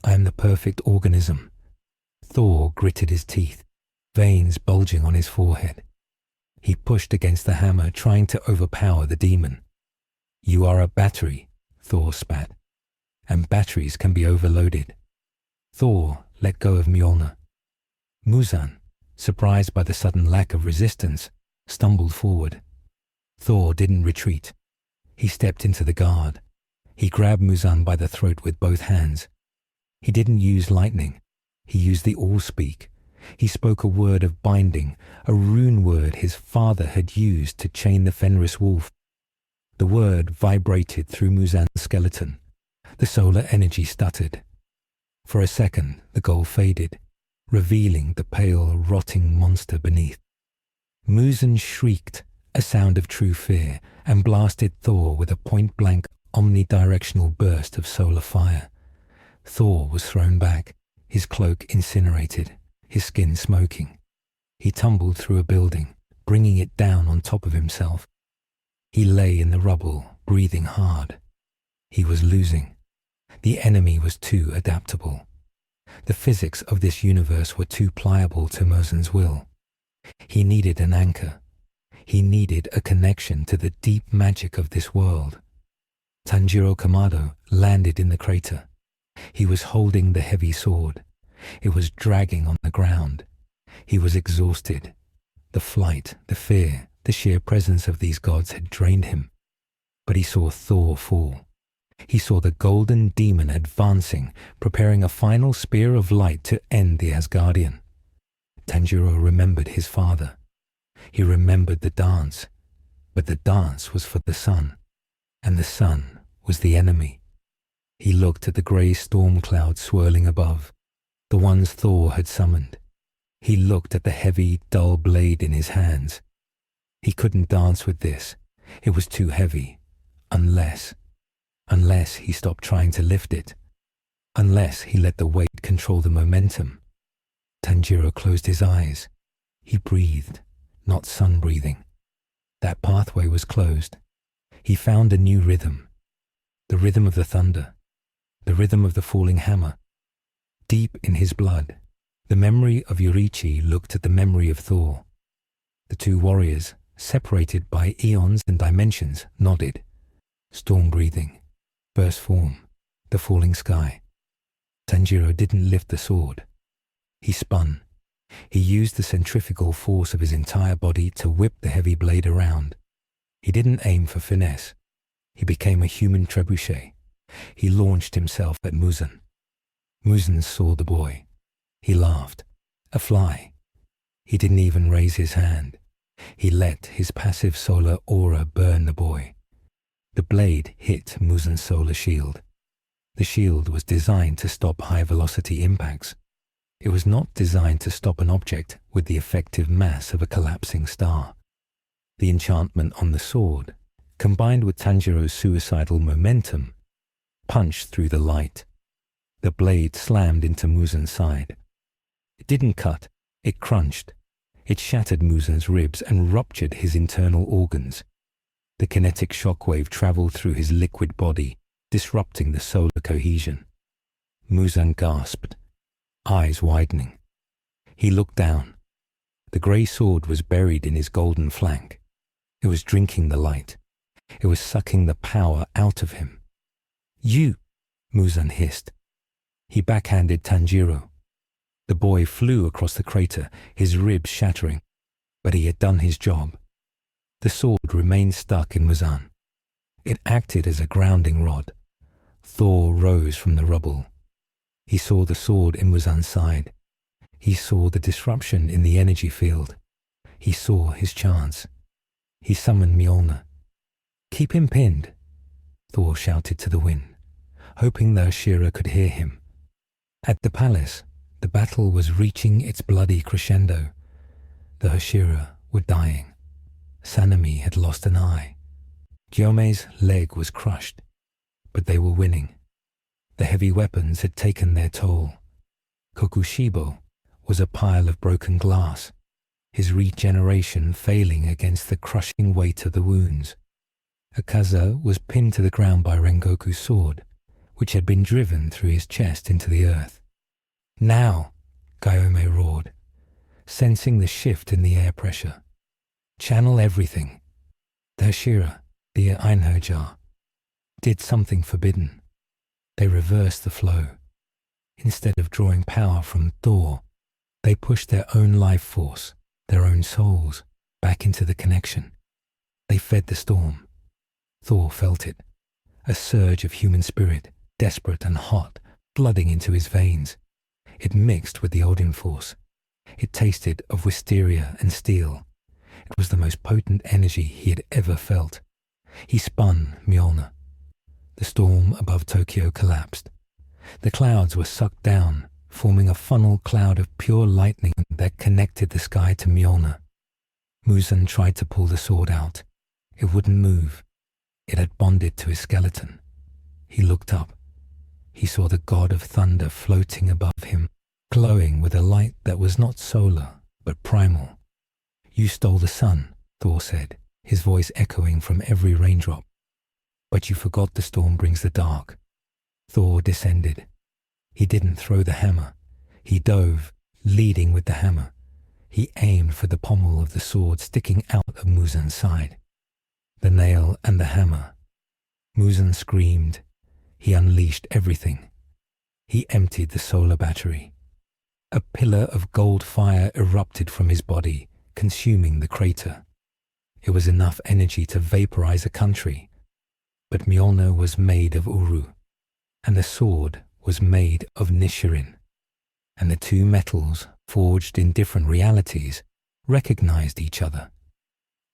I am the perfect organism." Thor gritted his teeth, veins bulging on his forehead. He pushed against the hammer, trying to overpower the demon. "You are a battery," Thor spat, "and batteries can be overloaded." Thor let go of Mjolnir. Muzan, surprised by the sudden lack of resistance, stumbled forward. Thor didn't retreat. He stepped into the guard. He grabbed Muzan by the throat with both hands. He didn't use lightning. He used the Allspeak. He spoke a word of binding, a rune word his father had used to chain the Fenris wolf. The word vibrated through Muzan's skeleton. The solar energy stuttered. For a second, the gold faded, revealing the pale, rotting monster beneath. Muzan shrieked, a sound of true fear, and blasted Thor with a point-blank, omnidirectional burst of solar fire. Thor was thrown back, his cloak incinerated, his skin smoking. He tumbled through a building, bringing it down on top of himself. He lay in the rubble, breathing hard. He was losing. The enemy was too adaptable. The physics of this universe were too pliable to Muzan's will. He needed an anchor. He needed a connection to the deep magic of this world. Tanjiro Kamado landed in the crater. He was holding the heavy sword. It was dragging on the ground. He was exhausted. The flight, the fear, the sheer presence of these gods had drained him. But he saw Thor fall. He saw the golden demon advancing, preparing a final spear of light to end the Asgardian. Tanjiro remembered his father. He remembered the dance, but the dance was for the sun, and the sun was the enemy. He looked at the grey storm clouds swirling above, the ones Thor had summoned. He looked at the heavy, dull blade in his hands. He couldn't dance with this. It was too heavy, unless he stopped trying to lift it, unless he let the weight control the momentum. Tanjiro closed his eyes. He breathed, not sun breathing. That pathway was closed. He found a new rhythm, the rhythm of the thunder, the rhythm of the falling hammer. Deep in his blood, the memory of Yorichi looked at the memory of Thor. The two warriors, separated by eons and dimensions, nodded. Storm breathing, burst form, the falling sky. Tanjiro didn't lift the sword. He spun. He used the centrifugal force of his entire body to whip the heavy blade around. He didn't aim for finesse. He became a human trebuchet. He launched himself at Muzan. Muzan saw the boy. He laughed. A fly. He didn't even raise his hand. He let his passive solar aura burn the boy. The blade hit Muzan's solar shield. The shield was designed to stop high-velocity impacts. It was not designed to stop an object with the effective mass of a collapsing star. The enchantment on the sword, combined with Tanjiro's suicidal momentum, punched through the light. The blade slammed into Muzan's side. It didn't cut, it crunched. It shattered Muzan's ribs and ruptured his internal organs. The kinetic shockwave traveled through his liquid body, disrupting the solar cohesion. Muzan gasped, eyes widening. He looked down. The grey sword was buried in his golden flank. It was drinking the light. It was sucking the power out of him. "You!" Muzan hissed. He backhanded Tanjiro. The boy flew across the crater, his ribs shattering, but he had done his job. The sword remained stuck in Muzan. It acted as a grounding rod. Thor rose from the rubble. He saw the sword in Muzan's side. He saw the disruption in the energy field. He saw his chance. He summoned Mjolnir. "Keep him pinned," Thor shouted to the wind, hoping the Hashira could hear him. At the palace, the battle was reaching its bloody crescendo. The Hashira were dying. Sanemi had lost an eye. Gyome's leg was crushed, but they were winning. The heavy weapons had taken their toll. Kokushibo was a pile of broken glass, his regeneration failing against the crushing weight of the wounds. Akaza was pinned to the ground by Rengoku's sword, which had been driven through his chest into the earth. "Now!" Gyome roared, sensing the shift in the air pressure. "Channel everything." The Hashira, the Einherjar, did something forbidden. They reversed the flow. Instead of drawing power from Thor, they pushed their own life force, their own souls, back into the connection. They fed the storm. Thor felt it, a surge of human spirit, desperate and hot, flooding into his veins. It mixed with the Odin force. It tasted of wisteria and steel. It was the most potent energy he had ever felt. He spun Mjolnir. The storm above Tokyo collapsed. The clouds were sucked down, forming a funnel cloud of pure lightning that connected the sky to Mjolnir. Muzan tried to pull the sword out. It wouldn't move. It had bonded to his skeleton. He looked up. He saw the god of thunder floating above him, glowing with a light that was not solar, but primal. "You stole the sun," Thor said, his voice echoing from every raindrop. "But you forgot the storm brings the dark." Thor descended. He didn't throw the hammer. He dove, leading with the hammer. He aimed for the pommel of the sword sticking out of Muzan's side. The nail and the hammer. Muzan screamed. He unleashed everything. He emptied the solar battery. A pillar of gold fire erupted from his body, consuming the crater. It was enough energy to vaporize a country. But Mjolnir was made of Uru, and the sword was made of Nichirin. And the two metals, forged in different realities, recognized each other.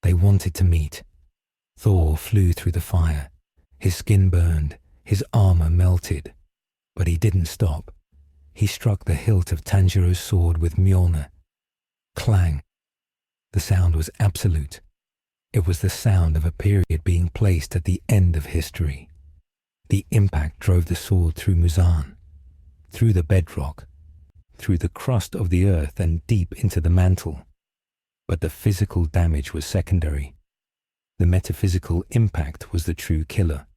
They wanted to meet. Thor flew through the fire. His skin burned, his armor melted. But he didn't stop. He struck the hilt of Tanjiro's sword with Mjolnir. Clang. The sound was absolute. It was the sound of a period being placed at the end of history. The impact drove the sword through Muzan, through the bedrock, through the crust of the earth and deep into the mantle. But the physical damage was secondary. The metaphysical impact was the true killer.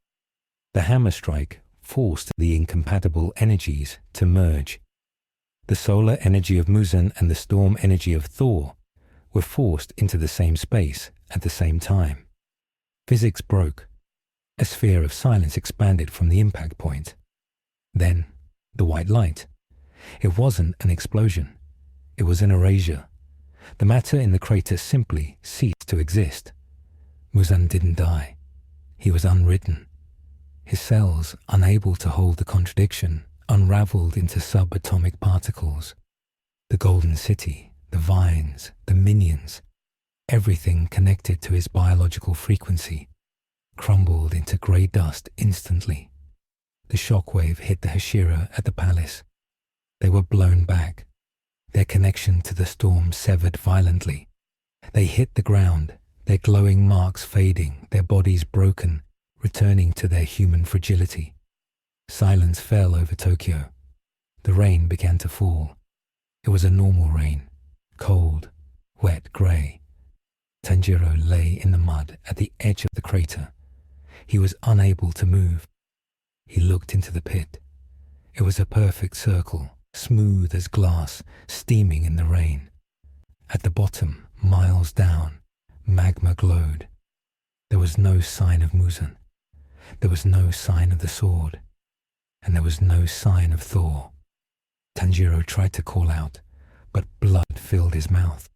The hammer strike forced the incompatible energies to merge. The solar energy of Muzan and the storm energy of Thor were forced into the same space at the same time. Physics broke. A sphere of silence expanded from the impact point. Then, the white light. It wasn't an explosion. It was an erasure. The matter in the crater simply ceased to exist. Muzan didn't die. He was unwritten. His cells, unable to hold the contradiction, unraveled into subatomic particles. The golden city, the vines, the minions, everything connected to his biological frequency, crumbled into grey dust instantly. The shockwave hit the Hashira at the palace. They were blown back. Their connection to the storm severed violently. They hit the ground, their glowing marks fading, their bodies broken, returning to their human fragility. Silence fell over Tokyo. The rain began to fall. It was a normal rain, cold, wet grey. Tanjiro lay in the mud at the edge of the crater. He was unable to move. He looked into the pit. It was a perfect circle, smooth as glass, steaming in the rain. At the bottom, miles down, magma glowed. There was no sign of Muzan. There was no sign of the sword. And there was no sign of Thor. Tanjiro tried to call out, but blood filled his mouth.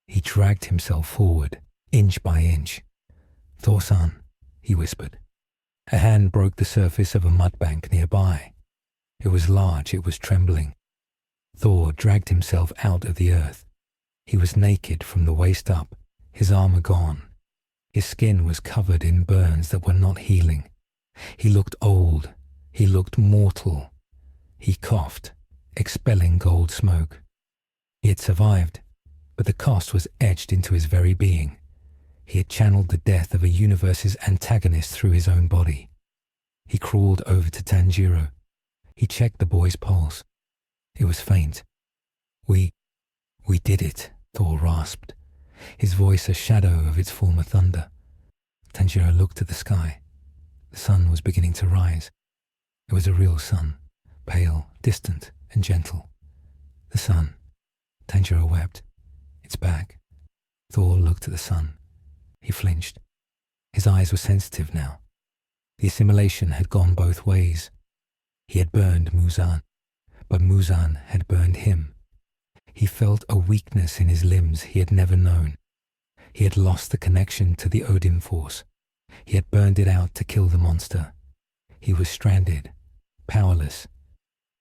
He dragged himself forward, inch by inch. "Thor-san," he whispered. A hand broke the surface of a mud bank nearby. It was large, it was trembling. Thor dragged himself out of the earth. He was naked from the waist up, his armor gone. His skin was covered in burns that were not healing. He looked old. He looked mortal. He coughed, expelling gold smoke. He had survived, but the cost was etched into his very being. He had channeled the death of a universe's antagonist through his own body. He crawled over to Tanjiro. He checked the boy's pulse. It was faint. We did it," Thor rasped, his voice a shadow of its former thunder. Tanjiro looked at the sky. The sun was beginning to rise. It was a real sun, pale, distant, and gentle. The sun. Tanjiro wept. "It's back." Thor looked at the sun. He flinched. His eyes were sensitive now. The assimilation had gone both ways. He had burned Muzan, but Muzan had burned him. He felt a weakness in his limbs he had never known. He had lost the connection to the Odin force. He had burned it out to kill the monster. He was stranded, powerless.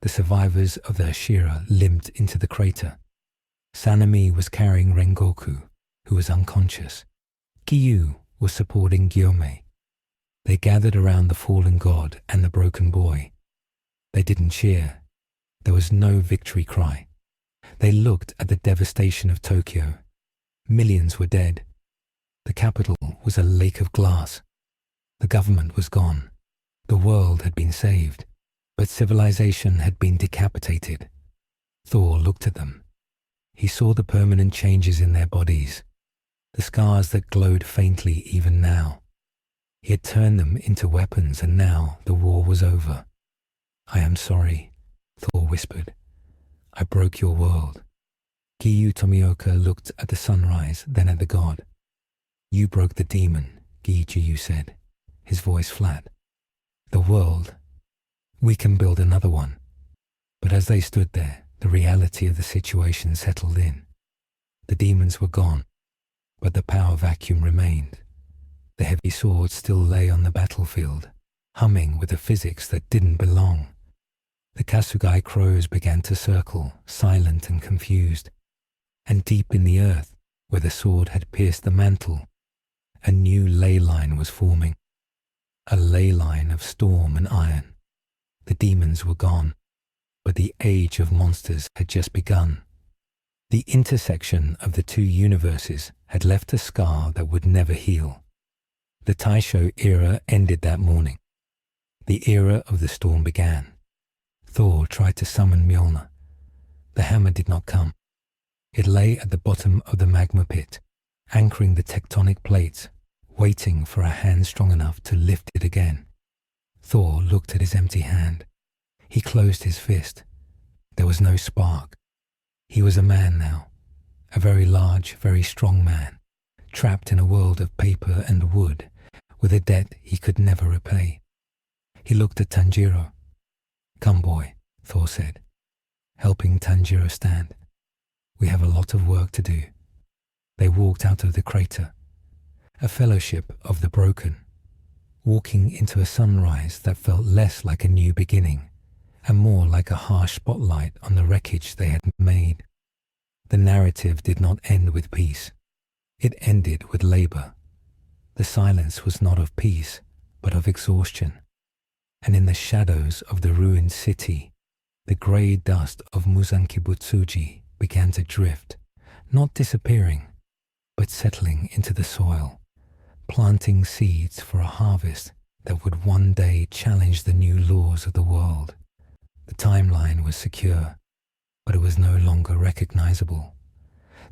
The survivors of the Hashira limped into the crater. Sanemi was carrying Rengoku, who was unconscious. Kiyu was supporting Gyome. They gathered around the fallen god and the broken boy. They didn't cheer. There was no victory cry. They looked at the devastation of Tokyo. Millions were dead. The capital was a lake of glass. The government was gone. The world had been saved, but civilization had been decapitated. Thor looked at them. He saw the permanent changes in their bodies, the scars that glowed faintly even now. He had turned them into weapons, and now the war was over. "I am sorry," Thor whispered. "I broke your world." Kiyu Tomioka looked at the sunrise, then at the god. "You broke the demon," Gijiyu said, his voice flat. "The world. We can build another one." But as they stood there, the reality of the situation settled in. The demons were gone, but the power vacuum remained. The heavy sword still lay on the battlefield, humming with a physics that didn't belong. The Kasugai crows began to circle, silent and confused. And deep in the earth, where the sword had pierced the mantle, a new ley line was forming. A ley line of storm and iron. The demons were gone, but the age of monsters had just begun. The intersection of the two universes had left a scar that would never heal. The Taisho-era ended that morning. The era of the storm began. Thor tried to summon Mjolnir. The hammer did not come. It lay at the bottom of the magma pit, anchoring the tectonic plates, waiting for a hand strong enough to lift it again. Thor looked at his empty hand. He closed his fist. There was no spark. He was a man now, a very large, very strong man, trapped in a world of paper and wood, with a debt he could never repay. He looked at Tanjiro. "Come, boy," Thor said, helping Tanjiro stand. "We have a lot of work to do." They walked out of the crater, a fellowship of the broken, walking into a sunrise that felt less like a new beginning and more like a harsh spotlight on the wreckage they had made. The narrative did not end with peace. It ended with labor. The silence was not of peace, but of exhaustion. And in the shadows of the ruined city, the grey dust of Muzan Kibutsuji began to drift, not disappearing, but settling into the soil, planting seeds for a harvest that would one day challenge the new laws of the world. The timeline was secure, but it was no longer recognizable.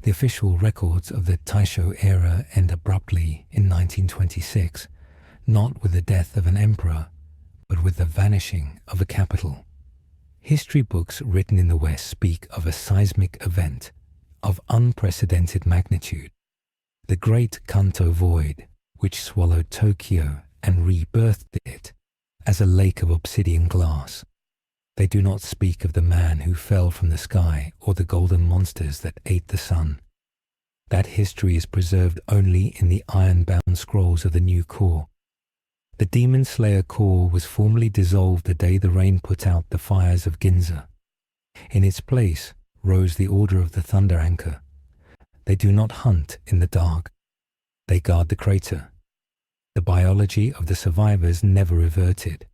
The official records of the Taisho-era end abruptly in 1926, not with the death of an emperor, but with the vanishing of a capital. History books written in the West speak of a seismic event of unprecedented magnitude, the Great Kanto Void, which swallowed Tokyo and rebirthed it as a lake of obsidian glass. They do not speak of the man who fell from the sky or the golden monsters that ate the sun. That history is preserved only in the iron-bound scrolls of the new core. The Demon Slayer core was formally dissolved the day the rain put out the fires of Ginza. In its place rose the Order of the Thunder Anchor. They do not hunt in the dark. They guard the crater. The biology of the survivors never reverted.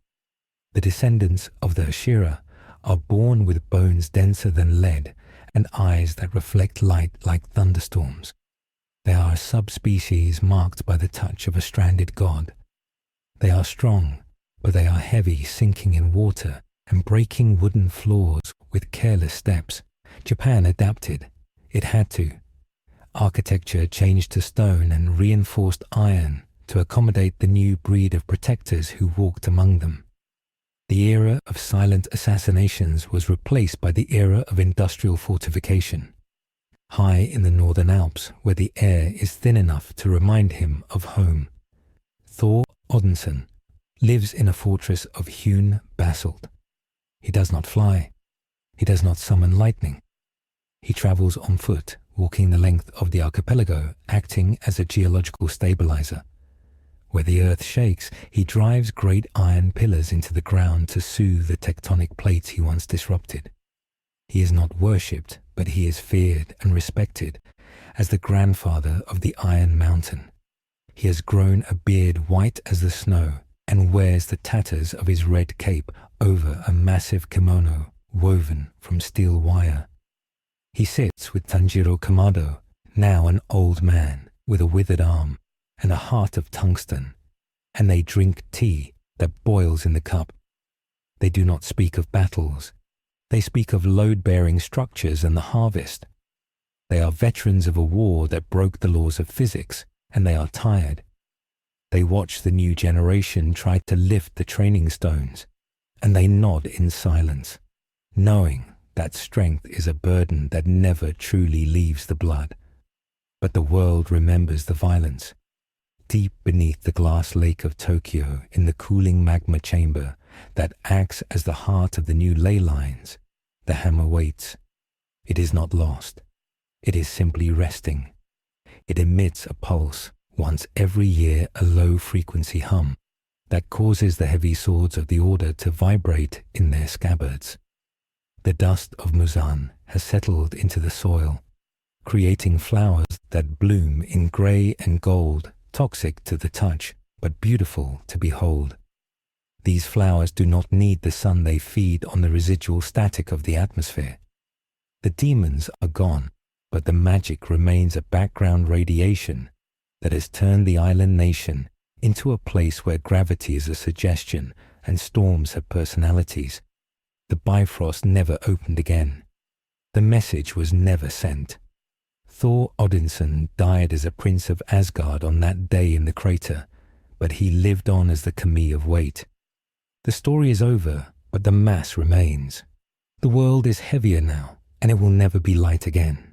The descendants of the Hashira are born with bones denser than lead and eyes that reflect light like thunderstorms. They are a subspecies marked by the touch of a stranded god. They are strong, but they are heavy, sinking in water and breaking wooden floors with careless steps. Japan adapted. It had to. Architecture changed to stone and reinforced iron to accommodate the new breed of protectors who walked among them. The era of silent assassinations was replaced by the era of industrial fortification. High in the northern Alps, where the air is thin enough to remind him of home, Thor Odinson lives in a fortress of hewn basalt. He does not fly. He does not summon lightning. He travels on foot, walking the length of the archipelago, acting as a geological stabilizer. Where the earth shakes, he drives great iron pillars into the ground to soothe the tectonic plates he once disrupted. He is not worshipped, but he is feared and respected as the grandfather of the Iron Mountain. He has grown a beard white as the snow and wears the tatters of his red cape over a massive kimono woven from steel wire. He sits with Tanjiro Kamado, now an old man with a withered arm and a heart of tungsten, and they drink tea that boils in the cup. They do not speak of battles. They speak of load-bearing structures and the harvest. They are veterans of a war that broke the laws of physics, and they are tired. They watch the new generation try to lift the training stones, and they nod in silence, knowing that strength is a burden that never truly leaves the blood. But the world remembers the violence. Deep beneath the glass lake of Tokyo, in the cooling magma chamber that acts as the heart of the new ley lines, the hammer waits. It is not lost. It is simply resting. It emits a pulse, once every year a low-frequency hum, that causes the heavy swords of the Order to vibrate in their scabbards. The dust of Muzan has settled into the soil, creating flowers that bloom in grey and gold, toxic to the touch, but beautiful to behold. These flowers do not need the sun. They feed on the residual static of the atmosphere. The demons are gone, but the magic remains a background radiation that has turned the island nation into a place where gravity is a suggestion and storms have personalities. The Bifrost never opened again. The message was never sent. Thor Odinson died as a prince of Asgard on that day in the crater, but he lived on as the Kami of Weight. The story is over, but the mass remains. The world is heavier now, and it will never be light again.